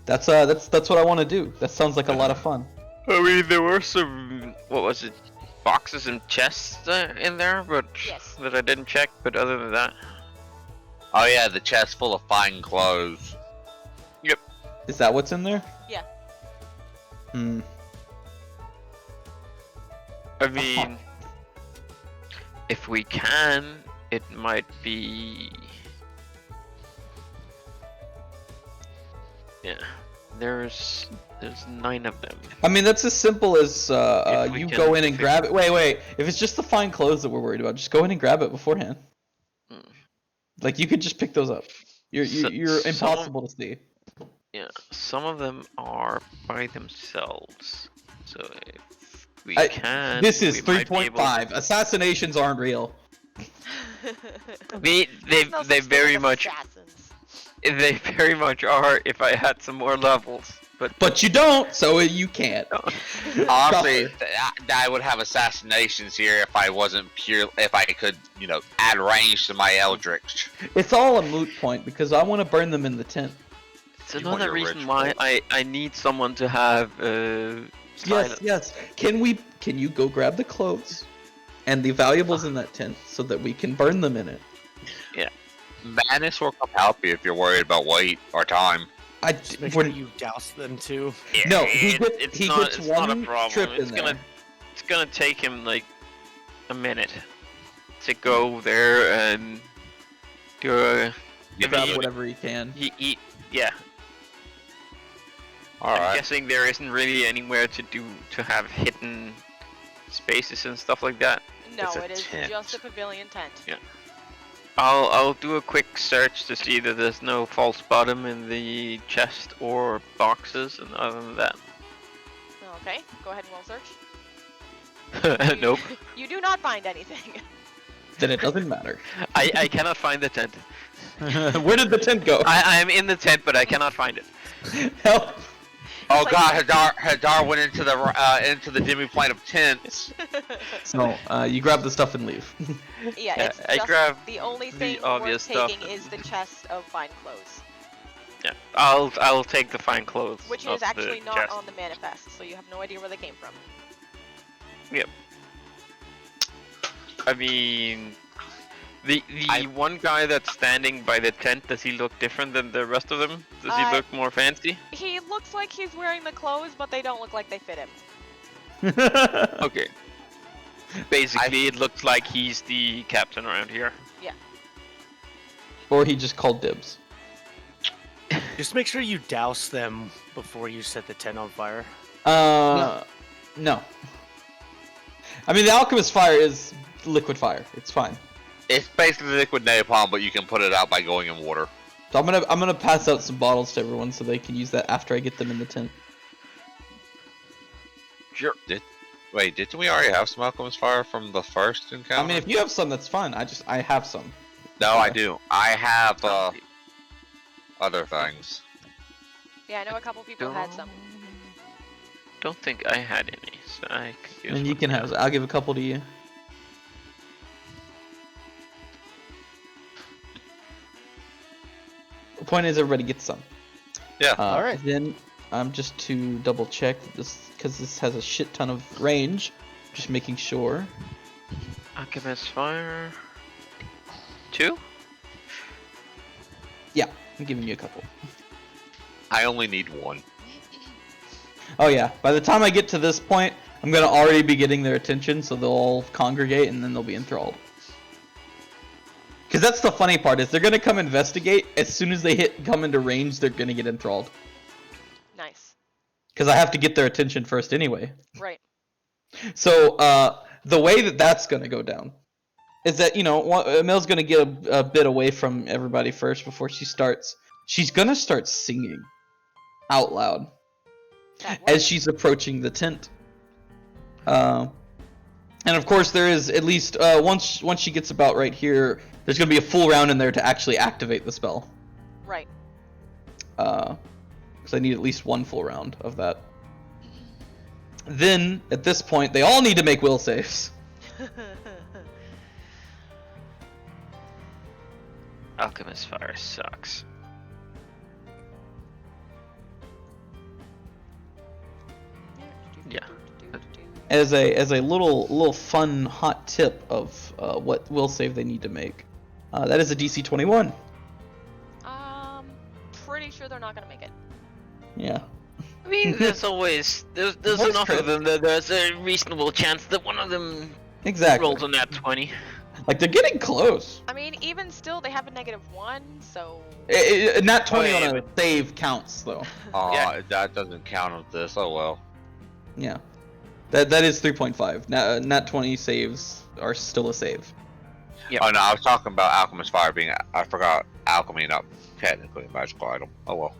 That's what I want to do. That sounds like a lot of fun. I mean, there were some boxes and chests in there, but that I didn't check. But other than that, oh yeah, the chest full of fine clothes. Yep. Is that what's in there? Yeah. I mean, if we can, it might be. Yeah, there's 9 of them. I mean, that's as simple as you go in and grab it. Wait. If it's just the fine clothes that we're worried about, just go in and grab it beforehand. Like you could just pick those up. You're impossible to see. Yeah, some of them are by themselves. So if we can, this is 3.5. Assassinations aren't real. They very much. They very much are. If I had some more levels, but you don't, so you can't. Honestly, I would have assassinations here if I wasn't if I could, add range to my Eldritch. It's all a moot point because I want to burn them in the tent. It's another reason why I need someone to have Yes. Can you go grab the clothes and the valuables in that tent so that we can burn them in it? Yeah. Manus will come help you if you're worried about weight or time. Make sure you douse them too. Yeah, no, he gets it's one not a problem. trip in there. It's gonna take him like a minute to go there and do grab whatever he can. Yeah. I'm guessing there isn't really anywhere to have hidden spaces and stuff like that. No, it is just a pavilion tent. Yeah. I'll do a quick search to see that there's no false bottom in the chest or boxes, and other than that. Okay, go ahead and roll search. Nope. You do not find anything. Then it doesn't matter. I cannot find the tent. Where did the tent go? I am in the tent, but I cannot find it. Help! Oh god, Hadar went into the demi-plane of tents. So, you grab the stuff and leave. Yeah, it's I grab the only thing obvious worth taking stuff. is the chest of fine clothes. Yeah, I'll take the fine clothes. Which is actually not on the manifest, so you have no idea where they came from. Yep. I mean, the one guy that's standing by the tent, does he look different than the rest of them? Does he look more fancy? He looks like he's wearing the clothes, but they don't look like they fit him. Okay. Basically, it looks like he's the captain around here. Yeah. Or he just called dibs. Just make sure you douse them before you set the tent on fire. No. I mean, the alchemist fire is liquid fire. It's fine. It's basically liquid napalm, but you can put it out by going in water. So I'm gonna pass out some bottles to everyone so they can use that after I get them in the tent. Sure. Didn't we already have some alchemist fire from the first encounter? I mean, if you have some, that's fine. I have some. No, I do. I have other things. Yeah, I know a couple people had some. Don't think I had any, so I could use And you can have. I'll give a couple to you. point is everybody gets some. Yeah. All right. Then just to double check this, because this has a shit ton of range. Just making sure. Alchemist Fire. 2? Yeah, I'm giving you a couple. I only need 1. Oh yeah, by the time I get to this point, I'm gonna already be getting their attention, so they'll all congregate and then they'll be enthralled. Because that's the funny part, is they're gonna come investigate. As soon as they come into range, they're gonna get enthralled. Nice. Because I have to get their attention first anyway. Right. So, the way that that's gonna go down is that, Iimey's gonna get a bit away from everybody first before she starts. She's gonna start singing out loud as she's approaching the tent. And of course, there is at least once she gets about right here, there's gonna be a full round in there to actually activate the spell. Right. Because I need at least one full round of that. Then, at this point, they all need to make will saves. Alchemist Fire sucks. Yeah. As a little fun hot tip of what will save they need to make, that is a DC 21. Pretty sure they're not gonna make it. Yeah. I mean, there's always there's enough of them that there's a reasonable chance that one of them Exactly. rolls on that 20. Like, they're getting close. I mean, even still, they have a -1, so. Nat 20 Oh, yeah, on a save counts, though. Yeah. That doesn't count with this. Oh well. Yeah. That is 3.5. Nat 20 saves are still a save. Yep. Oh no, I was talking about Alchemist Fire being. I forgot alchemy, not technically a magical item. Oh well.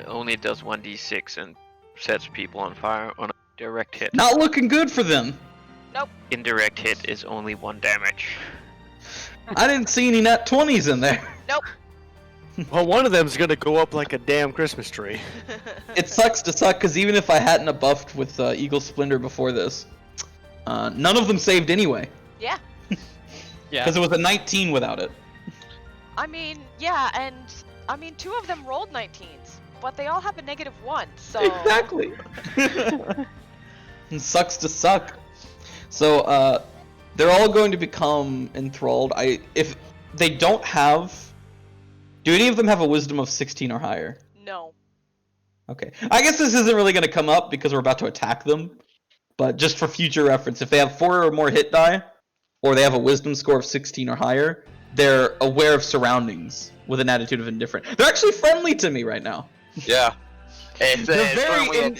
Only does 1d6 and sets people on fire on a direct hit. Not looking good for them. Indirect hit is only 1 damage. I didn't see any nat 20s in there. Nope. Well, one of them's gonna go up like a damn Christmas tree. It sucks to suck, because even if I hadn't have buffed with Eagle Splendor before this, none of them saved anyway. Yeah. Yeah. Because it was a 19 without it. I mean, yeah, and I mean, 2 of them rolled 19s, but they all have a -1, so. Exactly. It sucks to suck. So, they're all going to become enthralled. If they don't have... Do any of them have a wisdom of 16 or higher? No. Okay. I guess this isn't really going to come up because we're about to attack them. But just for future reference, if they have 4 or more hit die, or they have a wisdom score of 16 or higher, they're aware of surroundings with an attitude of indifferent. They're actually friendly to me right now. Yeah. It's They're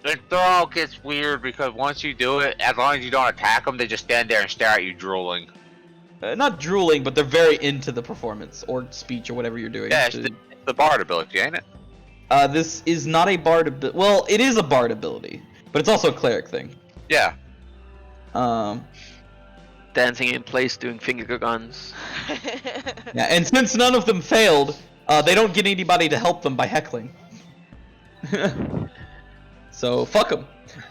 It all gets weird because once you do it, as long as you don't attack them, they just stand there and stare at you drooling. not drooling, but they're very into the performance or speech or whatever you're doing. Yeah, it's the bard ability, ain't it? This is not a bard ability. Well, it is a bard ability, but it's also a cleric thing. Yeah. Dancing in place, doing finger guns. Yeah, and since none of them failed, they don't get anybody to help them by heckling. So, fuck them.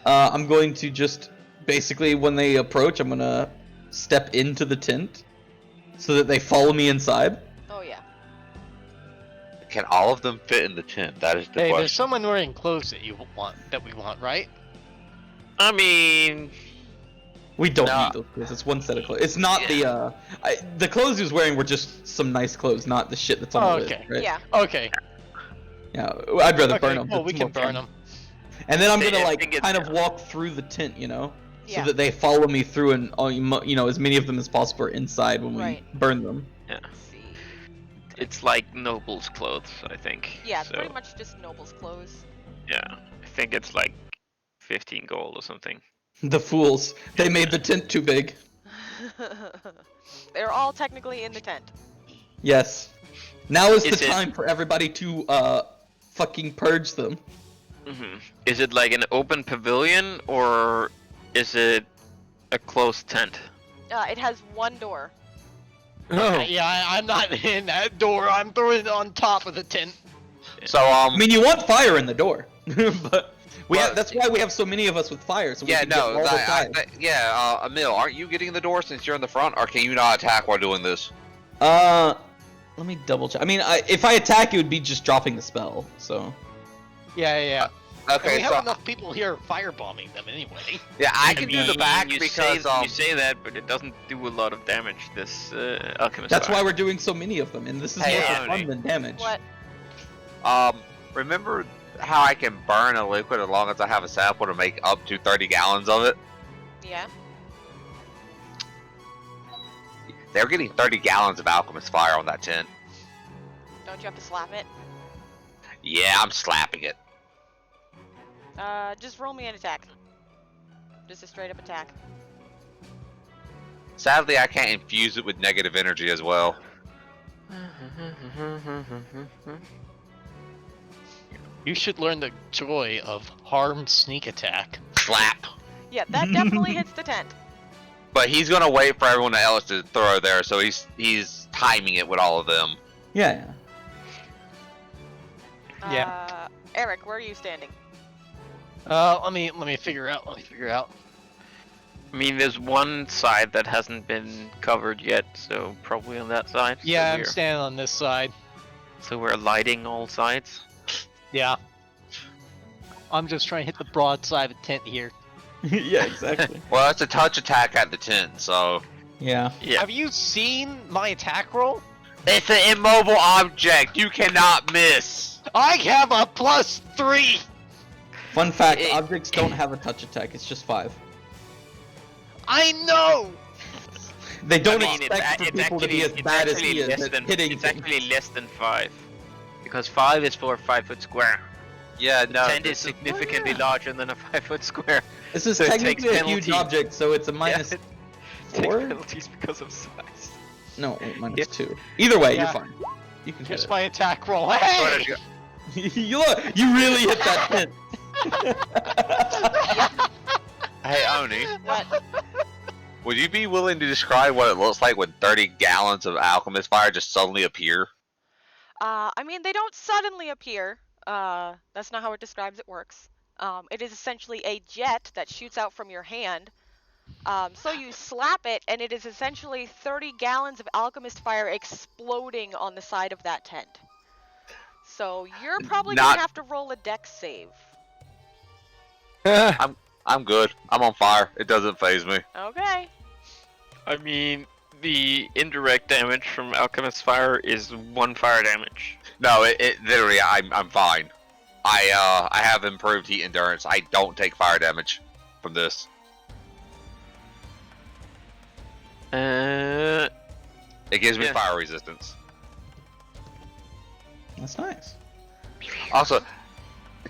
I'm going to just, basically, when they approach, I'm going to step into the tent so that they follow me inside. Oh, yeah. Can all of them fit in the tent? That is the Hey, question. there's someone wearing clothes that we want, right? I mean, We don't No. need those clothes. It's one set of clothes. It's not the clothes he was wearing were just some nice clothes, not the shit that's on the Okay. list, right? Yeah. Okay. Yeah, I'd rather burn Okay, them. well, we can burn them. And then I'm I gonna think it's- kind of walk through the tent, so Yeah. that they follow me through, and as many of them as possible are inside when Right. we burn them. yeah, See. it's like Noble's clothes, I think. Yeah, it's so, pretty much just Noble's clothes. Yeah, I think it's like 15 gold or something. The fools! They made the tent too big. They're all technically in the tent. Yes. Now is Is the it- time for everybody to fucking purge them. Is it like an open pavilion or is it a closed tent? It has one door. Oh, Yeah, I'm not in that door. I'm throwing it on top of the tent. So I mean, you want fire in the door, but That's why we have so many of us with fire. So we Yeah, can get no, all the fire. Iimeyl, aren't you getting the door since you're in the front, or can you not attack while doing this? Let me double check. I mean, if I attack, it would be just dropping the spell. So. Yeah. Okay, And we so have enough people here firebombing them anyway. yeah, I can do the back you because you say that, but it doesn't do a lot of damage. This alchemist. That's fire. why we're doing so many of them, and this is Hey, more for Tony. fun than damage. What? remember how I can burn a liquid as long as I have a sample to make up to 30 gallons of it? Yeah. They're getting 30 gallons of alchemist fire on that tin. Don't you have to slap it? Yeah, I'm slapping it. Just roll me an attack. Just a straight up attack. Sadly, I can't infuse it with negative energy as well. You should learn the joy of harmed sneak attack. Slap. Yeah, that definitely hits the tent. But he's gonna wait for everyone else to throw there, so he's timing it with all of them. Yeah. Yeah. Eric, where are you standing? Let me figure out. I mean, there's one side that hasn't been covered yet, so probably on that side. Yeah, so I'm standing on this side. So we're lighting all sides. Yeah. I'm just trying to hit the broad side of the tent here. Yeah, exactly. Well, it's a touch attack at the tent, so... Yeah. Yeah. Have you seen my attack roll? It's an immobile object! You cannot miss! I have a +3! Fun fact, objects don't have a touch attack, it's just 5. I know! They don't I mean, expect for people to be as bad as he is at hitting It's things. actually less than 5. Because 5 is for a 5-foot square. Yeah, no. 10 is significantly larger than a 5-foot square. This is so it technically takes a huge penalty. object, so it's a minus Yeah, it 4? takes penalties because of size. No, wait, minus 2. Either way, Yeah. you're fine. You can hit Here's it. my attack roll. Hey! you really hit that pin. Hey, Oni, What? would you be willing to describe what it looks like when 30 gallons of alchemist fire just suddenly appear? I mean, they don't suddenly appear. That's not how it describes it works. It is essentially a jet that shoots out from your hand. So you slap it, and it is essentially 30 gallons of alchemist fire exploding on the side of that tent. So you're probably gonna have to roll a dex save. I'm good. I'm on fire. It doesn't phase me. Okay. I mean, the indirect damage from alchemist fire is 1 fire damage. No, it literally, I'm fine. I have improved heat endurance. I don't take fire damage from this. It gives me Yeah. fire resistance. That's nice. Also,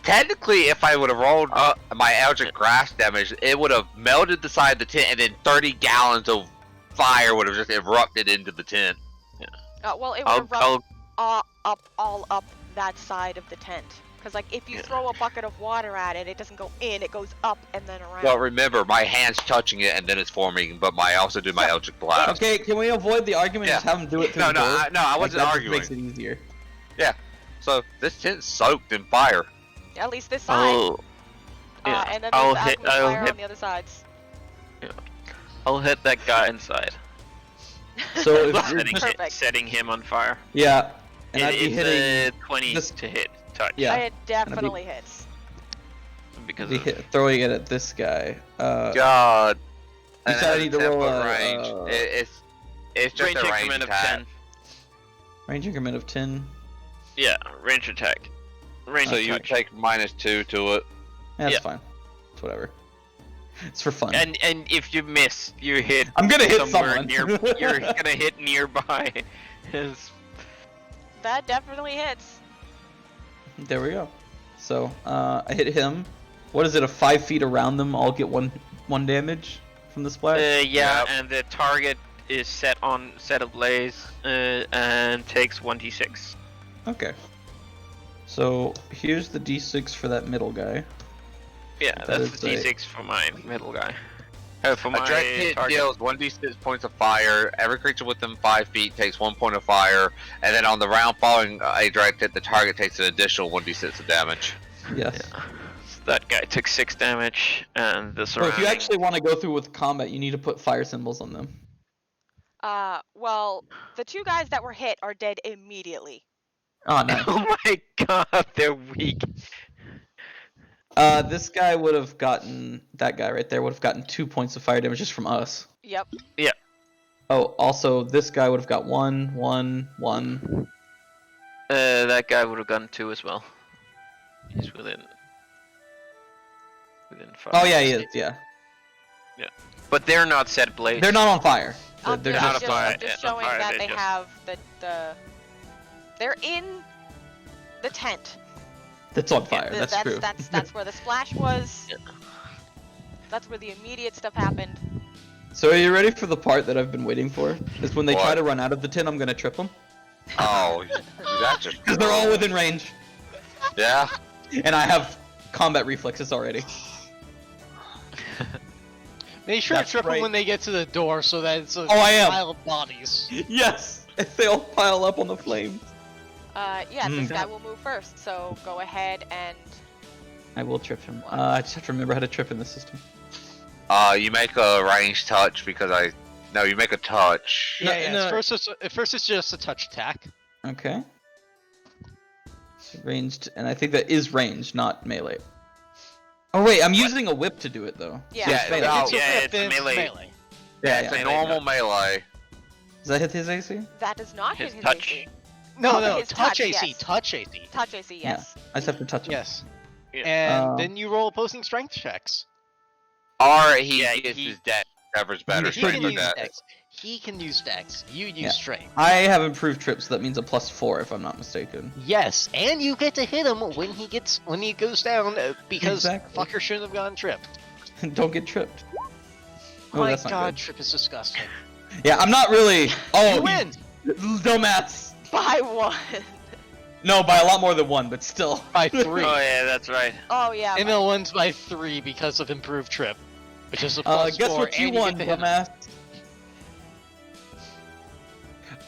technically, if I would have rolled my Eldritch Grass damage, it would have melted the side of the tent, and then 30 gallons of fire would have just erupted into the tent. Well, it I'll- would erupt all up that side of the tent. Because, like, if you throw a bucket of water at it, it doesn't go in, it goes up and then around. Well, remember, my hand's touching it, and then it's forming, but I also do my Eldritch Blast. Okay, can we avoid the argument and just have him do it through No, the no, door? I wasn't that just arguing. makes it easier. So, this tent's soaked in fire. At least this side. Oh, yeah. And then I'll there's hit. alchemist I'll fire hit. on the other sides. I'll hit that guy inside. So if you're setting, just, Perfect. setting him on fire. yeah, and I'd be It's hitting 20 this- to hit touch. Yeah. It definitely hits. Because be of, throwing it at this guy. God. You And said I it has need to a 10 roll foot a, range. It's just range a range increment of attack. 10. range increment of 10. Yeah, range attack. Range So you attack. take -2 to it. That's Yeah. fine. It's whatever. It's for fun. And if you miss, you hit. I'm gonna hit somewhere someone. near. You're gonna hit nearby. That definitely hits. There we go. So I hit him. What is it? A 5 feet around them, all get one damage from the splash. Yeah, Yep. and the target is set ablaze and takes 1d6. Okay. So here's the d6 for that middle guy. Yeah, That that's is the d6 for my middle guy. For A my direct hit target. deals 1d6 points of fire. Every creature within 5 feet takes 1 point of fire, and then on the round following a direct hit, the target takes an additional 1d6 of damage. Yes. that guy took 6 damage, and the So if surrounding. you actually want to go through with combat, you need to put fire symbols on them. Well, the 2 guys that were hit are dead immediately. Oh, nice. Oh my god, they're weak. This guy would have gotten, that guy right there would have gotten 2 points of fire damage just from us. Yep. Oh, also this guy would have got 1, 1, 1. That guy would have gotten 2 as well. He's within 5. Oh yeah, he is. Yeah. But they're not set ablaze. They're not on fire. They're not just on fire. I'm just Yeah, on showing fire, that they're they just- have the. They're in the tent. That's on fire. That's true. That's where the splash was. That's where the immediate stuff happened. So are you ready for the part that I've been waiting for? Is when they try What? to run out of the tin, I'm gonna trip them. Oh, that's just. Because they're all within range. Yeah. And I have combat reflexes already. Make sure to That's trip them right. when they get to the door so that it's a I am. pile of bodies. Yes! They all pile up on the flames. Yeah, this guy will move first. So go ahead and. I will trip him. I just have to remember how to trip in the system. You make a ranged touch because No, you make a touch. No, Yeah, no. First it's just a touch attack. Okay. So ranged, and I think that is ranged, not melee. Oh wait, I'm using a whip to do it though. Yeah. Yeah, If no, it's a yeah, whip, it's then melee. Yeah, it's yeah. a normal melee. Does that hit his AC? That does not His hit his touch. AC. No, Oh, no, his touch touch, AC, yes. touch AC. Touch AC, yes. I just have to touch him. Yes. Yeah. And then you roll opposing strength checks. Or he Yeah, gets he- his deck. Whoever's better He can strength than use that. dex. He can use dex. You use Yeah. strength. I have improved trip, so that means a +4 if I'm not mistaken. Yes, and you get to hit him when he goes down because Exactly. fucker shouldn't have gone tripped. Don't get tripped. Oh, My that's not god, good. trip is disgusting. Yeah, I'm not really. Oh, You win! dumbass. By 1. No, by a lot more than 1, but still. By 3. Oh yeah, that's right. Oh, yeah. ML wins by 3 because of improved trip, which is a plus Guess 4, what you and you won, get to hit him. dumbass.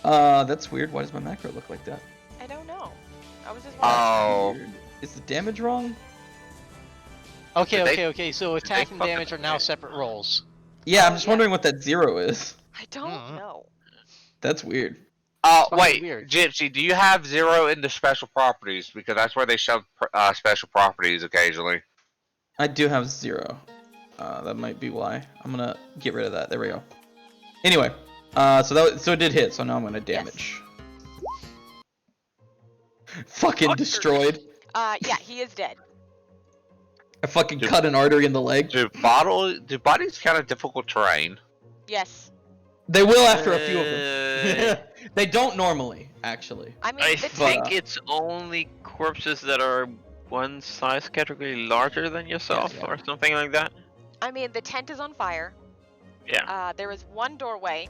That's weird. Why does my macro look like that? I don't know. I was just wondering. Oh, Weird. Is the damage wrong? Okay, Did so attack and fucking damage are now separate rolls. Yeah, I'm just yeah. wondering what that 0 is. I don't Mhm. know. That's weird. fucking wait, weird. Gypsy, do you have 0 in the special properties? Because that's where they shove special properties occasionally. I do have 0. That might be why. I'm gonna get rid of that. There we go. Anyway, so it did hit. So now I'm gonna damage. Fucking Fucker. destroyed. Yeah, he is dead. I fucking Dude. cut an artery in the leg. Do bodies count as difficult terrain? Yes. They will after a few of them. They don't normally, actually. I mean, I the think tent. it's only corpses that are one size category larger than yourself, Yeah. or something like that. I mean, the tent is on fire. Yeah. There is one doorway.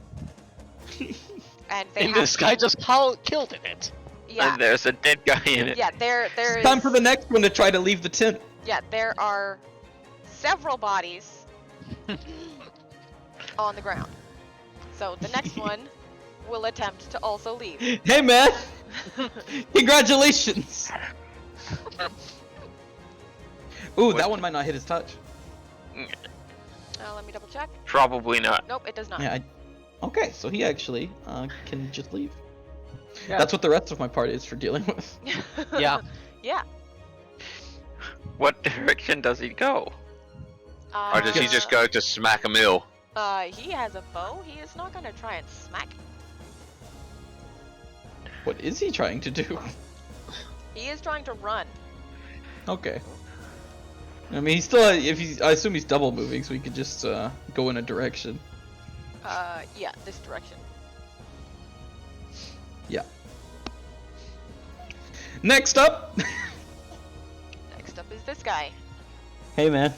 And they And have this guy just killed in it. Yeah. And there's a dead guy in it. Yeah, there It's is. time for the next one to try to leave the tent. Yeah, there are several bodies on the ground. So the next one will attempt to also leave. Hey man! Congratulations! Ooh, that one might not hit his touch. Let me double check. Probably not. Nope, it does not. Yeah. Okay, so he actually can just leave. Yeah. That's what the rest of my party is for dealing with. Yeah. Yeah. What direction does he go? Or does he just go to smack a mill? He has a bow. He is not gonna try and smack. What is he trying to do? He is trying to run. Okay. I mean, he's still. I assume he's double moving, so he could just go in a direction. Yeah, this direction. Yeah. Next up. Next up is this guy. Hey man,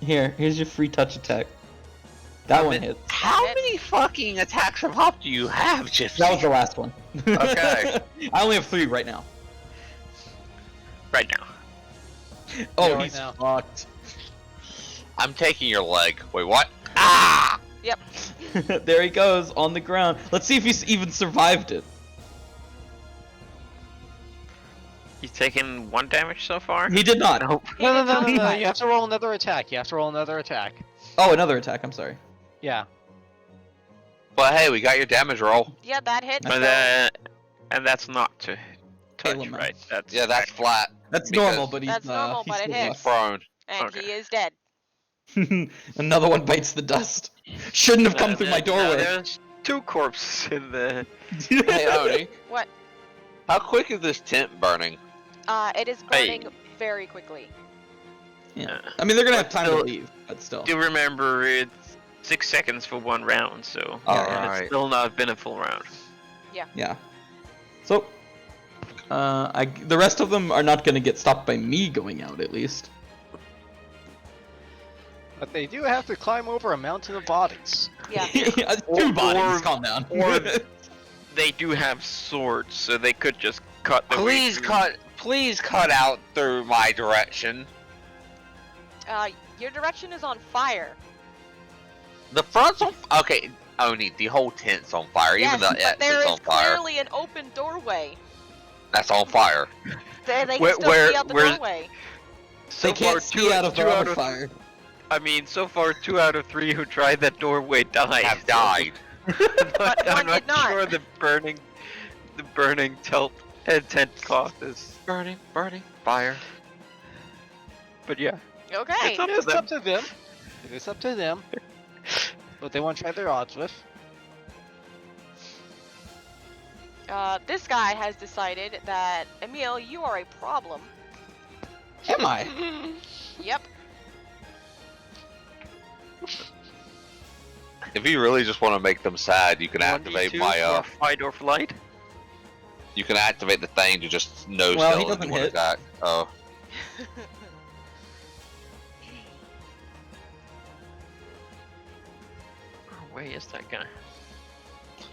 here's your free touch attack. That one hits. How many fucking attacks of hop do you have, Gypsy? That was the last one. Okay. I only have 3 right now. Right now. Oh, Yeah, right he's now. fucked. I'm taking your leg. Wait, what? Ah! Yep. There he goes on the ground. Let's see if he's even survived it. He's taken 1 damage so far? He did not. Nope. No. You have to roll another attack. Oh, another attack. I'm sorry. Yeah. But hey, we got your damage roll. Yeah, that hits. But, so and that's not to touch, Lamau. right? That's Yeah, that's flat. That's Because normal, but he's That's normal, he's but it still hits. He's prone. and Okay. he is dead. left. Another one bites the dust. Shouldn't have come through my Now doorway. there's 2 corpses in the. Hey, Oni. What? How quick is this tent burning? It is burning very quickly. Yeah. I mean, they're gonna have time to Still- leave, but still. Do remember it's 6 seconds for 1 round, so and Alright. it's still not been a full round. Yeah. So, the rest of them are not gonna get stopped by me going out, at least. But they do have to climb over a mountain of bodies. Yeah. 2 bodies. Calm down. or- They do have swords, so they could just cut the way through. Please cut out through my direction. Your direction is on fire. The front's on. Okay, Oni, the whole tent's on fire. Yes, Even the but there exit's is on fire. clearly an open doorway. That's on fire. They can Where- still where- see out the where- doorway. So They can't far, see out of two their out other of- fire. I mean, so far 2 out of 3 who tried that doorway died. Have died. But I'm one not did not. sure the burning tent causes. Burning, fire. But yeah. Okay. It's up to them. It is up to them. What they want to try their odds with. This guy has decided that, Iimeyl, you are a problem. Am I? Yep. If you really just want to make them sad, you can activate 1d2 my for fight or flight. You can activate the thing to just no Well, he sell doesn't one hit. attack. Oh, Where is that guy?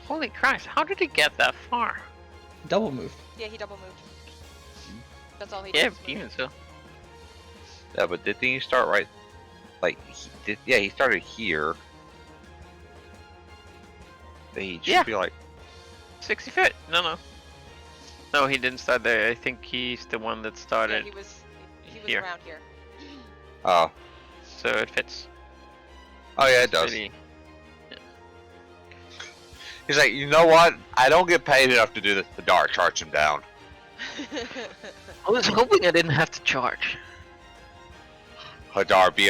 Holy Christ! How did he get that far? Double moved. Yeah, he double moved. That's all he Yeah, did. even so. yeah, but didn't he start right? Like, he did. Yeah, he started here. He should Yeah. be like. 60 feet. No. No, he didn't start there. I think he's the one that Yeah, started. he was here. around here. Oh. So it fits. Oh yeah, it does. Pretty- He's like, you know what? I don't get paid enough to do this. Hadar, charge him down. I was hoping I didn't have to charge. Hadar, be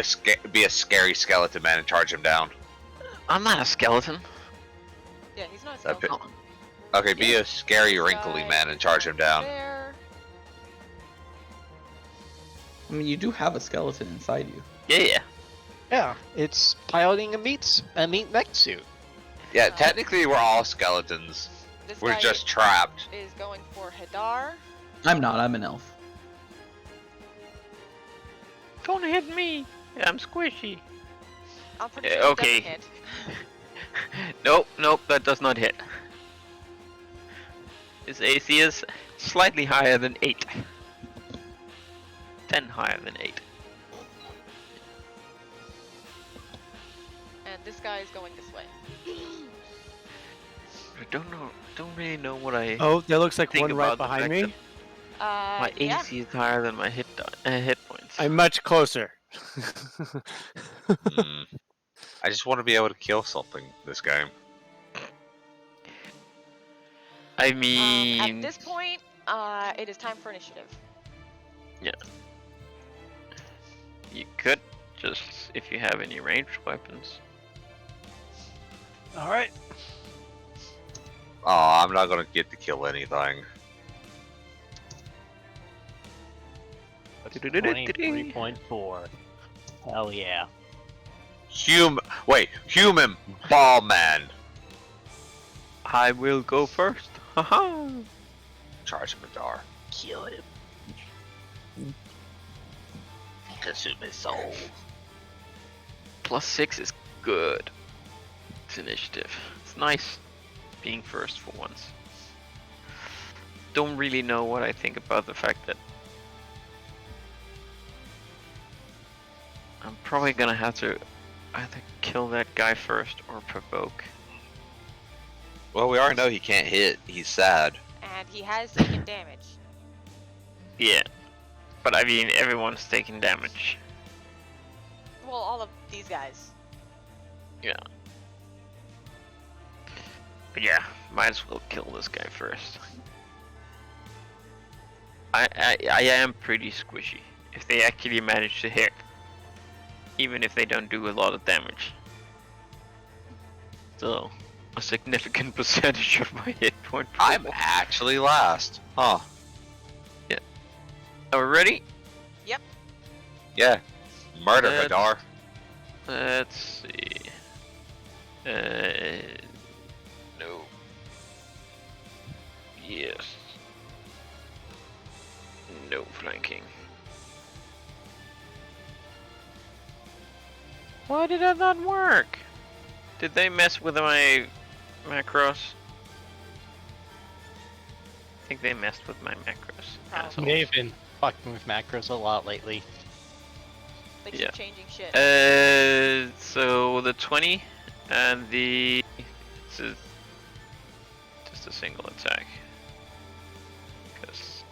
a scary skeleton man and charge him down. I'm not a skeleton. Yeah, he's not a That skeleton. Okay, be a scary wrinkly Guy man and charge him down. There. I mean, you do have a skeleton inside you. Yeah. Yeah, it's piloting a meat mech suit. Yeah, technically we're all skeletons. This We're guy just trapped. is going for Hadar. I'm not. I'm an elf. Don't hit me. I'm squishy. I'm pretty Yeah, sure he okay. doesn't hit. Nope, that does not hit. His AC is slightly higher than 8. 10 higher than 8. And this guy is going this way. I don't really know what I Oh, there looks like think one right about the behind fact me. that my Yeah. AC is higher than my hit points. I'm much closer. Hmm. I just want to be able to kill something this game. I mean, At this point, it is time for initiative. you could just, if you have any ranged weapons. Alright. Oh, I'm not gonna get to kill anything. 23.4. Hell yeah. Human ball man. I will go first. Haha. Charge him, Hadar. Kill him. Consume his soul. +6 is good. It's initiative. It's nice being first for once. Don't really know what I think about the fact that I'm probably gonna have to either kill that guy first or provoke. Well, we already know he can't hit. He's sad. And he has taken damage. Yeah. But I mean, everyone's taking damage. Well, all of these guys. Yeah. But yeah, might as well kill this guy first. I am pretty squishy. If they actually manage to hit, even if they don't do a lot of damage. Still, a significant percentage of my hit point. I'm actually last. Huh. Yeah. Are we ready? Yep. Yeah. Murder, Hadar. Let's see. No. Yes. No flanking. Why did that not work? Did they mess with my macros? I think they messed with my macros. assholes. They've been fucking with macros a lot lately. They keep changing shit. So the 20 and the it's just a single attack. Cause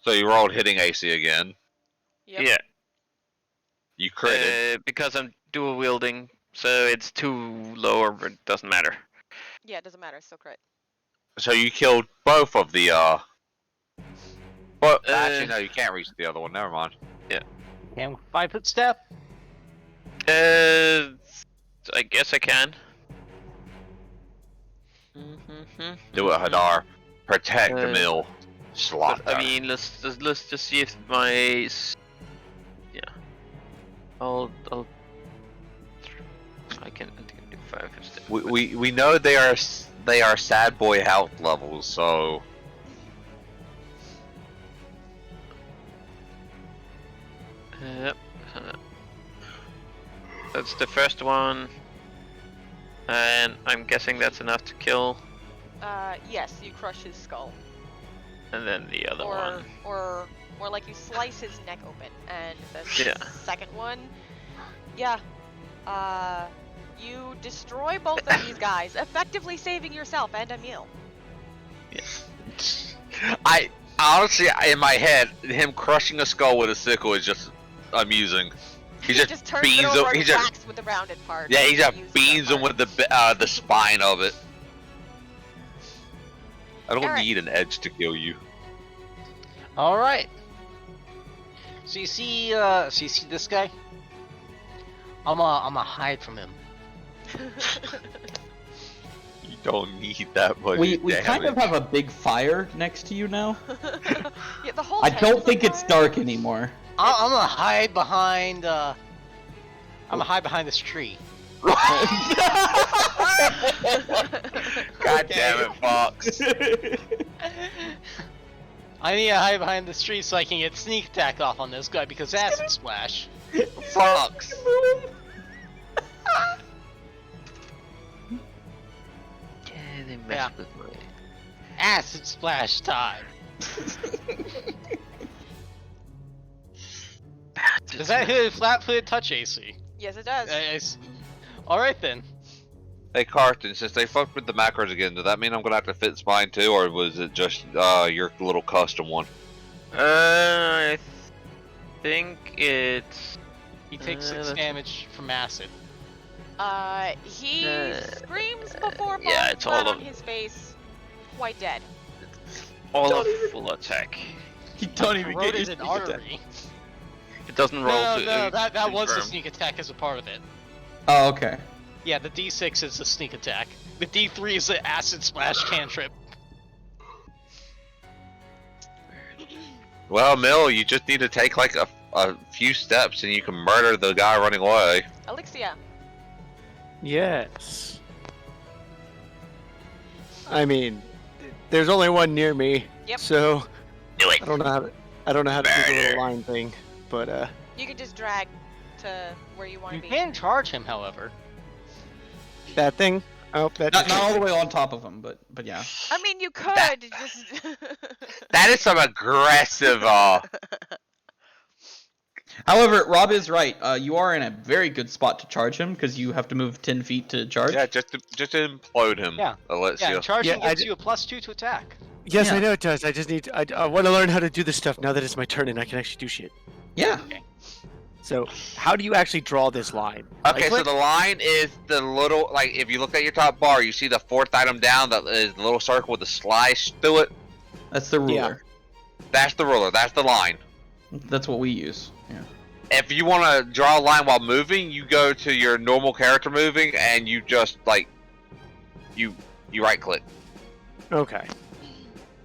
So you rolled hitting AC again. Yep. yeah. You critted. Because I'm dual wielding, so it's too low, but it doesn't matter. Yeah, it doesn't matter. It's still crit. So you killed both of the But actually, no, you can't reach the other one. Never mind. And 5-foot step. I guess I can. Do it, Hadar. Protect the Uh, mill. Slaughter. But, I mean, let's just see if my I can do 5 instead. We know they are sad boy health levels, so Yep. That's the first one, and I'm guessing that's enough to kill. Yes, you crush his skull. And then the other one. Or more like you slice his neck open. And the Yeah. second one, you destroy both of these guys, effectively saving yourself and Iimeyl. I honestly, in my head, him crushing a skull with a sickle is just amusing. He just turns it beans over him. He and just whacks with the rounded part. he just Uses beans that him with the spine of it. I don't Alright. need an edge to kill you. All right. So you see this guy? I'ma hide from him. You don't need that much. We damage. kind of have a big fire next to you now. Yeah, the whole I tent don't is think on it's fire. dark anymore. I'm gonna hide behind. I'm gonna hide behind this tree. God damn it, Fox. I need to hide behind this tree so I can get sneak attack off on this guy because acid splash. Fox. Yeah, they messed Yeah. with my. Acid splash time. Does that hit a flat-footed touch AC? Yes, it does. Alright then. Hey Carsten, since they fucked with the macros again, does that mean I'm gonna have to fit mine too, or was it just your little custom one? I think it's. He takes 6 that's- damage from acid. He screams before falling yeah, it's flat all on of- his face, quite dead. All of full attack. You don't even get Corroded your an sneak attack. artery. It doesn't roll No, to. that was the confirm. sneak attack as a part of it. Oh, okay. Yeah, the D6 is the sneak attack. The D3 is the acid splash cantrip. Well, Mill, you just need to take like a few steps and you can murder the guy running away. Ahlyxia. Yes. I mean, there's only one near me. Yep. So Do it. I don't know how to do the little line thing, but You can just drag to where you want You to be. can charge him, however. that thing. Oh, that. Not all the way on top of him, but yeah. I mean, you could That- just. That is some aggressive. However, Rob is right. You are in a very good spot to charge him because you have to move 10 feet to charge. Yeah, just to implode him. Yeah. Alexia. Yeah, and charging Yeah, gives you a +2 to attack. Yes, Yeah. I know it does. I just need. I want to learn how to do this stuff now that it's my turn and I can actually do shit. Yeah. So, how do you actually draw this line? Okay, so Right-click? the line is the little, like, if you look at your top bar, you see the 4th item down, that is the little circle with the slice through it. That's the ruler. That's the ruler, that's the line. That's what we use. Yeah. If you want to draw a line while moving, you go to your normal character moving, and you just, like, you right-click. Okay.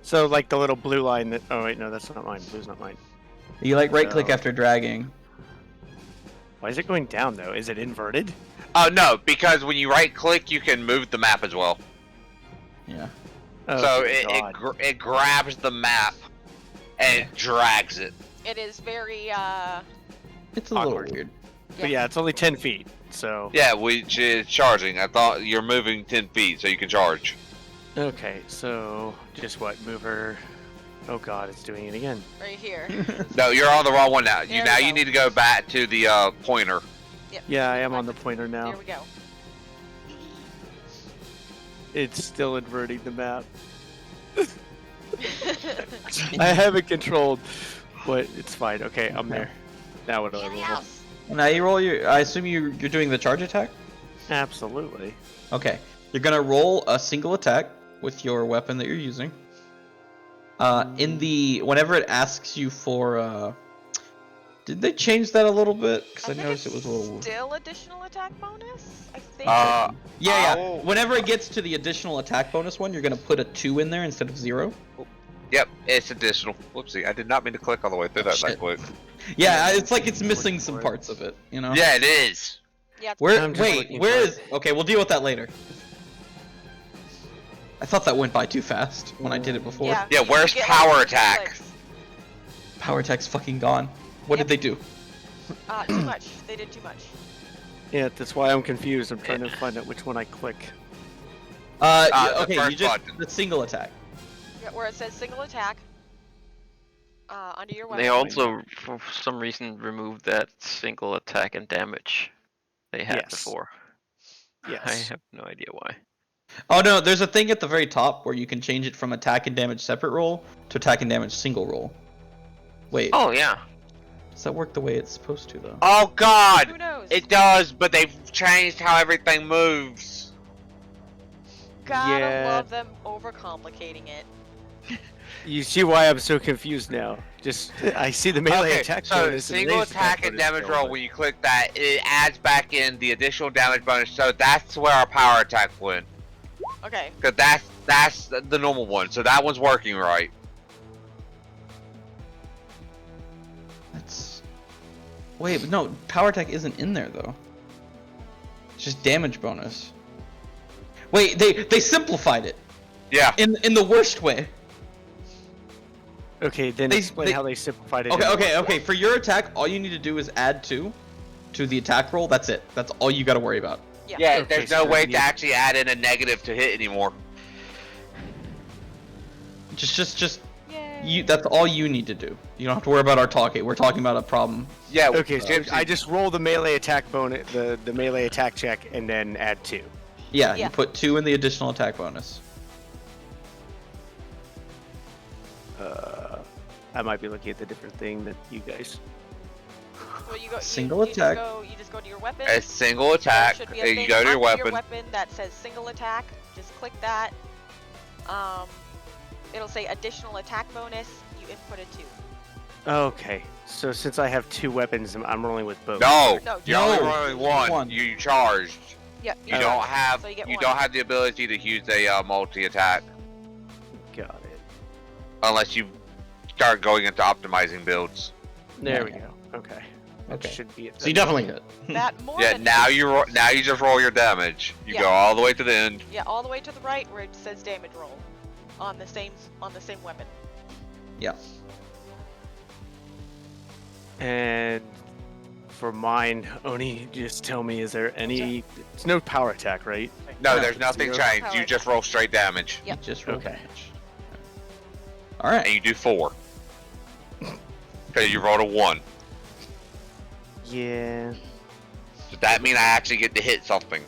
So, like the little blue line that. Oh wait, no, that's not mine. Blue's not mine. You like right click So- after dragging. Why is it going down though? Is it inverted? Oh, no, because when you right-click, you can move the map as well. Yeah. Oh, So good God. it grabs the map and it drags it. It is very It's a Awkward. little weird. But yeah, it's only 10 feet. So. Yeah, which is charging. I thought you're moving 10 feet, so you can charge. Okay, so just what? Move her. Oh God, it's doing it again. right here. No, you're on the wrong one now. There we Now go. you need to go back to the pointer. Yeah, I am on the pointer now. There we go. It's still inverting the map. I haven't controlled, but it's fine. Okay, I'm there. Now what do I roll? Yes. Now you roll your. I assume you're doing the charge attack. Absolutely. Okay. You're gonna roll a single attack with your weapon that you're using. Whenever it asks you for did they change that a little bit? Because I think noticed it it's was a little. still additional attack bonus. I think. Yeah. Oh. Whenever it gets to the additional attack bonus one, you're gonna put a 2 in there instead of 0. Yep, it's additional. Whoopsie, I did not mean to click all the way through that Shit. quick. Yeah, it's like it's missing some parts of it. You know. Yeah, it is. Yeah. it's- Where? I'm just Wait. looking Where for is? Okay, we'll deal with that later. I thought that went by too fast when I did it before. Yeah. Yeah, you where's get power like 2 attack? clicks. Power attack's fucking gone. What Yep. did they do? Too much. They did too much. Yeah, that's why I'm confused. I'm trying to find out which one I click. the Okay, first you just button. the single attack. Yeah, where it says single attack. Under your weapon. They also, for some reason, removed that single attack and damage they had Yes. before. Yes. I have no idea why. Oh no, there's a thing at the very top where you can change it from attack and damage separate roll to attack and damage single roll. Wait, Oh yeah. does that work the way it's supposed to though? Oh God, Who knows? it does, but they've changed how everything moves. Gotta Yeah. love them overcomplicating it. You see why I'm so confused now. Just I see the melee Okay, attack so bonus and single ranged attack and bonus damage still, roll, but- when you click that, it adds back in the additional damage bonus, so that's where our power attack went. Okay. Cause that's the normal one, so that one's working right. That's. Wait, but no, power attack isn't in there though. It's just damage bonus. Wait, they simplified it Yeah. in the worst way. Okay, then They- explain they- how they simplified it. Okay. For your attack, all you need to do is add 2 to the attack roll. That's it. That's all you got to worry about. Yeah. Yeah, Okay, there's so no way you- to actually add in a negative to hit anymore. Just Yay. you. That's all you need to do. You don't have to worry about our talking. We're talking about a problem. Yeah. Okay, so Gypsy- I just roll the melee attack bonus, the melee attack check, and then add 2. Yeah, Yeah. you put 2 in the additional attack bonus. I might be looking at the different thing that you guys. Well, you go, Single you attack. You just go to your weapon. a single There attack. should be a You thing go to your under weapon. that says single attack. Just click that. It'll say additional attack bonus. You input a 2. Okay, so since I have 2 weapons, I'm rolling with both. No, No, you're only no, rolling one. one. You charged. Yeah. You Oh. don't have. So you get you one. don't have the ability to use a multi attack Got it. unless you start going into optimizing builds. There Yeah. we go. Okay. That Okay. should be it. So you definitely hit. That more Yeah. than Now you just roll your damage. You Yeah. go all the way to the end. Yeah, all the way to the right where it says damage roll, on the same weapon. And for mine, Oni, just tell me, is there any? It's no power attack, right? No, No, there's nothing zero. changed. You just roll straight damage, Yep. Just roll Okay. damage. All right. and you do 4. Okay, you rolled a 1. Yeah. Does that mean I actually get to hit something?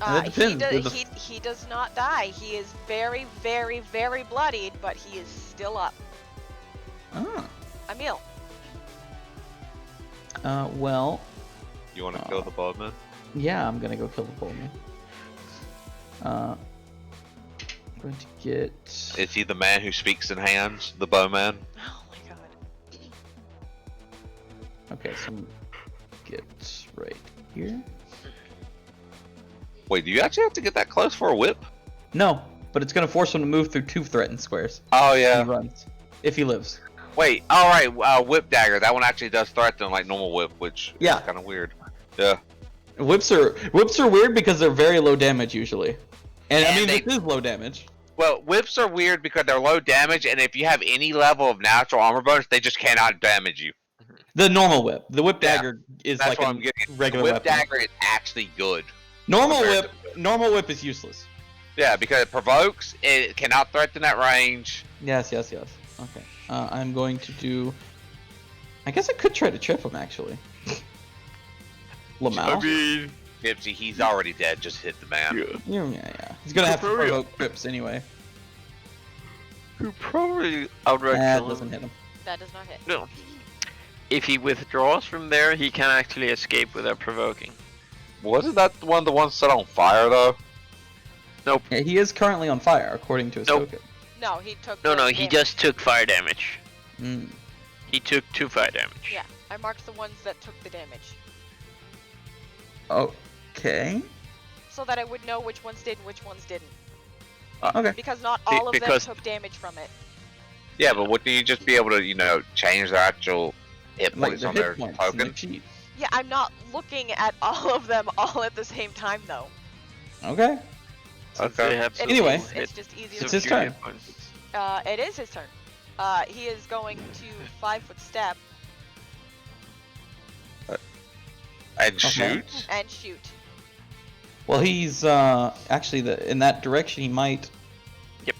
That depends. He does not die. He is very, very, very bloodied, but he is still up. Ah. Iimeyl. Well, You want to kill the bowman? yeah, I'm gonna go kill the bowman. I'm going to get. Is he the man who speaks in hands? The bowman? Oh my god. Okay, so I'm get right here. Wait, do you actually have to get that close for a whip? No, but it's gonna force him to move through 2 threatened squares. Oh He yeah. runs. If he lives. Wait, alright, whip dagger. That one actually does threaten like normal whip, which Yeah. is kind of weird. Yeah. Whips are weird because they're very low damage usually. And I And mean, they- this is low damage. Well, whips are weird because they're low damage, and if you have any level of natural armor bonus, they just cannot damage you. The normal whip. The whip Yeah, dagger is That's like what a I'm getting. regular Whip weapon. dagger is actually good. Normal compared whip. Normal whip is useless. Yeah, because it provokes, it cannot threaten at range. Yes. Okay. I'm going to do. I guess I could try to trip him actually. Lamau. mean, Gypsy, he's already dead. Just hit the man. Yeah. He's gonna have to provoke trips anyway. who probably outright That kill doesn't him. hit him. That does not hit. No. If he withdraws from there, he can actually escape without provoking. Wasn't that one of the ones set on fire though? Nope. Yeah, he is currently on fire according to his Nope. token. No, he took. No, the he damage. just took fire damage. Mm. He took 2 fire damage. Yeah, I marked the ones that took the damage, Okay. so that I would know which ones did and which ones didn't. Okay. Because not See, all of because- them took damage from it. Yeah, but wouldn't you just be able to, change their actual hit Like points the on hit their points and the token? cheat. Yeah, I'm not looking at all of them all at the same time though. Okay. Since Okay. they have It's, so Anyway. it's, few it's just easier. It's to his do. turn. hit points. It is his turn. He is going to 5-foot step And shoot? and shoot. Well, he's actually in that direction. He might. Yep.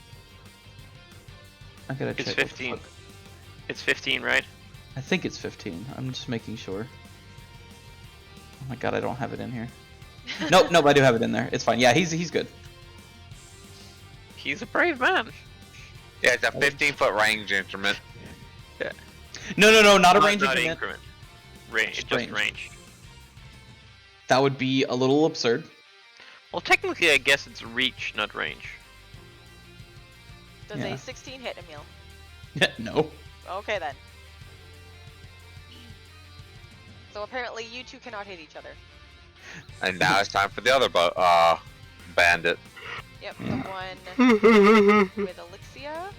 I gotta It's check. 15. It's 15, right? I think it's 15. I'm just making sure. Oh my god, I don't have it in here. Nope, I do have it in there. It's fine. Yeah, he's good. He's a brave man. Yeah, it's a 15-foot range instrument. No, not a range Not increment. Range, Just just range. range. That would be a little absurd. Well, technically, I guess it's reach, not range. Does Yeah. a 16 hit, Iimeyl? No. Okay then. So apparently you two cannot hit each other. And now it's time for the other bandit. Yep, Yeah. the one with Ahlyxia.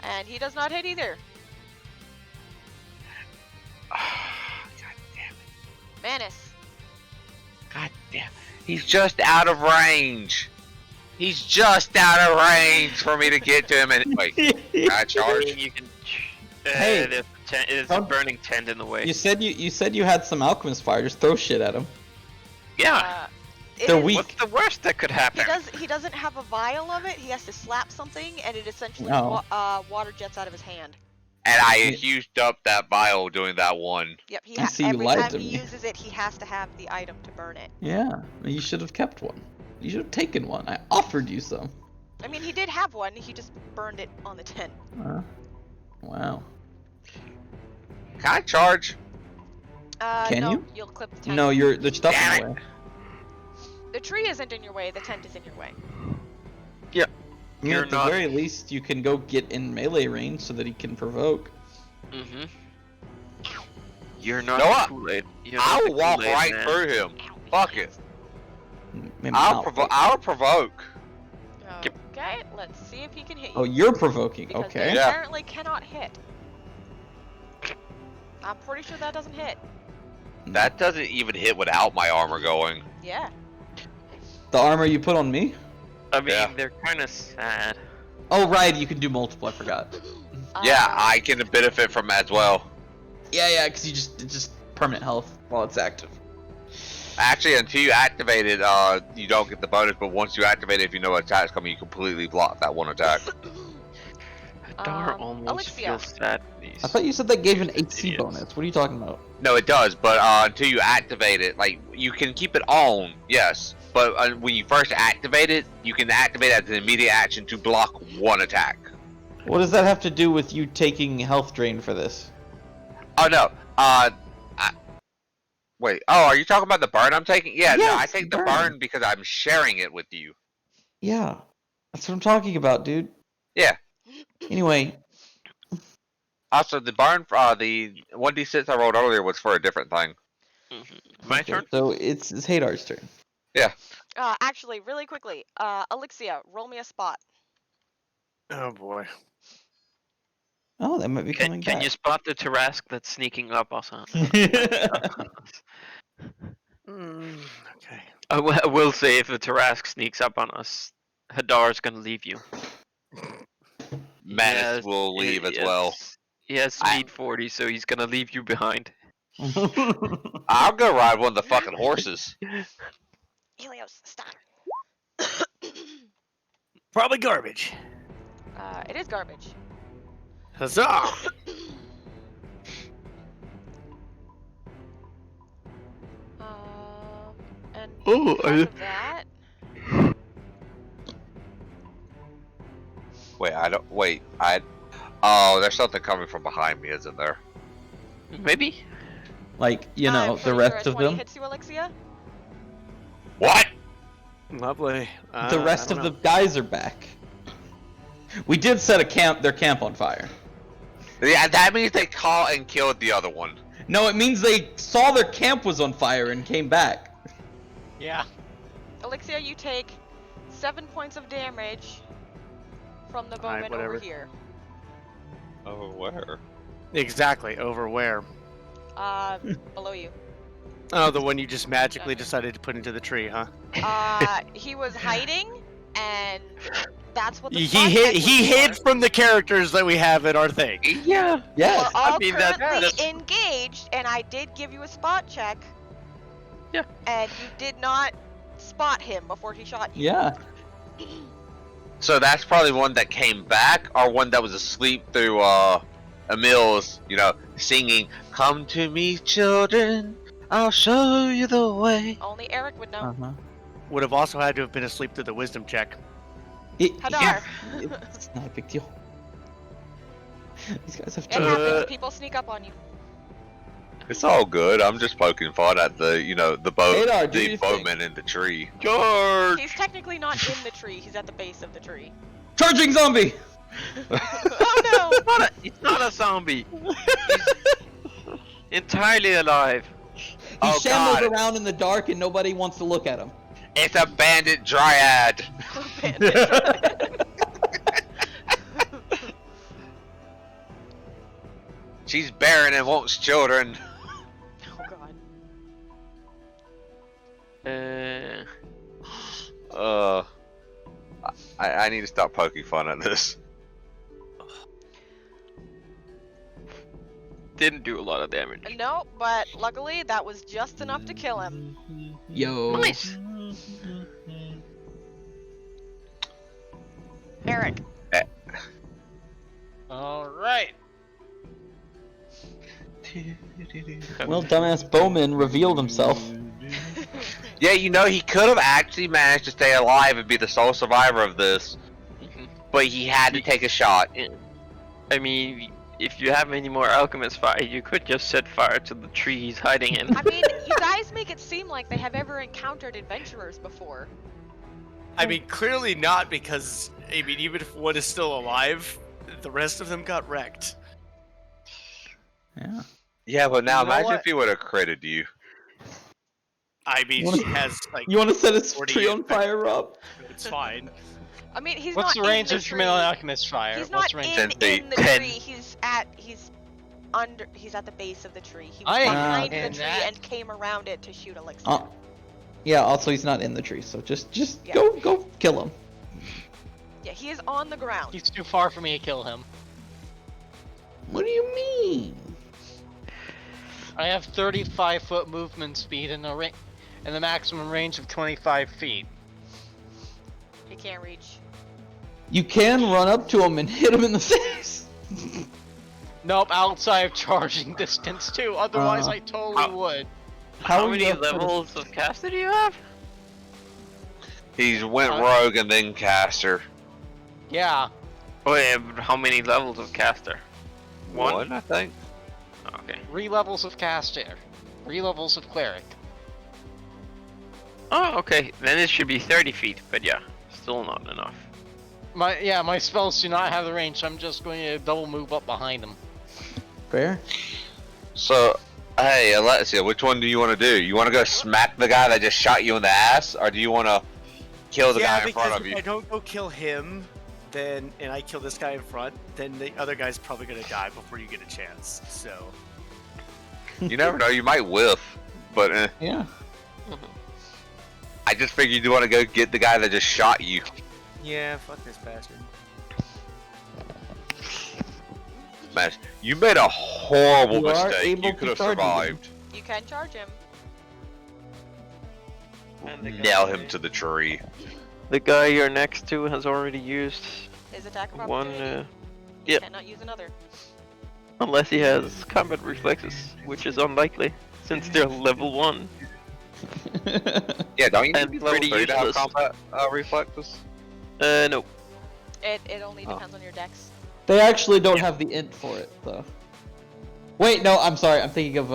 And he does not hit either. God damn it. Manus. God damn. He's just out of range. He's just out of range for me to get to him. And wait, can I charge? You can. Hey, there's a don't- burning tent in the way. You said you had some alchemist fire. Just throw shit at him. Yeah. It They're is- weak. What's the worst that could happen? He doesn't have a vial of it. He has to slap something, and it essentially Oh. water jets out of his hand. And I used up that vial doing that one. Yep. He I see you every lied time to he me. uses it, he has to have the item to burn it. Yeah, you should have kept one. You should have taken one. I offered you some. I mean, he did have one. He just burned it on the tent. Wow. Can I charge? Can no, you? You'll clip the tent. No, the stuff in Damn the way. The tree isn't in your way. The tent is in your way. I mean, You're at the not- very least, you can go get in melee range so that he can provoke. Mm-hmm. You're not know what? Kool-Aid. You're I not the will walk Kool-Aid right man. through him. Fuck it. Maybe I'll not, provoke. but- I'll provoke. Okay, let's see if he can hit you. Oh, you're provoking. Because Okay. they Yeah. apparently cannot hit. I'm pretty sure that doesn't hit. That doesn't even hit without my armor going. Yeah. The armor you put on me? I mean, Yeah. they're kind of sad. Oh, right. You can do multiple. I forgot. Yeah, Uh, I can benefit from that as well. Yeah, because it's just permanent health while it's active. Actually, until you activate it, you don't get the bonus. But once you activate it, if you know an attack's coming, you completely block that one attack. Hadar almost Ahlyxia. feels sad. I thought you said that gave an AC Idiots. bonus. What are you talking about? No, it does, but until you activate it, like you can keep it on, yes. But when you first activate it, you can activate it as an immediate action to block one attack. What does that have to do with you taking health drain for this? Oh no. Wait. Oh, are you talking about the burn I'm taking? Yeah. No, Yes, I take the burn. burn because I'm sharing it with you. Yeah, that's what I'm talking about, dude. Yeah. Anyway, Also, the burn, the 1d6 I rolled earlier was for a different thing. My okay, turn. so it's Hadar's turn. Actually, really quickly, Ahlyxia, roll me a spot. Oh boy. Oh, that might be Can coming back. you spot the Tarask that's sneaking up or something? Okay. I will say if a Tarask sneaks up on us, Hadar's gonna leave you. Manus will leave as well. He has speed 40, so he's gonna leave you behind. I'll go ride one of the fucking horses. Helios, stop. Probably garbage. It is garbage. Huzzah! And Oh, because of that, Oh, there's something coming from behind me, isn't there? Maybe. Like, you know, I'm the pretty rest sure a of 20 them. hits you, Ahlyxia. What? Lovely. The rest of the guys are back. We did set their camp on fire. Yeah, that means they caught and killed the other one. No, it means they saw their camp was on fire and came back. Yeah. Ahlyxia, you take 7 points of damage from the Alright, bowman over whatever. here. Oh, where? Exactly. Over where? Below you. Oh, the one you just magically decided to put into the tree, huh? He was hiding, and that's what the He spot hid. check was He hid for. from the characters that we have in our thing. Yeah. Yes. We're all I mean, currently that's- engaged, and I did give you a spot check. Yeah. And you did not spot him before he shot you. Yeah. So that's probably one that came back, or one that was asleep through Iimeyl's, singing, "Come to me, children, I'll show you the way." Only Eric would know. Uh-huh. Would have also had to have been asleep through the wisdom check. Hadar. It's not a big deal. These guys have It to. happens. People sneak up on you. It's all good. I'm just poking fun at the, the Hadar, do the your bowman in the tree. George. He's technically not in the tree. He's at the base of the tree. Charging zombie! Oh It's not a zombie. He's entirely alive. He Oh, shambles God. around in the dark and nobody wants to look at him. It's a bandit dryad. no! She's barren and wants children. Oh god. I need to stop poking fun at this. Didn't do a lot of damage. No, but luckily that was just enough to kill him. Yo. Nice. Eric. Alright. Well, dumbass Bowman revealed himself. Yeah, he could have actually managed to stay alive and be the sole survivor of this, but he had to take a shot. I mean, if you have any more alchemist fire, you could just set fire to the tree he's hiding in. I mean, you guys make it seem like they have ever encountered adventurers before. I mean, clearly not, because even if one is still alive, the rest of them got wrecked. Yeah. Yeah, but now You know imagine what? if he would have critted you. I mean, Wanna- she has like. You want to set his 40 tree on fire, Rob? It's fine. I mean, he's What's not the range in of the Chameleon tree. Alchemist Fire? He's What's not the range? 10 feet. in the 10. tree. He's at the base of the tree. He was I behind am the in tree that. and came around it to shoot Ahlyxia. Oh. Yeah, also he's not in the tree, so just Yeah. go kill him. Yeah, he is on the ground. He's too far for me to kill him. What do you mean? I have 35-foot movement speed and the maximum range of 25 feet. He can't reach. You can run up to him and hit him in the face. Nope, outside of charging distance too. Otherwise, I totally would. How many levels of caster do you have? He's went rogue and then caster. Yeah. Wait, how many levels of caster? One, I think. Okay. 3 levels of caster. 3 levels of cleric. Oh, okay. Then it should be 30 feet, but yeah, still not enough. My spells do not have the range, so I'm just going to double move up behind them. Fair. So, hey, Alexia, which one do you want to do? You want to go smack the guy that just shot you in the ass, or do you want to kill the guy in front of you? If I don't go kill him, then and I kill this guy in front, then the other guy's probably gonna die before you get a chance. So You never know, you might whiff, but Yeah. I just figured you want to go get the guy that just shot you. yeah, fuck this bastard. Man, you made a horrible You are mistake. able You to could have charge him. survived. You can charge him. Nail him to the tree. The guy you're next to has already used His attack of one, opportunity. yeah. Cannot use another. Unless he has combat reflexes, which is unlikely, since they're level 1. Yeah, don't you need to And be level pretty 3 to have useless. combat reflexes? No. It only depends on your dex. They actually don't have the int for it, though. Wait, no, I'm sorry. I'm thinking of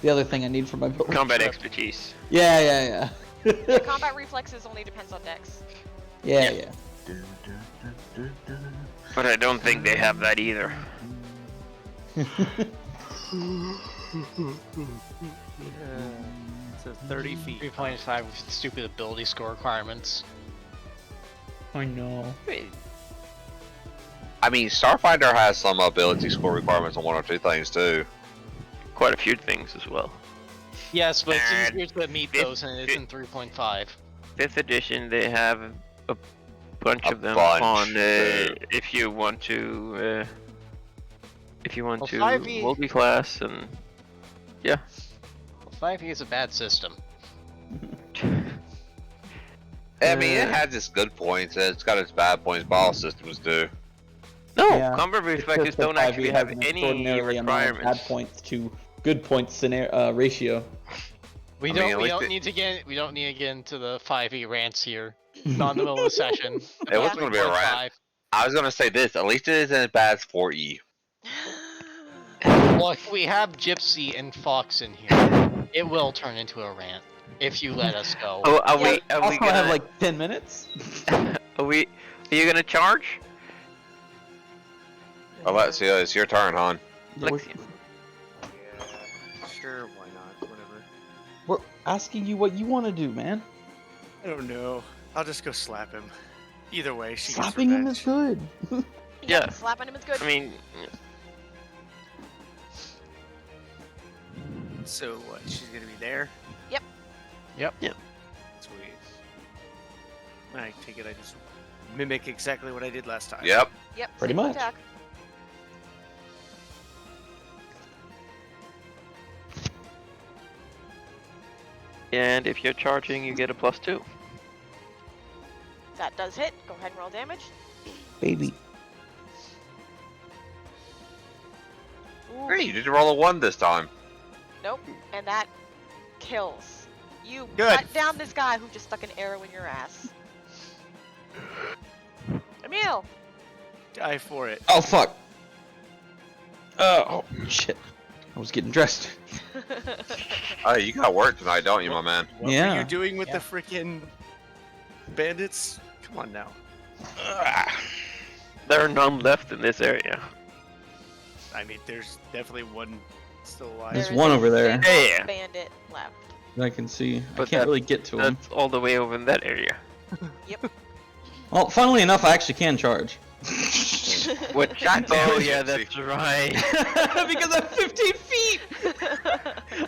the other thing I need for my build. Combat expertise. Yeah. Yeah, combat reflexes only depends on dex. Yeah. But I don't think they have that either. So 30 feet. 3.5 with stupid ability score requirements. I know. I mean, Starfinder has some ability score requirements on 1 or 2 things too. Quite a few things as well. Yes, but it's And easier to meet those than it is in 3.5. 5th edition, they have a bunch A of them bunch, on too. if you want to Well, 5e multi-class and yeah. 5e is a bad system. I mean, it has its good points, and it's got its bad points, but all systems do. No, Yeah. combat reflexes Just that don't actually 5e have has an any extraordinary amount of requirements. bad points to good points scenario ratio. We I mean, don't at we least don't it- need to get into the 5e rants here. Not in the middle of the session. It wasn't gonna be a rant. I was gonna say this, at least it isn't as bad as 4E. Well, if we have Gypsy and Fox in here, it will turn into a rant if you let us go. Oh, are Yeah. we Also, gonna I have like 10 minutes. are you gonna charge? Alexia, it's your turn, hon. Alexia. Sure, why not? Whatever. We're asking you what you want to do, man. I don't know. I'll just go slap him. Either way, she Slapping him gets is revenge. good. Yeah. Slapping him is good. I mean, So what? She's gonna be there. Yep. Sweet. I take it. I just mimic exactly what I did last time. Yep. Yep. Pretty same much. Attack. and if you're charging, you get a +2. That does hit. Go ahead and roll damage. Baby. Ooh, Hey, you did roll a 1 this time. Nope. And that kills. You Good. cut down this guy who just stuck an arrow in your ass. Iimeyl! Die for it. Oh fuck. Oh shit. I was getting dressed. Hey, you got work tonight, don't you, my man? What Yeah. were you doing with Yeah. the freaking bandits? Come on now. There are none left in this area. I mean, there's definitely one still alive. There's There is one a over there. single Yeah. bandit left. I can see. I But can't that- really get to him. That's all the way over in that area. Well, funnily enough, I actually can charge. What? God damn Oh it, yeah, Gypsy. that's right. Because I'm 15 feet!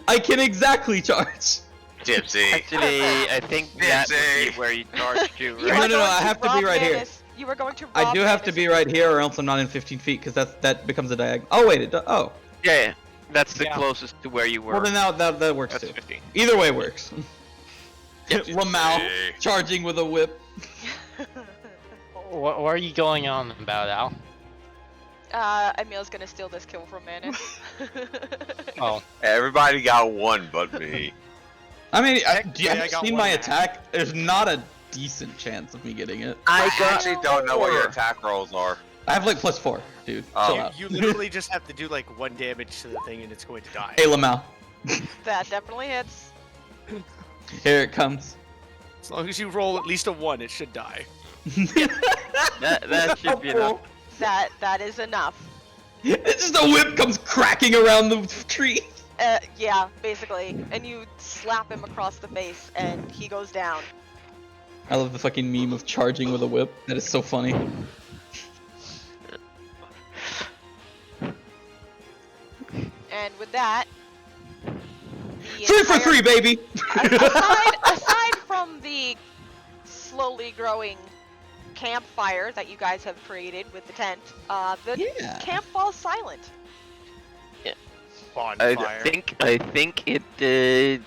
I can exactly charge. Gypsy. Actually, I think that would Gypsy. be where you charge to, You right? No, are no, going I have to be rob right here. Manus. You were going to rob I do have to Manus. be right here, or else I'm not in 15 feet, because that becomes a diagonal. Oh wait, it oh. Yeah, that's the Yeah. closest to where you were. Well then that works That's too. 15. Either way works. Gypsy. Lamau charging with a whip. What are you going on about, Al? Emil's gonna steal this kill from Manus. Oh. Everybody got one but me. I mean, Technically, I have you got seen one my and a half. attack? There's not a decent chance of me getting it. I actually don't know what your attack rolls are. I have like +4, dude. Oh. Chill out. You literally just have to do like 1 damage to the thing and it's going to die. Hey, Lamau. That definitely hits. Here it comes. As long as you roll at least a 1, it should die. That should be enough. That is enough. It's just a whip comes cracking around the tree. Yeah, basically. And you slap him across the face, and he goes down. I love the fucking meme of charging with a whip. That is so funny. And with that, 3 for 3, baby! aside from the slowly growing campfire that you guys have created with the tent, the camp falls silent. Bonfire. I think it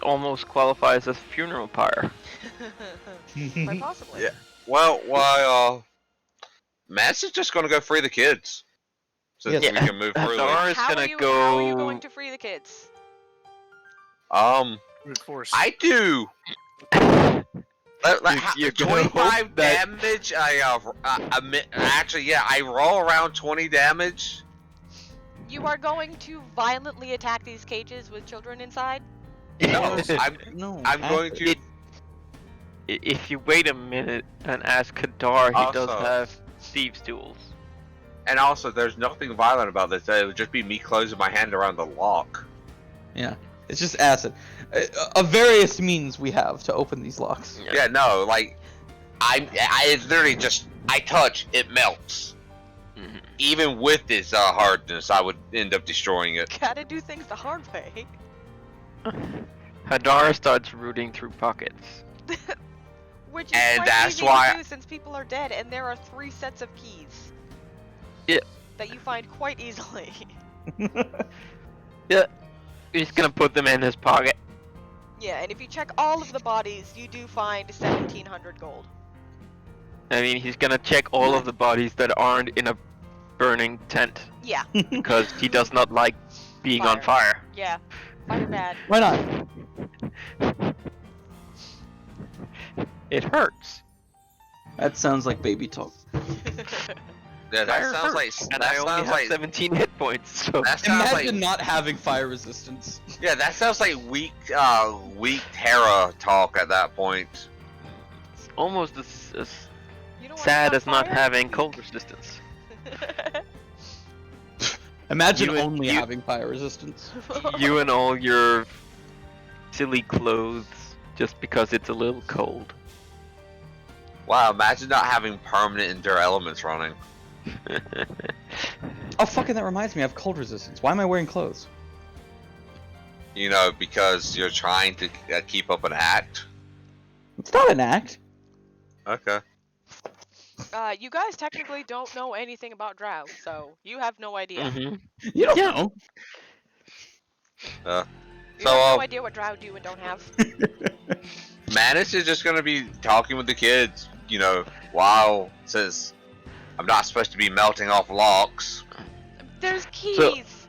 almost qualifies as funeral pyre. Quite possibly. Yeah. Well, Matt's is just gonna go free the kids. So that we can move through. Hadar is How gonna are go. you going to free the kids? Brute force. I do. You're gonna 25 hope that- damage. Actually, yeah, I roll around 20 damage. You are going to violently attack these cages with children inside? No, I'm going to. If you wait a minute and ask Hadar, he does Also- have thieves' tools. And also, there's nothing violent about this. It would just be me closing my hand around the lock. Yeah, it's just acid. Of various means we have to open these locks. Yeah, no, like, it's literally just, I touch, it melts. Mhm. Even with this hardness, I would end up destroying it. Gotta do things the hard way. Hadar starts rooting through pockets. Which is And quite that's easy why- to do since people are dead, and there are 3 sets of keys. Yeah. That you find quite easily. He's gonna put them in his pocket. Yeah, and if you check all of the bodies, you do find 1,700 gold. I mean, he's gonna check all of the bodies that aren't in a burning tent Yeah, because he does not like being on fire. yeah. Fire bad. Why not? It hurts. That sounds like baby talk. Yeah, that Fire sounds like. hurts, and that I only sounds have like. 17 hit points. So That sounds Imagine like. not having fire resistance. Yeah, that sounds like weak Terra talk at that point. it's almost as You know what, sad on as not fire? having cold resistance. Imagine You- only you- having fire resistance. You and all your silly clothes just because it's a little cold. Wow, imagine not having permanent endure elements running. Oh, fucking that reminds me, I have cold resistance. Why am I wearing clothes? You know, because you're trying to keep up an act. It's not an act. Okay. You guys technically don't know anything about Drow, so you have no idea. Mhm. You don't know. You have no idea what Drow do and don't have. Manus is just gonna be talking with the kids, you know, while says, I'm not supposed to be melting off locks. There's keys!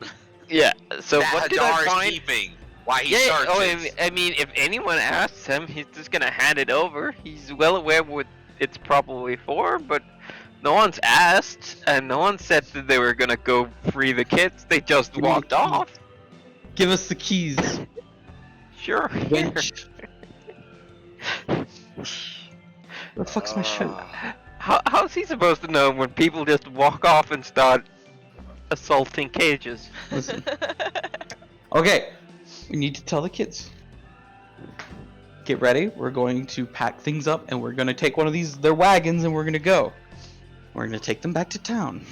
Yeah. So that what did Hadar I is find? keeping. Why he Yeah. searches. Oh, I mean, if anyone asks him, he's just gonna hand it over. He's well aware what it's probably for, but no one's asked, and no one said that they were gonna go free the kids. They just Give me the walked key. off. Give us the keys. Sure. Wench. Where the fuck's my shirt? How's he supposed to know when people just walk off and start assaulting cages? Listen. Okay, we need to tell the kids. Get ready. We're going to pack things up, and we're going to take one of their wagons, and we're going to go. We're going to take them back to town.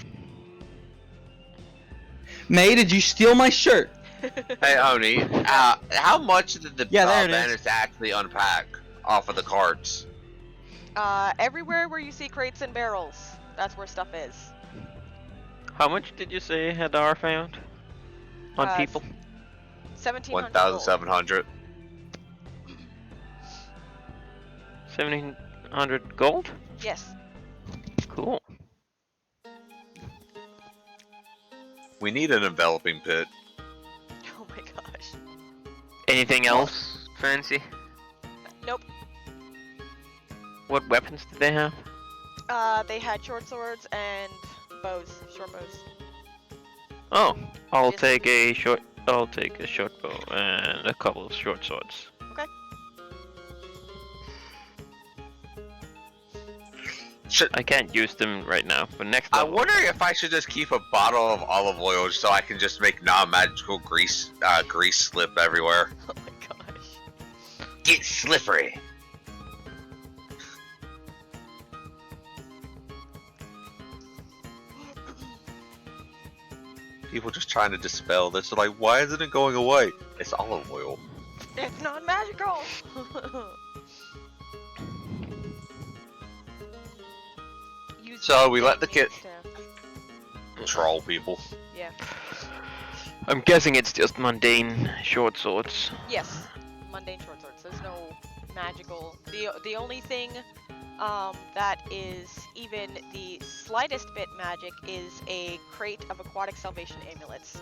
May, did you steal my shirt? Hey, Oni, how much did the Yeah, there it is. Bandits actually unpack off of the carts? Everywhere where you see crates and barrels, that's where stuff is. How much did you say Hadar found on people? 1,700 gold. 1,700. 1,700 gold? Yes. Cool. We need an enveloping pit. Oh my gosh. Anything else fancy? Nope. What weapons did they have? They had short swords and bows, short bows. Oh, I'll Yes. take a short bow and a couple of short swords. Okay. Should, I can't use them right now, but next I level. wonder if I should just keep a bottle of olive oil so I can just make non-magical grease slip everywhere. Oh my gosh. Get slippery. People just trying to dispel this. They're like, why isn't it going away? It's olive oil. It's not magical. Use So we let the kid to- troll people. Yeah. I'm guessing it's just mundane short swords. Yes. Mundane short swords. There's no magical. The only thing that is even the slightest bit magic is a crate of aquatic salvation amulets.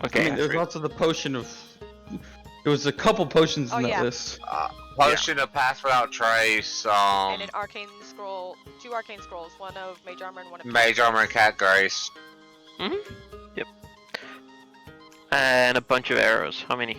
Okay. I mean, there's also the potion of. There was a couple potions in Oh, that yeah. list. Potion of Pass Without Trace, And an arcane scroll, 2 arcane scrolls, one of mage armor and one of Mage Armor and Cat Grace. Yep. And a bunch of arrows. How many?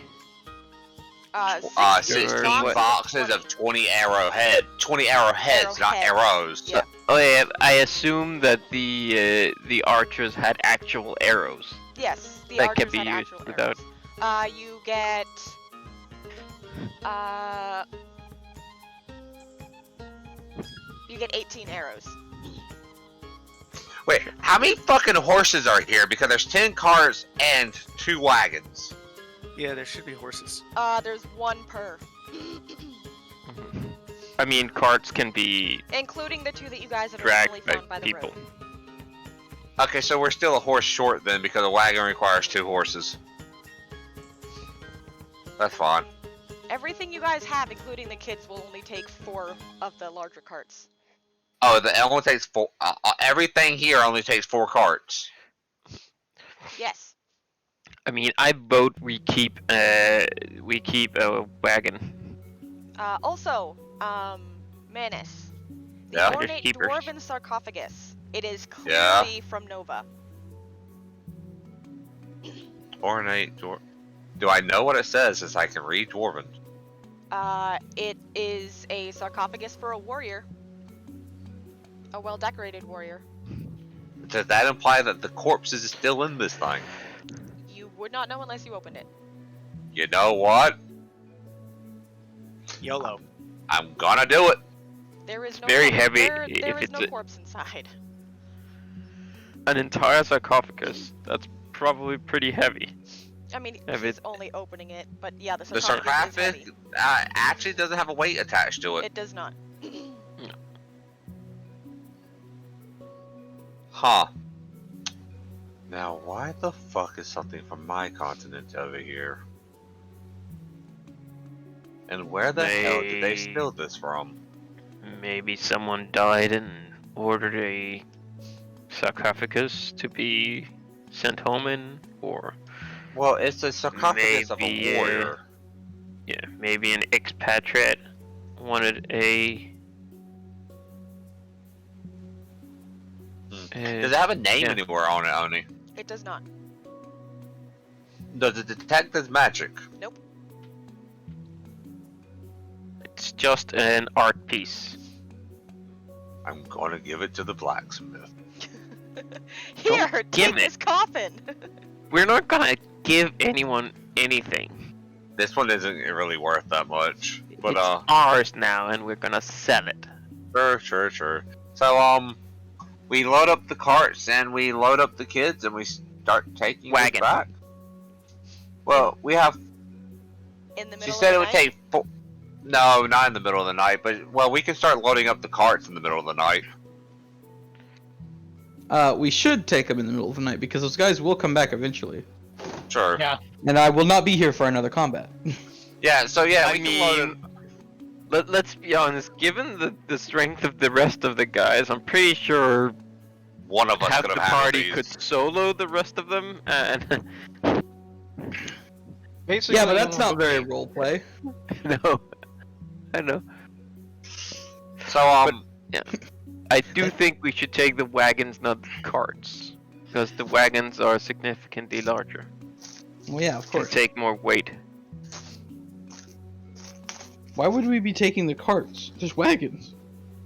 16 What? boxes of 20 arrowheads, not Arrowheads. arrows. Yeah. Oh yeah, I assume that the archers had actual arrows. Yes, the That archers can be had used actual without- arrows. You get you get 18 arrows. Wait, how many fucking horses are here? Because there's 10 cars and 2 wagons. Yeah, there should be horses. There's 1 per, I mean, carts can be including the 2 that you guys have dragged originally by found by the people. road. Okay, so we're still a horse short then, because a wagon requires 2 horses. That's fine. Everything you guys have, including the kids, will only take 4 of the larger carts. Oh, it only takes 4. Everything here only takes 4 carts. Yes. I mean, I vote we keep a wagon. Also, Manus. The Yeah? ornate Keepers. dwarven sarcophagus. It is Yeah? clearly from Nova. Ornate Do I know what it says since I can read Dwarven? It is a sarcophagus for a warrior. A well-decorated warrior. Does that imply that the corpse is still in this thing? You would not know unless you opened it. You know what? YOLO. I'm gonna do it. There is no Very corpse. heavy There if is it's no a- corpse inside. An entire sarcophagus. That's probably pretty heavy. I mean, If he's it- only opening it, but yeah, the The sarcophagus is sarcophagus heavy. actually doesn't have a weight attached to it. It does not. Huh. Now, why the fuck is something from my continent over here? And where the hell did they steal this from? Maybe someone died and ordered a sarcophagus to be sent home in, or Well, it's a sarcophagus of Maybe, a warrior. yeah, maybe an expatriate wanted a. Does it have a name yeah. anywhere on it, Oni? It does not. Does it detect as magic? Nope. It's just an art piece. I'm gonna give it to the blacksmith. Here, give take it. this coffin. We're not gonna give anyone anything. This one isn't really worth that much. But It's ours now, and we're gonna sell it. sure. So we load up the carts and we load up the kids and we start taking Wagon. it back. Well, we have. In the middle She of said the it would night? take. No, not in the middle of the night. But well, we can start loading up the carts in the middle of the night. We should take them in the middle of the night because those guys will come back eventually. Sure. Yeah. And I will not be here for another combat. Yeah. So yeah, I we can load it. mean, let's be honest. Given the strength of the rest of the guys, I'm pretty sure one of us half could the have handled party these. could solo the rest of them, and Basically, Yeah, but that's not very roleplay. no, I know. So Yeah, I do think we should take the wagons, not the carts, because the wagons are significantly larger. Well, yeah, of Can course. take more weight. Why would we be taking the carts? There's wagons.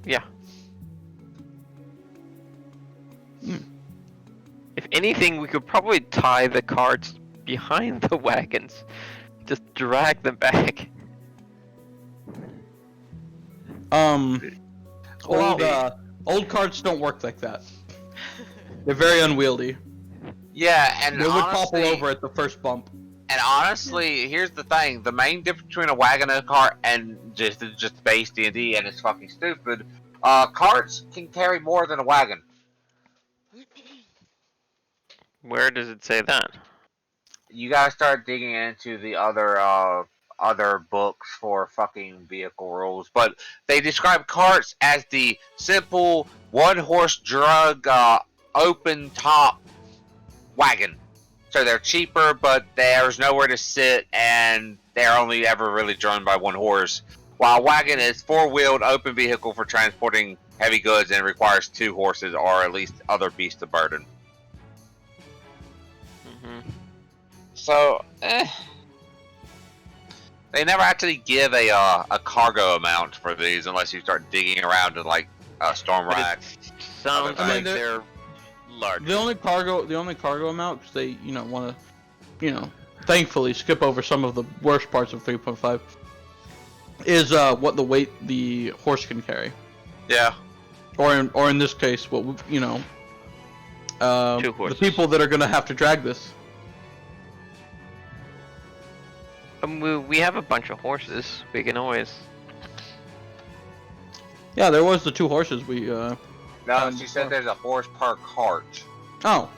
Yeah. Hmm. If anything, we could probably tie the carts behind the wagons. Just drag them back. Old carts don't work like that. They're very unwieldy. yeah, and They would honestly, topple over at the first bump. And honestly, here's the thing: the main difference between a wagon and a cart, and just base D&D, and it's fucking stupid. Carts can carry more than a wagon. Where does it say that? You gotta start digging into the other books for fucking vehicle rules, but they describe carts as the simple one-horse drug open top wagon. So they're cheaper, but there's nowhere to sit, and they're only ever really drawn by one horse. While a wagon is four-wheeled open vehicle for transporting heavy goods and requires 2 horses or at least other beasts of burden. So, they never actually give a cargo amount for these unless you start digging around in like storm But rack. Sounds I mean, like they're large. The only cargo amount, 'cause they, want to, thankfully skip over some of the worst parts of 3.5, is what the weight the horse can carry. Yeah. Or in this case, what Two the horses. people that are gonna have to drag this. We have a bunch of horses. We can always. Yeah, there was the 2 horses we. No, she said there's a horse per cart. Oh,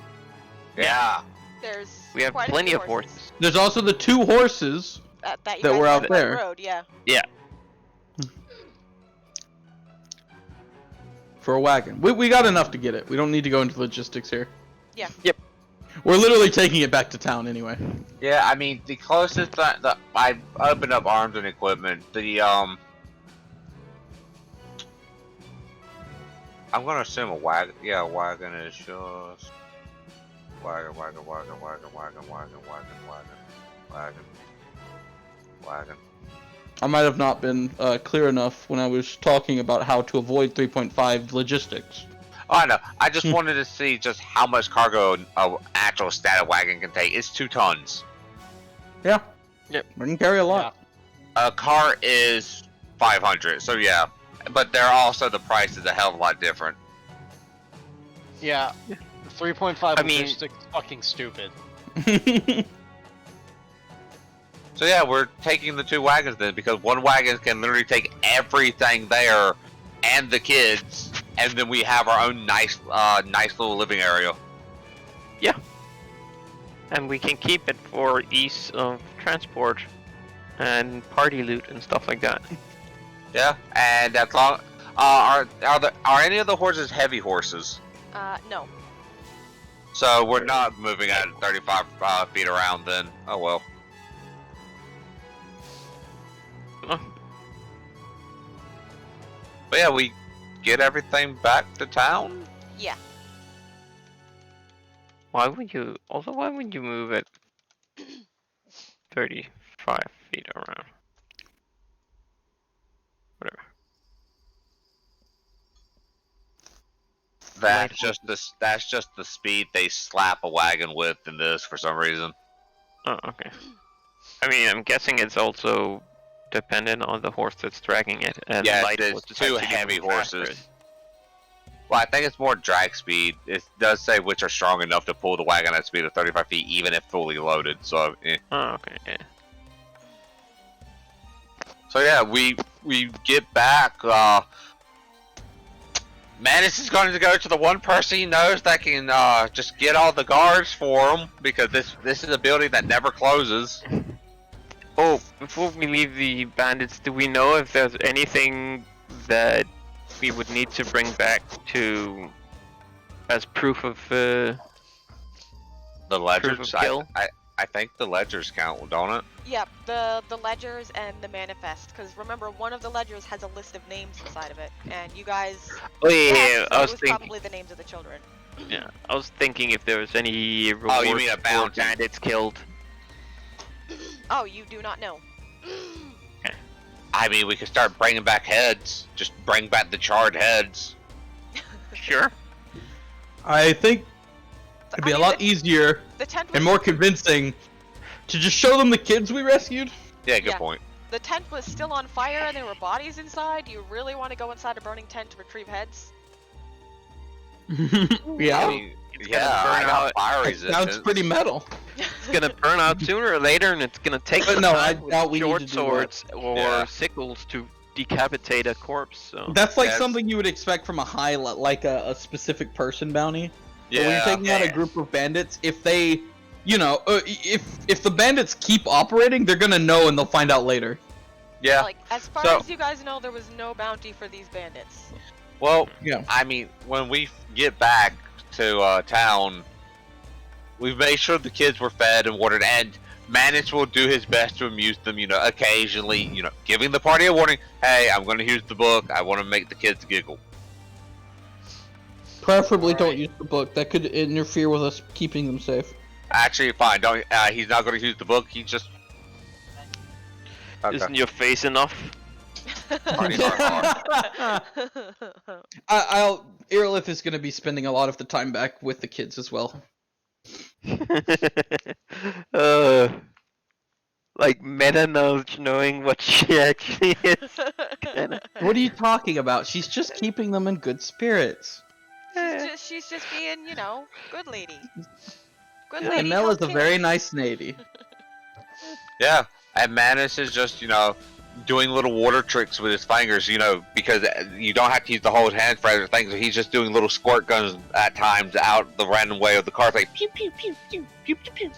Yeah. There's We have quite a plenty few of horses. there's also the 2 horses. that you that guys were have out on the there. road, yeah. For a wagon. We got enough to get it. We don't need to go into logistics here. Yeah. Yep. We're literally taking it back to town anyway. Yeah, I mean, the closest that I opened up arms and equipment, I'm gonna assume a wagon. Yeah, a wagon is just wagon. I might have not been clear enough when I was talking about how to avoid 3.5 logistics. Oh, I know. I just wanted to see just how much cargo an actual static wagon can take. It's 2 tons. Yeah. Yep. We can carry a lot. A car is 500. So yeah, but they're also the price is a hell of a lot different. Yeah. 3.5 I mean- logistics is fucking stupid. So yeah, we're taking the 2 wagons then because one wagon can literally take everything there and the kids, and then we have our own nice little living area. And we can keep it for ease of transport and party loot and stuff like that. Yeah, and as long are any of the horses heavy horses? No. So we're not moving at 35 feet around then. Oh well. Oh. But yeah, we get everything back to town. Yeah. Why would you move it 35 feet around? Whatever. That's just the speed they slap a wagon with in this for some reason. Oh, okay. I mean, I'm guessing it's also dependent on the horse that's dragging it. And Yeah, light it's horses 2 actually heavy move faster. horses. Well, I think it's more drag speed. It does say which are strong enough to pull the wagon at a speed of 35 feet, even if fully loaded. So, Oh, okay, yeah. So yeah, we get back. Manus is going to go to the one person he knows that can just get all the guards for him because this is a building that never closes. Oh, before we leave the bandits, do we know if there's anything that we would need to bring back to as proof of The ledgers. Proof of kill? I think the ledgers count, don't it? Yep, the ledgers and the manifest. Because remember, one of the ledgers has a list of names inside of it, and you guys. Oh yeah, guessed I it was was thinking. probably the names of the children. Yeah, I was thinking if there was any reward you mean a for bounty. bandits killed. Oh, you do not know. I mean, we could start bringing back heads. Just bring back the charred heads. Sure. I think it'd be a lot easier The tent was, and more convincing to just show them the kids we rescued. Yeah, good Yeah. point. the tent was still on fire and there were bodies inside. You really want to go inside a burning tent to retrieve heads? Yeah, I mean, It's yeah, gonna burn I got out. fire that resistance. sounds pretty metal. It's gonna burn out sooner or later, and it's gonna take But some no, time I with doubt we need short to do swords or Yeah. sickles to decapitate a corpse. So That's like Yes. something you would expect from a high, like a specific person bounty. But when Yeah. you're taking out a group of bandits, if they, you know, if the bandits keep operating, they're gonna know and they'll find out later. Yeah. Like, as far So- as you guys know, there was no bounty for these bandits. Well, Yeah. I mean, when we get back to town, we've made sure the kids were fed and watered, and Manus will do his best to amuse them, you know, occasionally, you know, giving the party a warning, hey, I'm going to use the book, I want to make the kids giggle. Preferably Alright. don't use the book. That could interfere with us keeping them safe. Actually, fine, don't, he's not going to use the book, he's just... Okay. isn't your face enough? Party's hard. Aerolith is gonna be spending a lot of the time back with the kids as well. Like meta knowledge, knowing what she actually is. Kinda. What are you talking about? She's just keeping them in good spirits. she's just being, you know, good lady. Good Yeah, lady. And Mel help is a kids. very nice lady. Yeah, and Manus is just, you know, doing little water tricks with his fingers, you know, because you don't have to use the whole hand for other things. So he's just doing little squirt guns at times out the random way of the car, like pew pew pew pew pew pew pew.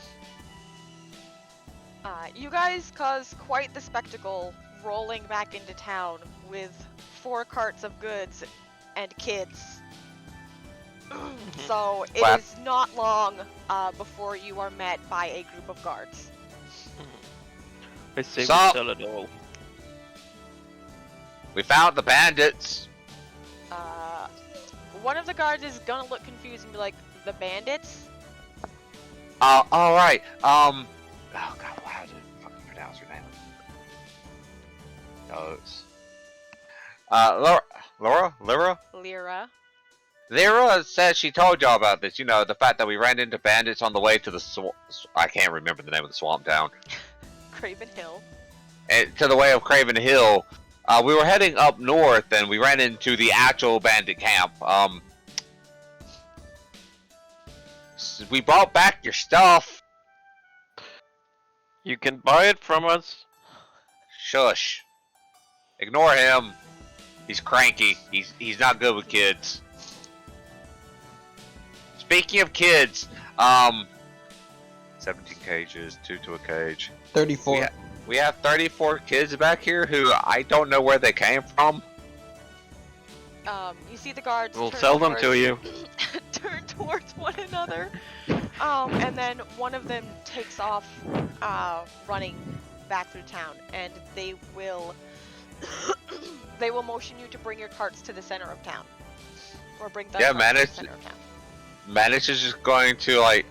You guys cause quite the spectacle rolling back into town with 4 carts of goods and kids. So it Wow. is not long before you are met by a group of guards. I say we Stop. sell it all. We found the bandits. One of the guards is gonna look confused and be like, "The bandits?" All right. Oh God, how did I fucking pronounce your name? No, it's Lyra. Lyra said she told y'all about this. You know, the fact that we ran into bandits on the way to the I can't remember the name of the swamp town. Craven Hill. To the way of Craven Hill. We were heading up north, and we ran into the actual bandit camp. We brought back your stuff. You can buy it from us. Shush. Ignore him. He's cranky. He's not good with kids. Speaking of kids, 17 cages, 2 to a cage. 34. We have 34 kids back here who I don't know where they came from. You see the guards. We'll turn sell them to towards- you. turn towards one another. And then one of them takes off, running back through town, and they will motion you to bring your carts to the center of town, or bring the Yeah, carts man, to the it's- center of town. Manus is just going to like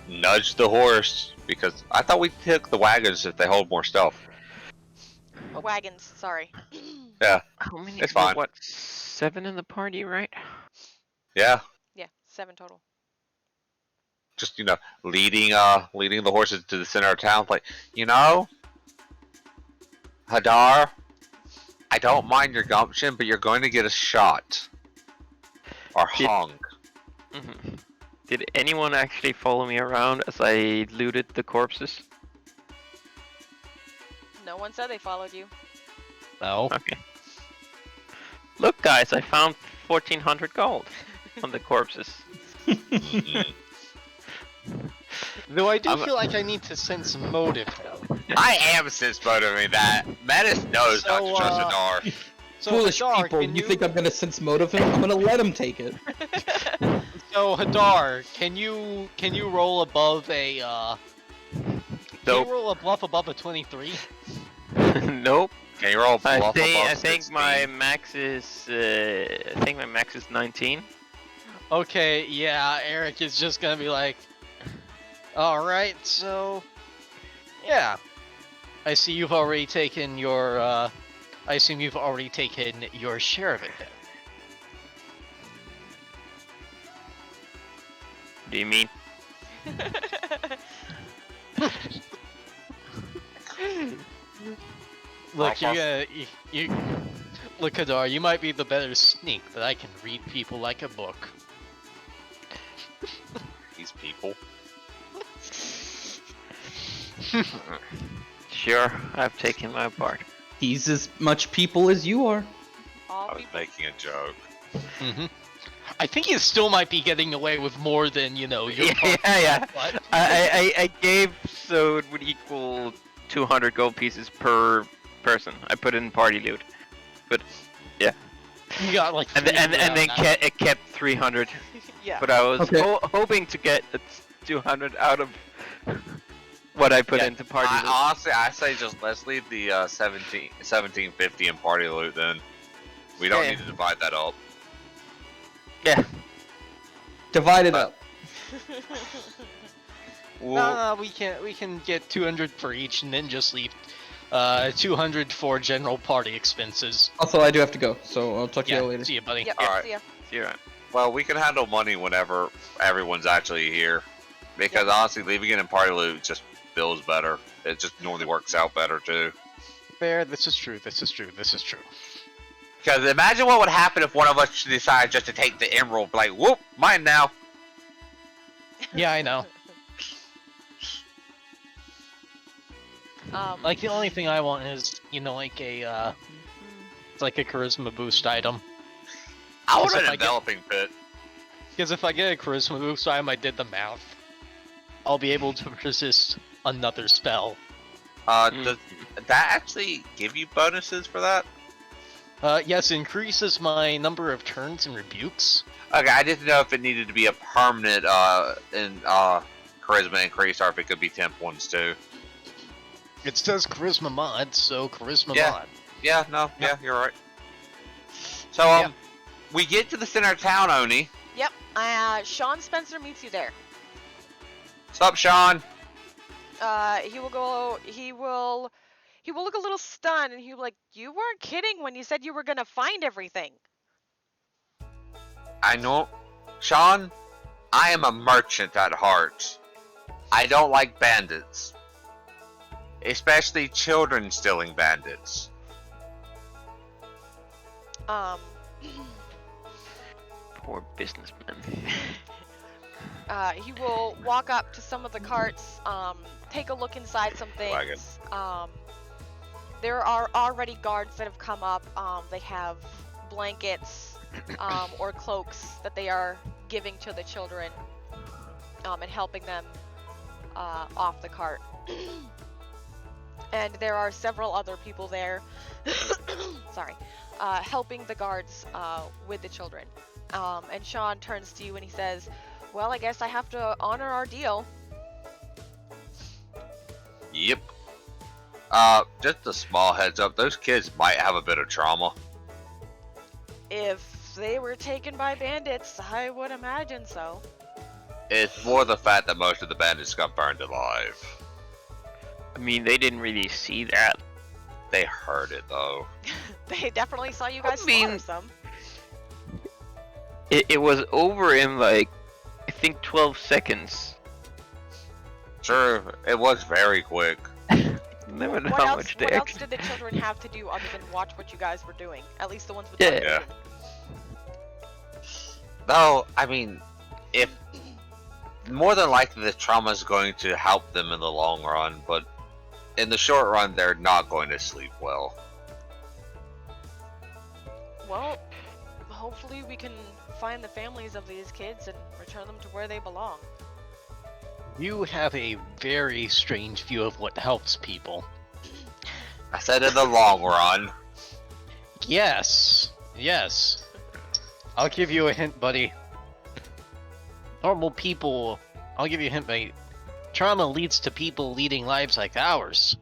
nudge the horse because I thought we took the wagons if they hold more stuff. Wagons, sorry. Yeah, How many? It's fine. What? 7 in the party, right? yeah. Yeah, 7 total. Just leading the horses to the center of town. Like, Hadar, I don't mind your gumption, but you're going to get a shot or Did- hung. Mhm. Did anyone actually follow me around as I looted the corpses? No one said they followed you. No. Okay. Look, guys, I found 1,400 gold on the corpses. Though I do I'm- feel like I need to sense motive though. I am sense motivating that. Manus knows not to So, trust Hadar. So Foolish Hadar, people, can you think I'm gonna sense motive him? I'm gonna let him take it. So Hadar, can you roll above a Can Nope. you roll a bluff above a 23? Nope. Can you roll bluff I above think 16? my max is 19. Okay, yeah, Eric is just gonna be like, alright, so yeah. I see you've already taken your I assume you've already taken your share of it then. What do you mean? Look, you look, Hadar, you might be the better sneak, but I can read people like a book. These people. Sure, I've taken my part. He's as much people as you are. All I was people. making a joke. Mm-hmm. I think you still might be getting away with more than, you know, your Yeah. But... I gave, so it would equal 200 gold pieces per person. I put in party loot, but yeah. You got like And then it kept 300. Yeah. But I was Okay. hoping to get 200 out of what I put Yeah, into party loot. Honestly, I say just let's leave the 1750 in party loot then. We don't Yeah. need to divide that up. Yeah. Divide it up. No, we can get 200 for each and then just leave 200 for general party expenses. Also, I do have to go, so I'll talk to you Yeah, later. see you, buddy. Yep. Alright. See ya. You're right. Well, we can handle money whenever everyone's actually here. Because honestly, leaving it in party loot just feels better. It just normally works out better too. Fair, this is true, this is true, this is true. Because imagine what would happen if one of us decided just to take the emerald, like, whoop, mine now. Yeah, I know. Like, the only thing I want is, you know, like a, it's like a charisma boost item. I want Because if an I get- enveloping pit. Because if I get a charisma boost item, I did the math. I'll be able to resist another spell. Does that actually give you bonuses for that? Yes, increases my number of turns and rebukes. Okay, I didn't know if it needed to be a permanent charisma increase or if it could be temp ones too. It says charisma mod, so charisma Yeah. mod. Yeah, no, yeah, you're right. So, we get to the center of town, Oni. Yep. Sean Spencer meets you there. What's up, Sean? He will look a little stunned, and he'll be like, "You weren't kidding when you said you were gonna find everything." I know. Sean, I am a merchant at heart. I don't like bandits. Especially children stealing bandits. Poor businessman. He will walk up to some of the carts, take a look inside some things. There are already guards that have come up. They have blankets or cloaks that they are giving to the children and helping them off the cart. And there are several other people there, sorry, helping the guards with the children. And Sean turns to you and he says, "Well, I guess I have to honor our deal." Yep. Just a small heads up, those kids might have a bit of trauma. If they were taken by bandits, I would imagine so. It's more the fact that most of the bandits got burned alive. I mean, they didn't really see that. They heard it though. They definitely saw you guys I mean- slaughter some. It was over in like, I think 12 seconds. Sure, it was very quick. Never know What how else? much they What else actually. did the children have to do other than watch what you guys were doing? At least the ones with Yeah. dark Yeah. vision. Though, I mean, if more than likely the trauma is going to help them in the long run, but in the short run, they're not going to sleep well. Well, hopefully we can find the families of these kids and return them to where they belong. You have a very strange view of what helps people. I said in the long run. Yes, yes. I'll give you a hint, buddy. Normal people, I'll give you a hint, mate. Trauma leads to people leading lives like ours.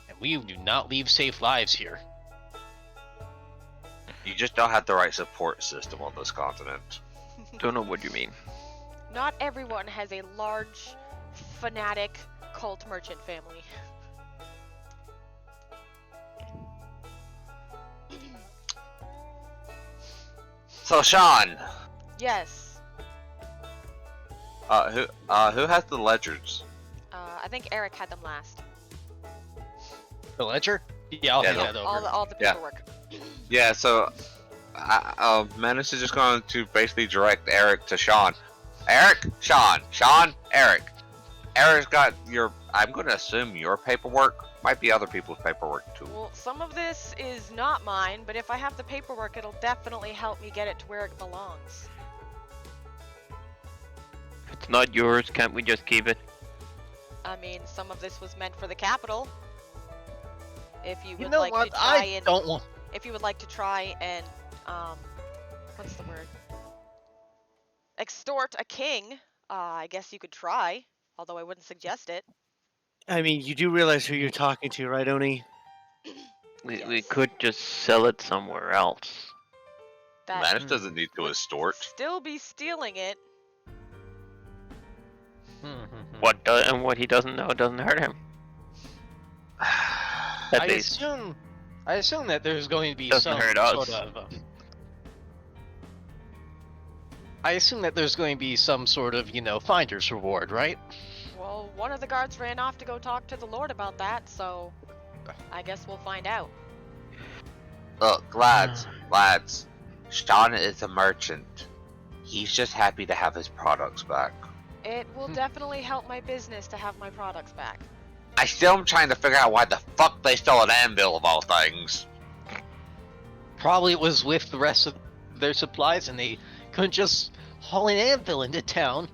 And we do not lead safe lives here. You just don't have the right support system on this continent. Don't know what you mean. Not everyone has a large, fanatic cult merchant family. So Sean, Yes. who has the ledgers? I think Eric had them last. The ledger? Yeah, I'll Yeah, hand that over. All the Yeah. paperwork. Yeah, so Manus is just going to basically direct Eric to Sean. Eric, Sean, Eric. Eric's got your, I'm going to assume your paperwork. Might be other people's paperwork too. Well, some of this is not mine, but if I have the paperwork, it'll definitely help me get it to where it belongs. If it's not yours, can't we just keep it? I mean, some of this was meant for the capital. If you You would know like what? to try I and don't want. if you would like to try and what's the word? Extort a king, I guess you could try, although I wouldn't suggest it. I mean, you do realize who you're talking to, right, Oni? We could just sell it somewhere else. That Manus doesn't need to would extort. still be stealing it. And what he doesn't know doesn't hurt him. At I least. assume that there's going to be Doesn't some hurt us. sort of. I assume that there's going to be some sort of, finder's reward, right? Well, one of the guards ran off to go talk to the Lord about that, so I guess we'll find out. Look, lads, Sean is a merchant. He's just happy to have his products back. It will definitely help my business to have my products back. I still am trying to figure out why the fuck they stole an anvil of all things. Probably it was with the rest of their supplies and they couldn't just haul an anvil into town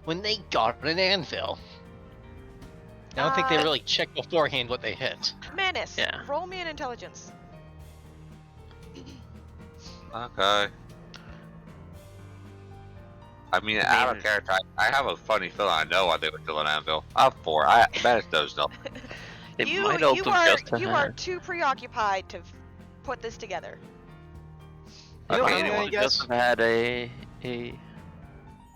when they got an anvil. I don't think they really checked beforehand what they hit. Manus, Yeah. roll me an intelligence. Okay. I mean, out of character, I have a funny feeling I know why they would steal an anvil. I have 4. Manus knows no. It you might also just you are too preoccupied to put this together. You know what Okay, I'm anyone gonna guess? just had a You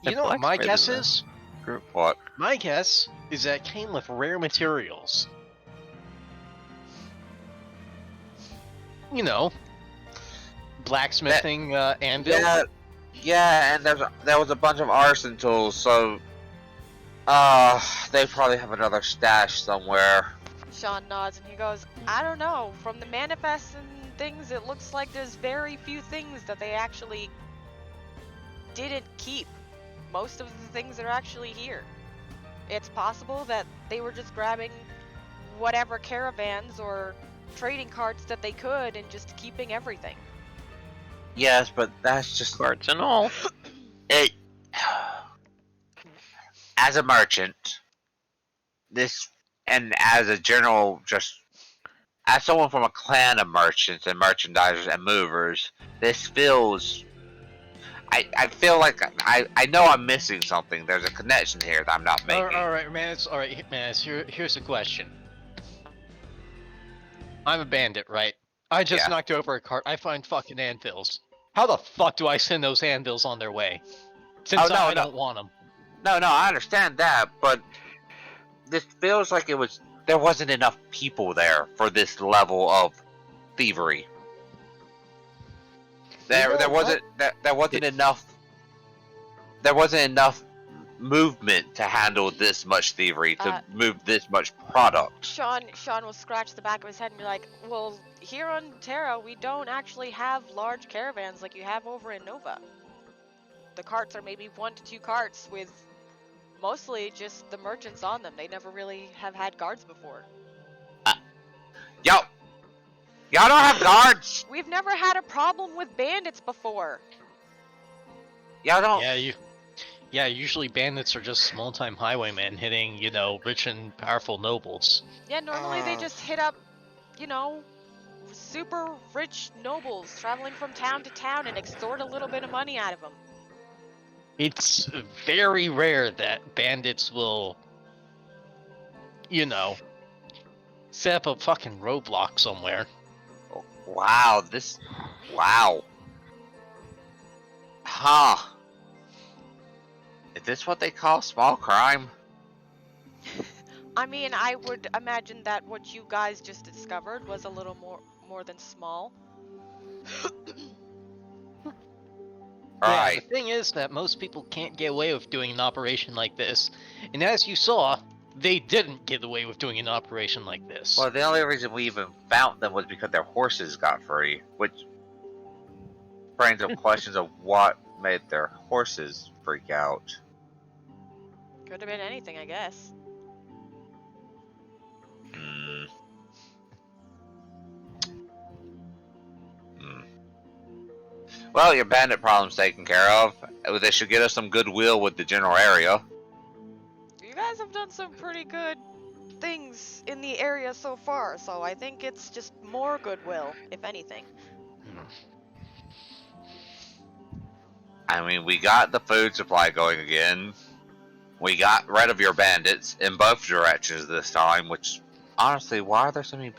know what my guess is? group. What? My guess is that it came with rare materials. Blacksmithing anvil. Yeah, and there was a bunch of arson tools, so they probably have another stash somewhere. Sean nods and he goes, I don't know. From the manifests and things, it looks like there's very few things that they actually didn't keep. Most of the things are actually here. It's possible that they were just grabbing whatever caravans or trading carts that they could and just keeping everything. Yes, but that's just Carts and all. it. As a merchant, and as a general, just as someone from a clan of merchants and merchandisers and movers, this feels. I feel like I know I'm missing something. There's a connection here that I'm not making. Alright, Manus, here's a question. I'm a bandit, right? I just Yeah. knocked over a cart. I find fucking anvils. How the fuck do I send those anvils on their way? Since no, I no. don't want them. No, I understand that, but this feels like there wasn't enough people there for this level of thievery. There wasn't enough movement to handle this much thievery, to move this much product. Sean will scratch the back of his head and be like, well, here on Terra, we don't actually have large caravans like you have over in Nova. The carts are maybe 1 to 2 carts with mostly just the merchants on them. They never really have had guards before. Y'all don't have guards. We've never had a problem with bandits before. Y'all don't. Yeah, usually bandits are just small-time highwaymen hitting, rich and powerful nobles. Yeah, normally they just hit up, super rich nobles traveling from town to town and extort a little bit of money out of them. It's very rare that bandits will, you know, set up a fucking roadblock somewhere. Wow, wow. Huh. Is this what they call small crime? I mean, I would imagine that what you guys just discovered was a little more than small. Alright. Yeah, the thing is that most people can't get away with doing an operation like this. And as you saw, they didn't get away with doing an operation like this. Well, the only reason we even found them was because their horses got free, which brings up questions of what made their horses freak out. Could have been anything, I guess. Well, your bandit problem's taken care of. They should get us some goodwill with the general area. You guys have done some pretty good things in the area so far, so I think it's just more goodwill, if anything. I mean, we got the food supply going again. We got rid of your bandits in both directions this time, which, honestly, why are there so many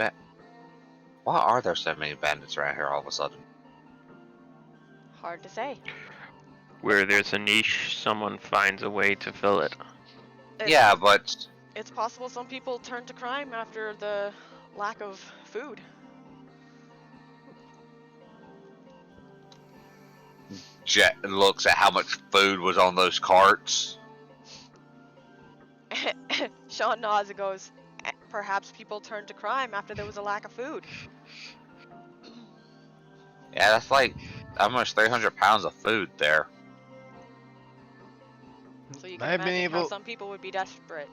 bandits around here all of a sudden? Hard to say. Where there's a niche, someone finds a way to fill it. Yeah, but It's possible some people turn to crime after the lack of food. Jet looks at how much food was on those carts. Sean nods and goes, perhaps people turned to crime after there was a lack of food. Yeah, that's like almost 300 pounds of food there. So you can imagine how some people would be desperate.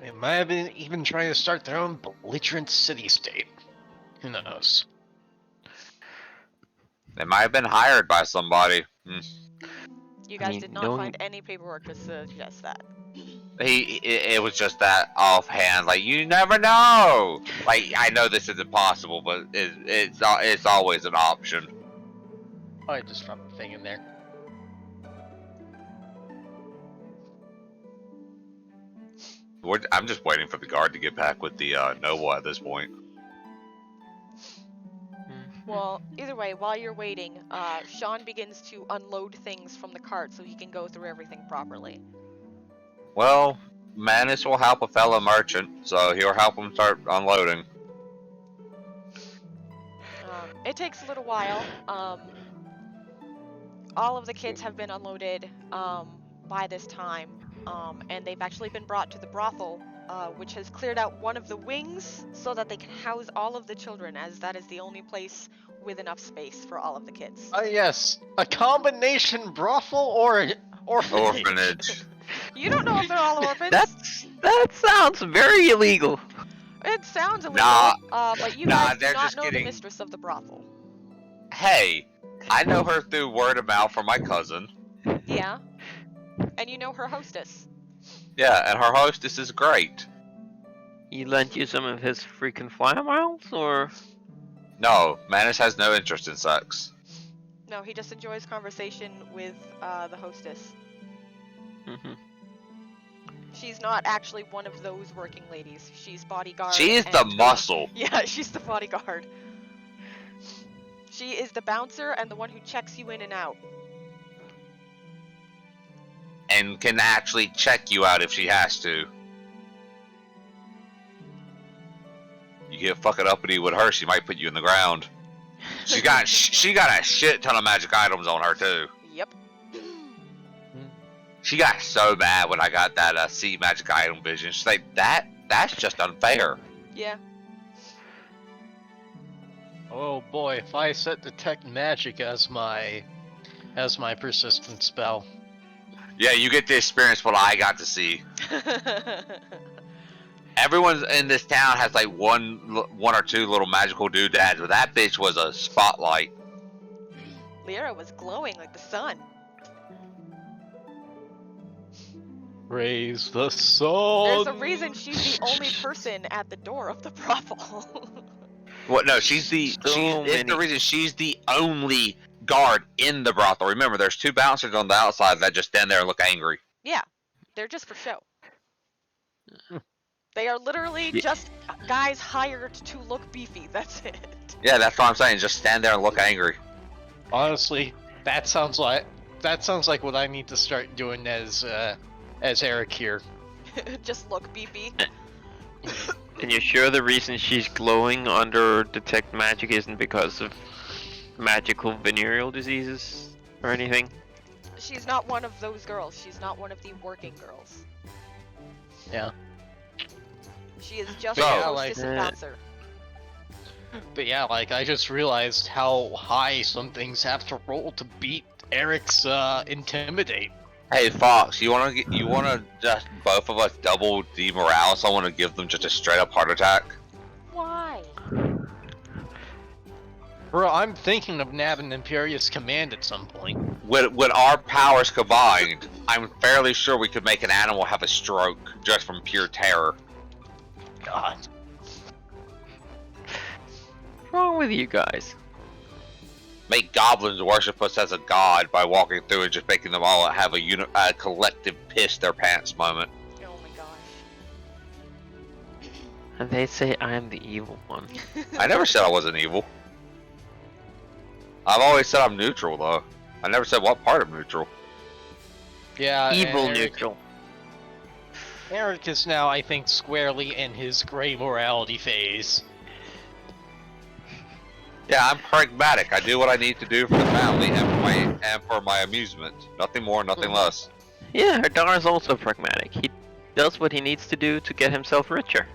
They might have been even trying to start their own belligerent city-state. Who knows? They might have been hired by somebody. You guys did not find any paperwork to suggest that. It was just that offhand, like, you never know! Like, I know this is impossible, but it's always an option. I just dropped the thing in there. I'm just waiting for the guard to get back with the Noble at this point. Well, either way, while you're waiting, Sean begins to unload things from the cart so he can go through everything properly. Well, Manus will help a fellow merchant, so he'll help him start unloading. It takes a little while. All of the kids have been unloaded by this time, and they've actually been brought to the brothel, which has cleared out one of the wings so that they can house all of the children, as that is the only place with enough space for all of the kids. Yes, a combination brothel or Orphanage. You don't know if they're all orphans. That sounds very illegal. It sounds illegal, but you guys do they're not just know kidding. the mistress of the brothel. Hey, I know her through word of mouth from my cousin. Yeah. And you know her hostess. Yeah, and her hostess is great. He lent you some of his freaking fly miles, or? No, Manus has no interest in sex. No, he just enjoys conversation with the hostess. Mm-hmm. She's not actually one of those working ladies. She's bodyguard. She's the muscle. Yeah, she's the bodyguard. She is the bouncer and the one who checks you in and out. And can actually check you out if she has to. You get fucking uppity with her, she might put you in the ground. She got a shit ton of magic items on her too. Yep. She got so mad when I got that sea magic item vision. She's like, that's just unfair. Yeah. Oh boy, if I set detect magic as my persistent spell. Yeah, you get to experience what I got to see. Everyone in this town has like one or two little magical doodads, but that bitch was a spotlight. Lyra was glowing like the sun. Raise the sun. There's a reason she's the only person at the door of the brothel. What? No, she's the So reason she's the only guard in the brothel. Remember, there's 2 bouncers on the outside that just stand there and look angry. Yeah, they're just for show. They are literally just guys hired to look beefy. That's it. Yeah, that's what I'm saying. Just stand there and look angry. Honestly, that sounds like what I need to start doing as Eric here. Just look beefy. And you're sure the reason she's glowing under detect magic isn't because of magical venereal diseases or anything? She's not one of those girls. She's not one of the working girls. Yeah. She is just But a yeah, hostess and bouncer. But yeah, like I just realized how high some things have to roll to beat Eric's intimidate. Hey Fox, you wanna just both of us double the morale? So I want to give them just a straight up heart attack. Why? Bro, I'm thinking of nabbing Imperious Command at some point. With our powers combined, I'm fairly sure we could make an animal have a stroke just from pure terror. God. What's wrong with you guys? Make goblins worship us as a god by walking through and just making them all have a collective piss their pants moment. Oh my gosh. And they say I'm the evil one. I never said I wasn't evil. I've always said I'm neutral, though. I never said what part of neutral. Yeah, Evil Eric, neutral. Eric is now, I think, squarely in his gray morality phase. Yeah, I'm pragmatic. I do what I need to do for the family and for my amusement. Nothing more, nothing less. Yeah, Hadar is also pragmatic. He does what he needs to do to get himself richer.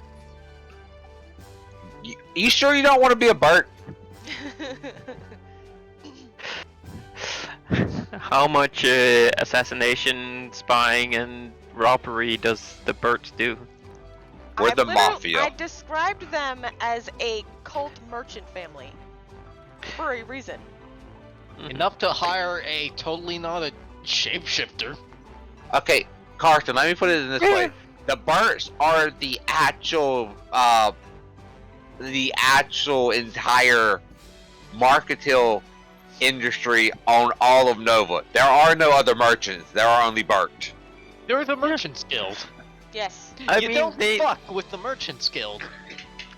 You sure you don't want to be a Bert? How much assassination, spying, and robbery does the Berts do? We're the mafia. I described them as a cult merchant family. For a reason. Enough to hire a totally not a shapeshifter. Okay, Carsten, let me put it in this way. The Berts are the actual entire Marketil industry on all of Nova. There are no other merchants. There are only Bert. They're the Merchants Guild. Yes. You don't fuck with the Merchants Guild.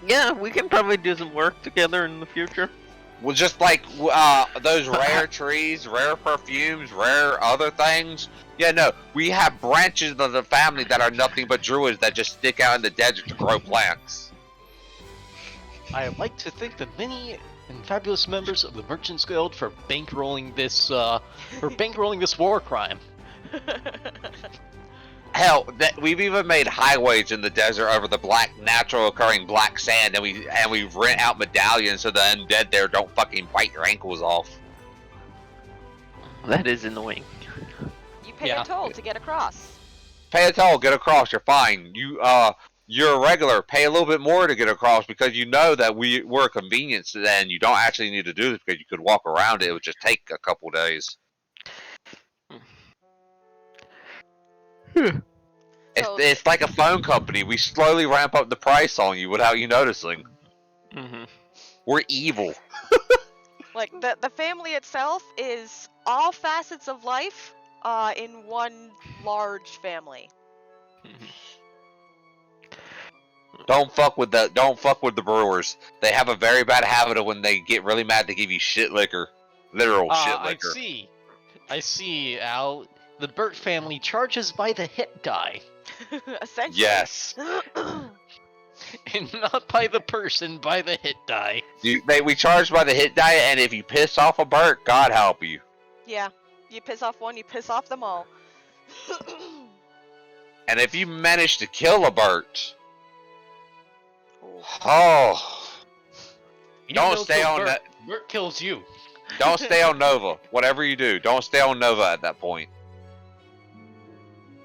Yeah, we can probably do some work together in the future. Well, just like those rare trees, rare perfumes, rare other things. Yeah, no, we have branches of the family that are nothing but druids that just stick out in the desert to grow plants. I like to thank the many and fabulous members of the Merchants Guild for bankrolling this war crime. Hell, we've even made highways in the desert over the natural occurring black sand, and we rent out medallions so the undead there don't fucking bite your ankles off. That is annoying. You pay a toll to get across. Pay a toll, get across. You're fine. You're a regular. Pay a little bit more to get across because you know that we're a convenience, and you don't actually need to do this because you could walk around it. It would just take a couple days. It's like a phone company. We slowly ramp up the price on you without you noticing. Mm-hmm. We're evil. Like, the family itself is all facets of life in one large family. Mm-hmm. Don't fuck with the brewers. They have a very bad habit of when they get really mad, they give you shit liquor. Literal shit liquor. I see, Al. The Burt family charges by the hit die. Essentially. Yes. And not by the person, by the hit die. We charge by the hit die, and if you piss off a Burt, God help you. Yeah. You piss off one, you piss off them all. And if you manage to kill a Burt... don't stay on that. Burt kills you. Don't stay on Nova. Whatever you do, don't stay on Nova at that point.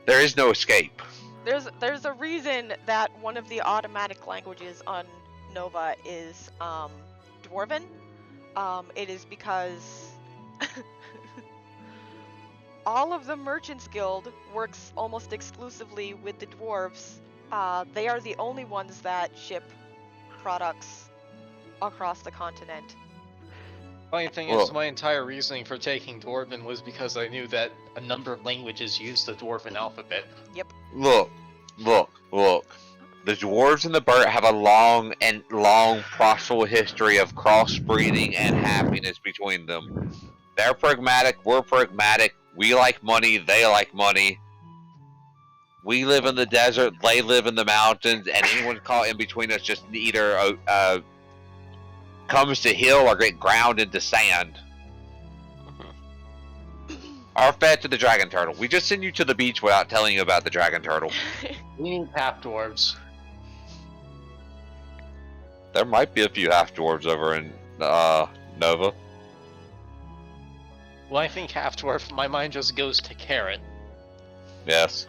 There is no escape. There's a reason that one of the automatic languages on Nova is Dwarven. It is because all of the Merchants Guild works almost exclusively with the dwarves. They are the only ones that ship products across the continent. Funny thing is, my entire reasoning for taking Dwarven was because I knew that a number of languages use the Dwarven alphabet. Yep. Look. The dwarves and the Burt have a long prosperous history of crossbreeding and happiness between them. They're pragmatic, we're pragmatic, we like money, they like money. We live in the desert, they live in the mountains, and anyone caught in between us just either comes to hill or get ground into sand. Our fed to the dragon turtle. We just send you to the beach without telling you about the dragon turtle. We need half dwarves. There might be a few half dwarves over in Nova. When I think half dwarf, my mind just goes to carrot. Yes.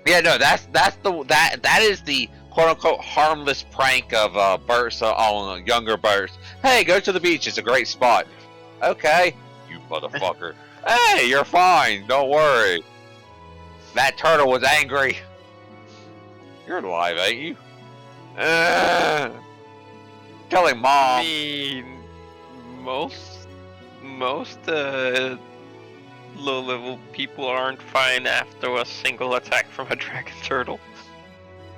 Yeah, no, that is the quote unquote harmless prank of Burt's on younger Burt's. Hey, go to the beach. It's a great spot. Okay, you motherfucker. Hey, you're fine. Don't worry. That turtle was angry. You're alive, ain't you? Telling mom. I mean, most low-level people aren't fine after a single attack from a dragon turtle.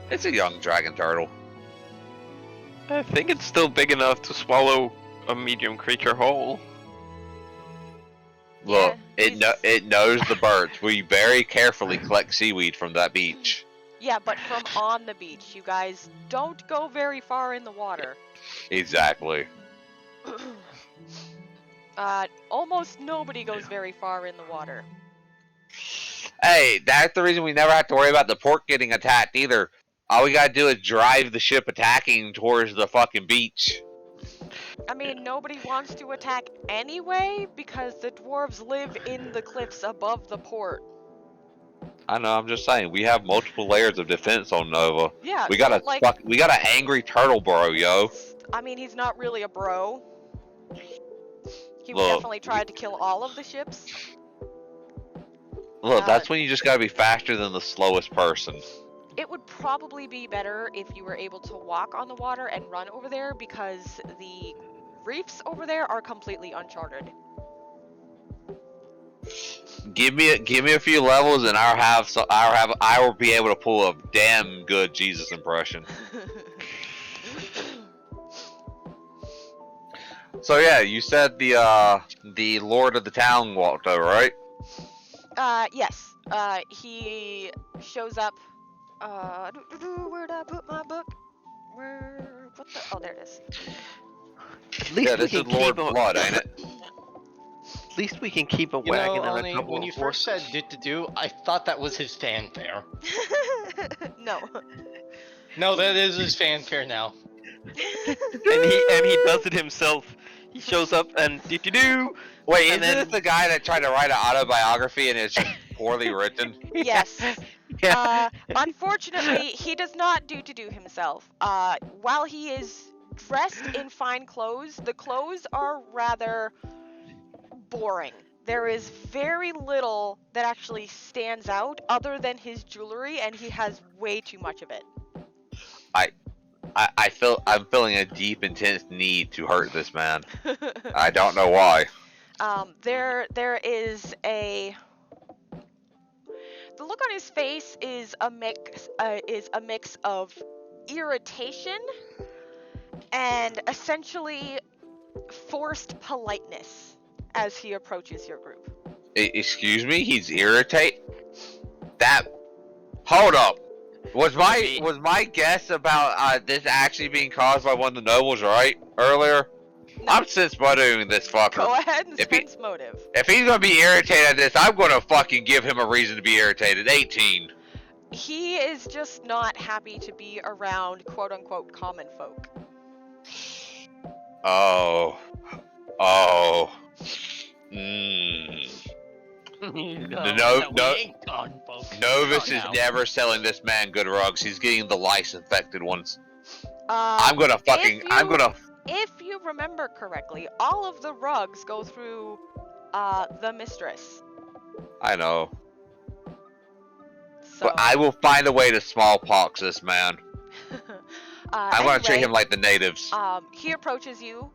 It's a young dragon turtle. I think it's still big enough to swallow a medium creature whole. Look, Yeah, it knows the birds. We very carefully collect seaweed from that beach. Yeah, but from on the beach. You guys don't go very far in the water. Exactly. Almost nobody goes very far in the water. Hey, that's the reason we never have to worry about the port getting attacked either. All we gotta do is drive the ship attacking towards the fucking beach. I mean, nobody wants to attack anyway because the dwarves live in the cliffs above the port. I know, I'm just saying, we have multiple layers of defense on Nova. Yeah, We got so, we got an angry turtle bro, yo. I mean, he's not really a bro. He would Look, definitely try to kill all of the ships. Look, that's when you just gotta be faster than the slowest person. It would probably be better if you were able to walk on the water and run over there because the reefs over there are completely uncharted. Give me a few levels and I will be able to pull a damn good Jesus impression. So yeah, you said the Lord of the Town walked over, right? Yes. He shows up. Where'd I put my book? What the? Oh, there it is. At least Yeah, this is Lord Blood, ain't it? At least we can keep a You wagon know, and a Oni, couple when you of first said do, I thought that was his fanfare. No. No, that is his fanfare now. and he does it himself. He shows up and do. Wait, And isn't then- this the guy that tried to write an autobiography and it's just poorly written? Yes. Yeah. Unfortunately, he does not do himself. While he is dressed in fine clothes, the clothes are rather boring. There is very little that actually stands out other than his jewelry, and he has way too much of it. I'm feeling a deep, intense need to hurt this man. I don't know why. There is a. The look on his face is a mix of irritation and essentially forced politeness as he approaches your group. Excuse me, he's irritated. Hold up. Was my guess about this actually being caused by one of the nobles right earlier? No. I'm sense motivating this fucker. Go ahead and If he- sense motive. If he's gonna be irritated at this, I'm gonna fucking give him a reason to be irritated. 18. He is just not happy to be around quote-unquote common folk. Oh. Novus is never selling this man good rugs. He's getting the lice-infected ones. I'm gonna. If you remember correctly, all of the rugs go through the mistress. I know. So, But I will find a way to smallpox this man. I'm gonna treat anyway, him like the natives. He approaches you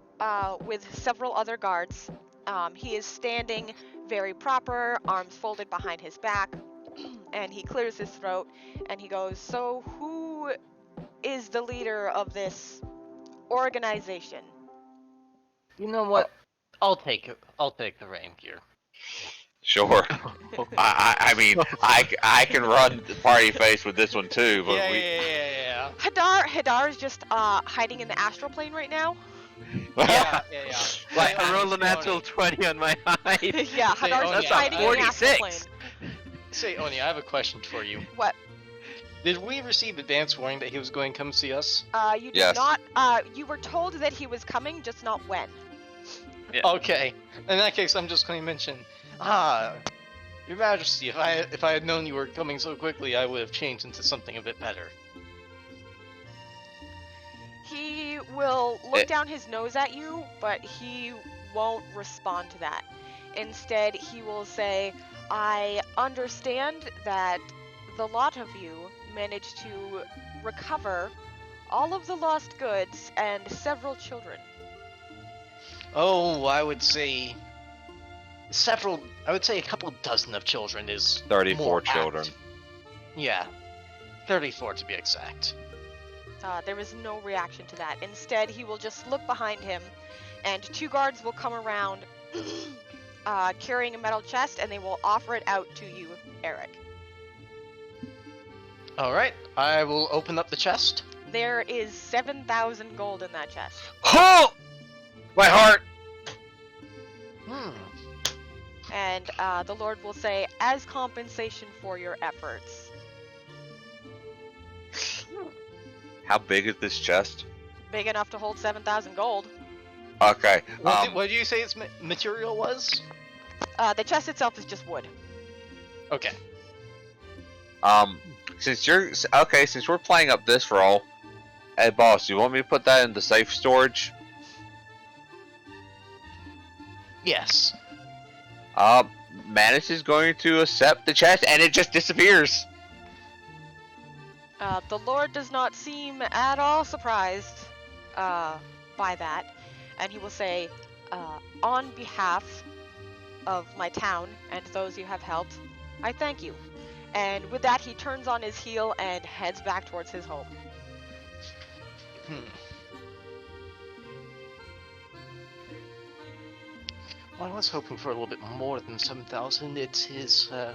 with several other guards. He is standing very proper, arms folded behind his back, and he clears his throat, and he goes, "So who is the leader of this organization?" You know what? I'll take the reign here. Sure. I mean, I can run the party face with this one too, but Yeah. Hadar is just hiding in the astral plane right now. Yeah. Like, I rolled a natural 20 on my hide. Yeah, Hadar's just hiding in the astral plane. Say, Oni, I have a question for you. What? Did we receive advance warning that he was going to come see us? You did Yes. not. You were told that he was coming, just not when. Yeah. Okay. In that case, I'm just going to mention, Your Majesty, if I had known you were coming so quickly, I would have changed into something a bit better. He will look down his nose at you, but he won't respond to that. Instead, he will say, "I understand that the lot of you managed to recover all of the lost goods and several children." Oh, I would say a couple dozen of children is 34 more children. apt. Yeah, 34 to be exact. There is no reaction to that. Instead, he will just look behind him, and 2 guards will come around carrying a metal chest, and they will offer it out to you, Eric. Alright, I will open up the chest. There is 7,000 gold in that chest. Oh! My heart! And the Lord will say, "As compensation for your efforts." How big is this chest? Big enough to hold 7,000 gold. Okay. What did you say its material was? The chest itself is just wood. Okay. Since we're playing up this roll, hey boss, you want me to put that in the safe storage? Yes. Manus is going to accept the chest, and it just disappears. The Lord does not seem at all surprised by that, and he will say, "On behalf of my town and those you have helped, I thank you." And with that, he turns on his heel and heads back towards his home. Well, I was hoping for a little bit more than 7,000. It's his, I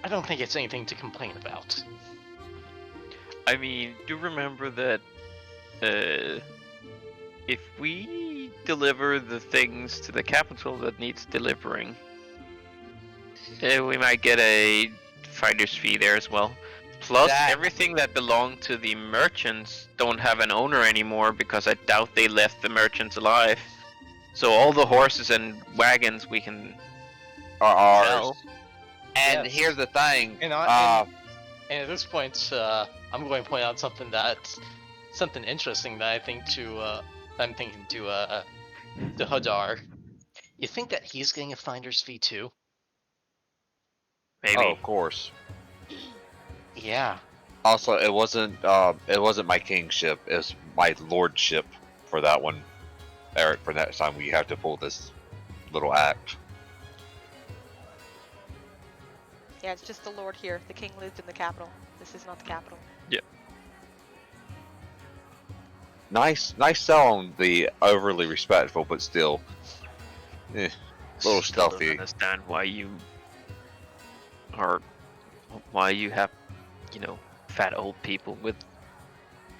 don't think it's anything to complain about. I mean, do remember that if we deliver the things to the capital that needs delivering, we might get a finder's fee there as well. Plus, everything that belonged to the merchants don't have an owner anymore, because I doubt they left the merchants alive. So all the horses and wagons we can Are ours. sell. And Yes. here's the thing. And at this point, I'm going to point out something interesting that I'm thinking to Hadar. You think that he's getting a finder's fee too? Maybe. Oh, of course. Yeah. Also, it wasn't my kingship. It was my lordship for that one, Eric. For next time, we have to pull this little act. Yeah, it's just the Lord here. The king lived in the capital. This is not the capital. Nice sell on the overly respectful, but still, little Still stealthy. don't understand why you have, fat old people with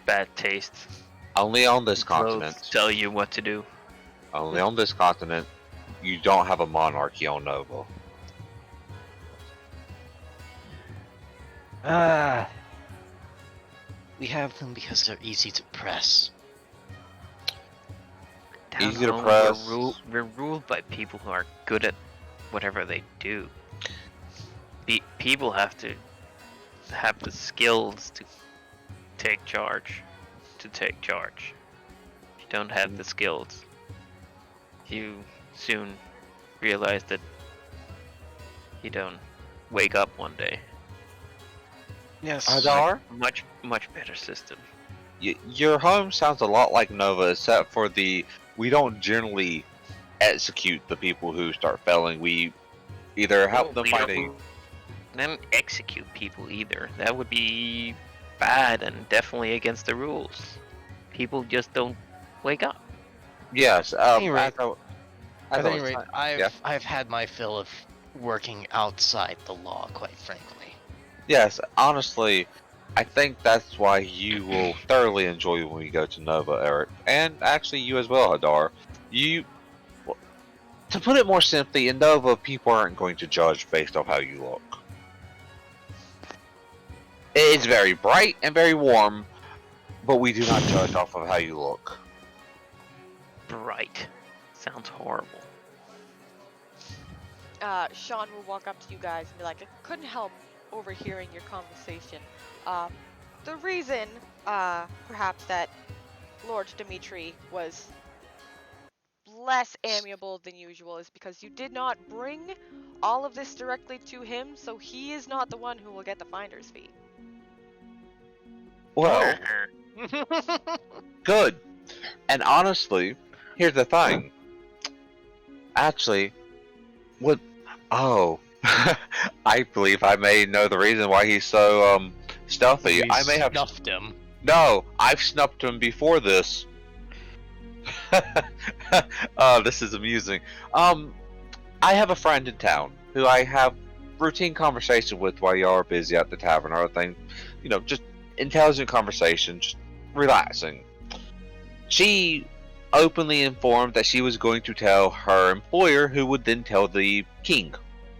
bad taste. Only on this clothes continent. tell you what to do. Only on this continent. You don't have a monarchy on Nova. We have them because they're easy to press. Down Easy to home, press. We're ruled by people who are good at whatever they do. People have to have the skills to take charge. If you don't have the skills, you soon realize that you don't wake up one day. Yes. Hadar? Much better system. Your home sounds a lot like Nova, except for the we don't generally execute the people who start failing. We either help them we find don't execute people either. That would be bad and definitely against the rules. People just don't wake up. Yes. any rate- I At thought any it was rate, time. Yeah. I've had my fill of working outside the law, quite frankly. Yes, honestly, I think that's why you will thoroughly enjoy when we go to Nova, Eric, and actually you as well, Hadar. Well, to put it more simply, in Nova, people aren't going to judge based off how you look. It's very bright and very warm, but we do not judge off of how you look. Bright. Sounds horrible. Sean will walk up to you guys and be like, I couldn't help overhearing your conversation. The reason, perhaps, that Lord Dimitri was less amiable than usual is because you did not bring all of this directly to him, so he is not the one who will get the finder's fee. Well, good. And honestly, here's the thing. Actually, what? Oh, I believe I may know the reason why he's so stealthy. I may have snuffed him. No, I've snuffed him before this. This is amusing. I have a friend in town who I have routine conversation with while y'all are busy at the tavern or anything. You know, just intelligent conversation, just relaxing. She openly informed that she was going to tell her employer, who would then tell the king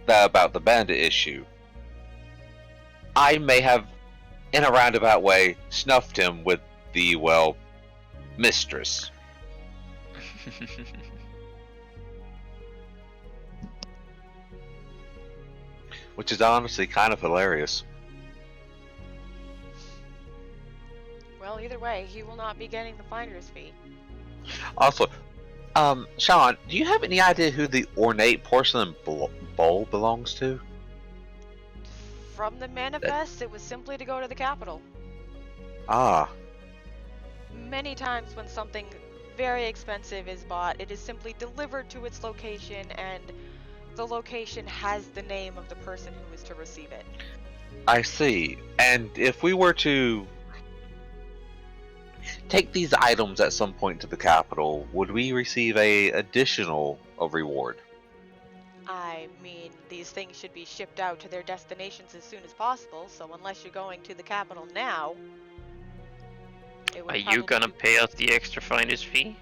about the bandit issue. I may have, in a roundabout way, snuffed him with the, well, mistress. Which is honestly kind of hilarious. Well, either way, he will not be getting the finder's fee. Also, Sean, do you have any idea who the ornate porcelain bowl belongs to? From the manifest, it was simply to go to the capital. Ah. Many times when something very expensive is bought, it is simply delivered to its location, and the location has the name of the person who is to receive it. I see. And if we were to take these items at some point to the capital, would we receive a additional reward? I mean, these things should be shipped out to their destinations as soon as possible, so unless you're going to the capital now... Are you gonna pay us the extra finder's fee?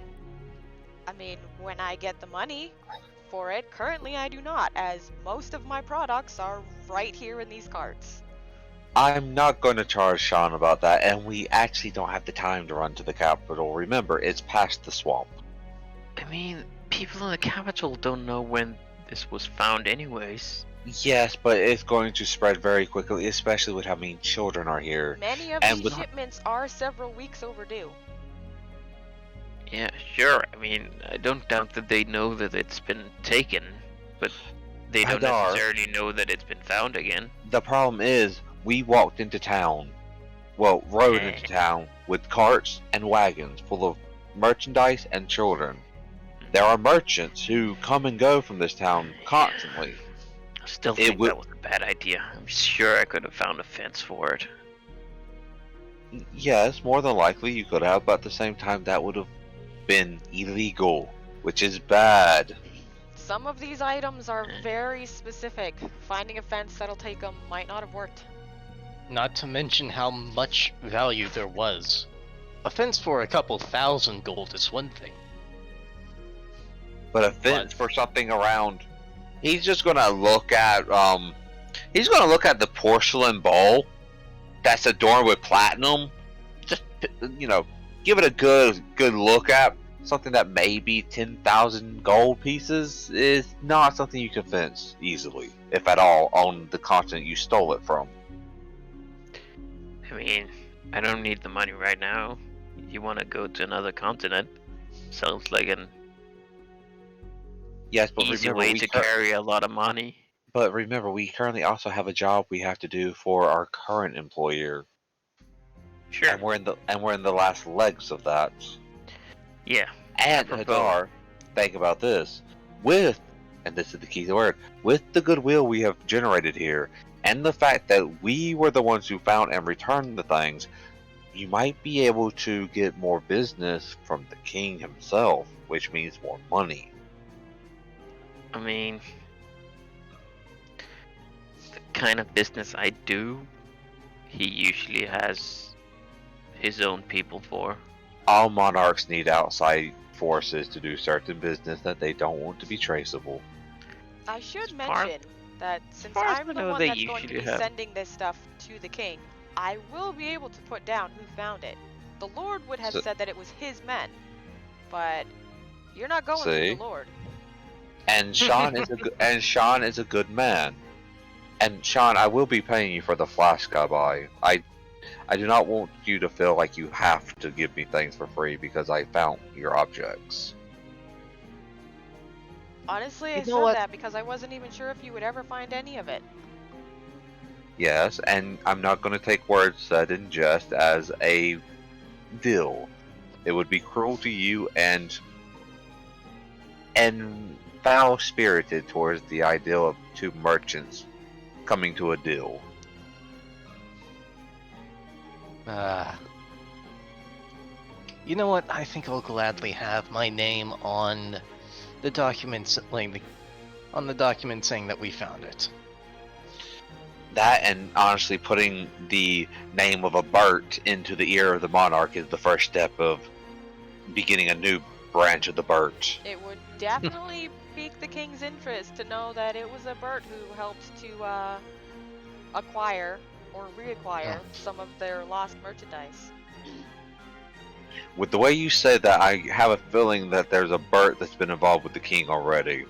I mean, when I get the money for it, currently I do not, as most of my products are right here in these carts. I'm not going to charge Sean about that, and we actually don't have the time to run to the capital. Remember, it's past the swamp. I mean, people in the capital don't know when this was found anyways. Yes, but it's going to spread very quickly, especially with how many children are here. Many of And these with- shipments are several weeks overdue. Yeah, sure. I mean, I don't doubt that they know that it's been taken, but they don't Hadar. necessarily know that it's been found again. The problem is, we walked into town, well, rode into town with carts and wagons full of merchandise and children. There are merchants who come and go from this town constantly. I still think that was a bad idea. I'm sure I could have found a fence for it. Yes, more than likely you could have, but at the same time that would have been illegal, which is bad. Some of these items are very specific. Finding a fence that'll take them might not have worked. Not to mention how much value there was. A fence for a couple thousand gold is one thing. But a fence for something around, he's just gonna look at the porcelain bowl that's adorned with platinum. Just, you know, give it a good look at. Something that may be 10,000 gold pieces is not something you can fence easily, if at all, on the continent you stole it from. I mean, I don't need the money right now. You want to go to another continent? Sounds like an Yes, but easy remember, way we to carry a lot of money. But remember, we currently also have a job we have to do for our current employer. Sure. And we're in the last legs of that. Yeah, And Apropos. Hadar, think about this. And this is the key word, with the goodwill we have generated here, and the fact that we were the ones who found and returned the things, you might be able to get more business from the king himself, which means more money. I mean, the kind of business I do, he usually has his own people for. All monarchs need outside forces to do certain business that they don't want to be traceable. I should far- mention that since far as I'm I the know, one they that's going to be usually have- sending this stuff to the king, I will be able to put down who found it. The Lord would have So- said that it was his men, but you're not going See? through the Lord. And Sean is a good man. And Sean, I will be paying you for the flask I buy. I do not want you to feel like you have to give me things for free because I found your objects. Honestly, I You know said what? that because I wasn't even sure if you would ever find any of it. Yes, and I'm not going to take words said in jest as a deal. It would be cruel to you and foul-spirited towards the ideal of two merchants coming to a deal. You know what? I think I'll gladly have my name on the documents, on the document saying that we found it. That and honestly putting the name of a Burt into the ear of the monarch is the first step of beginning a new branch of the Burt. It would definitely pique the king's interest to know that it was a Bert who helped to acquire or reacquire some of their lost merchandise. With the way you said that, I have a feeling that there's a Burt that's been involved with the king already.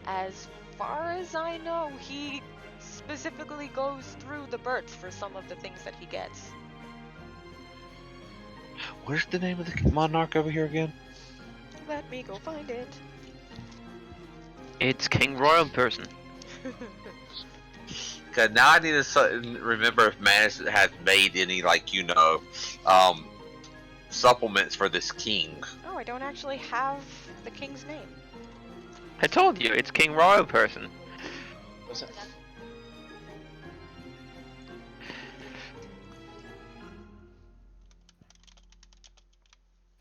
As far as I know, he specifically goes through the Berts for some of the things that he gets. Where's the name of the monarch over here again? Let me go find it. It's King Royal in person. Cause now I need to remember if Manus has made any, supplements for this king. Oh, I don't actually have the king's name. I told you, it's King Royal in person. Was it?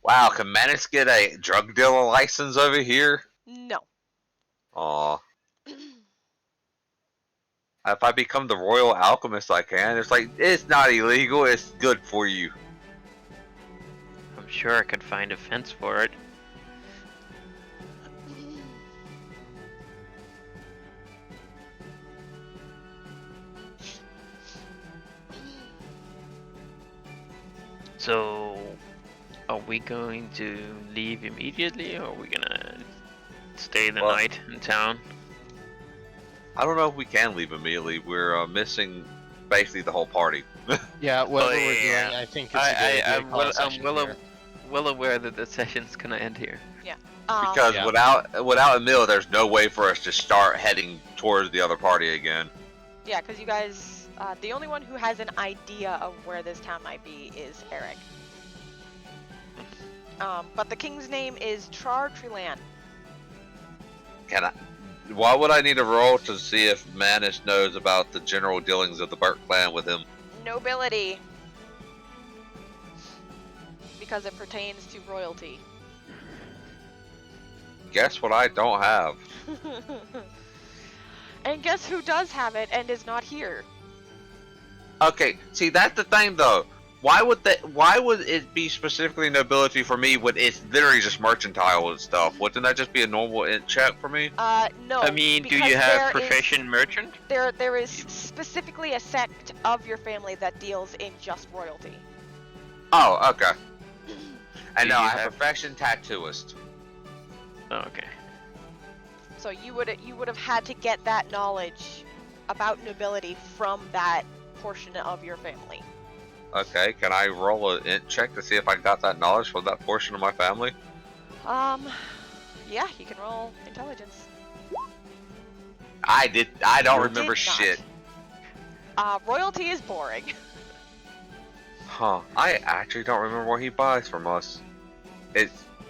Wow, can Manus get a drug dealer license over here? No. Aw. If I become the royal alchemist, I can. It's not illegal, it's good for you. I'm sure I could find a fence for it. So, are we going to leave immediately, or are we gonna stay the night in town? I don't know if we can leave immediately. We're missing basically the whole party. Yeah, whatever Oh, we're yeah. doing, I think it's a good idea to I'm call a session here. well aware that the session's gonna end here. Because Yeah. without Emil, there's no way for us to start heading towards the other party again. Yeah, because you guys, the only one who has an idea of where this town might be is Eric. But the king's name is Trar Trilan. Can I? Why would I need a roll to see if Manus knows about the general dealings of the Burt clan with him? Nobility. Because it pertains to royalty. Guess what I don't have? And guess who does have it and is not here? Okay, see that's the thing though. Why would it be specifically nobility for me when it's literally just mercantile and stuff? Wouldn't that just be a normal int check for me? No. I mean, do because you have there proficient merchant? There is specifically a sect of your family that deals in just royalty. Oh, okay. And Do no, you I have have- profession tattooist. Oh, okay. So you would have had to get that knowledge about nobility from that portion of your family. Okay, can I roll an int check to see if I got that knowledge from that portion of my family? Yeah, you can roll intelligence. I don't You remember did not. shit. Royalty is boring. Huh. I actually don't remember what he buys from us.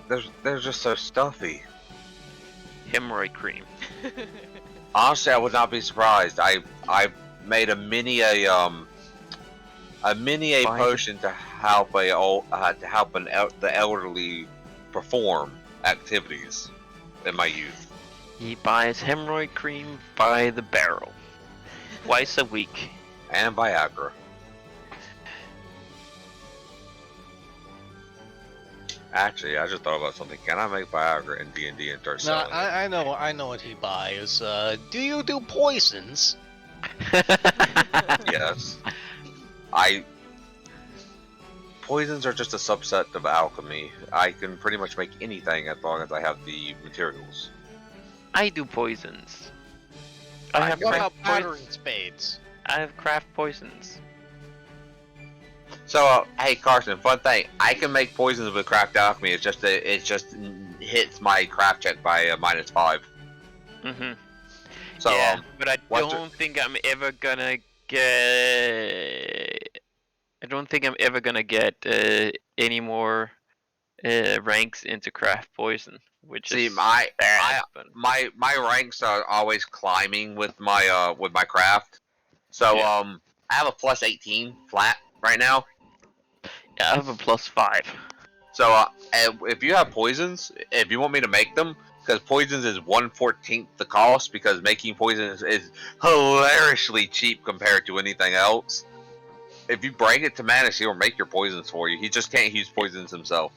They're just so stuffy. Hemorrhoid cream. Honestly, I would not be surprised. I made a mini potion to help the elderly perform activities in my youth. He buys hemorrhoid cream by the barrel. Twice a week. And Viagra. Actually, I just thought about something. Can I make Viagra in D&D and start No, selling it? I know what he buys. Do you do poisons? Yes. Poisons are just a subset of alchemy. I can pretty much make anything as long as I have the materials. I do poisons. I have What about craft battering spades? I have craft poisons. So, hey Carson, fun thing. I can make poisons with craft alchemy. It just hits my craft check by -5. Mm-hmm. So, yeah, but I what's don't think I'm ever gonna get. I don't think I'm ever gonna get any more ranks into craft poison, which see, is my bad, but- ranks are always climbing with my craft. So, Yeah. I have a +18 flat right now. Yeah, I have a +5. So, if you have poisons, if you want me to make them, because poisons is 1/14 the cost, because making poisons is hilariously cheap compared to anything else. If you bring it to Manus, he'll make your poisons for you. He just can't use poisons himself.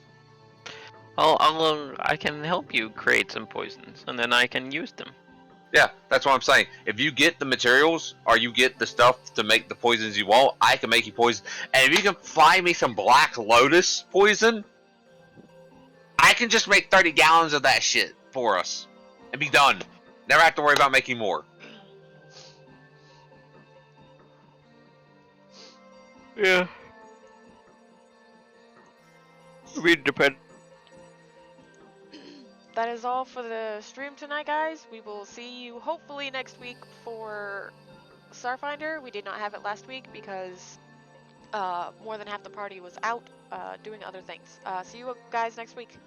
I can help you create some poisons, and then I can use them. Yeah, that's what I'm saying. If you get the materials, or you get the stuff to make the poisons you want, I can make you poison. And if you can find me some Black Lotus poison, I can just make 30 gallons of that shit for us. And be done. Never have to worry about making more. Yeah. We depend. That is all for the stream tonight, guys. We will see you hopefully next week for Starfinder. We did not have it last week because more than half the party was out doing other things. See you guys next week.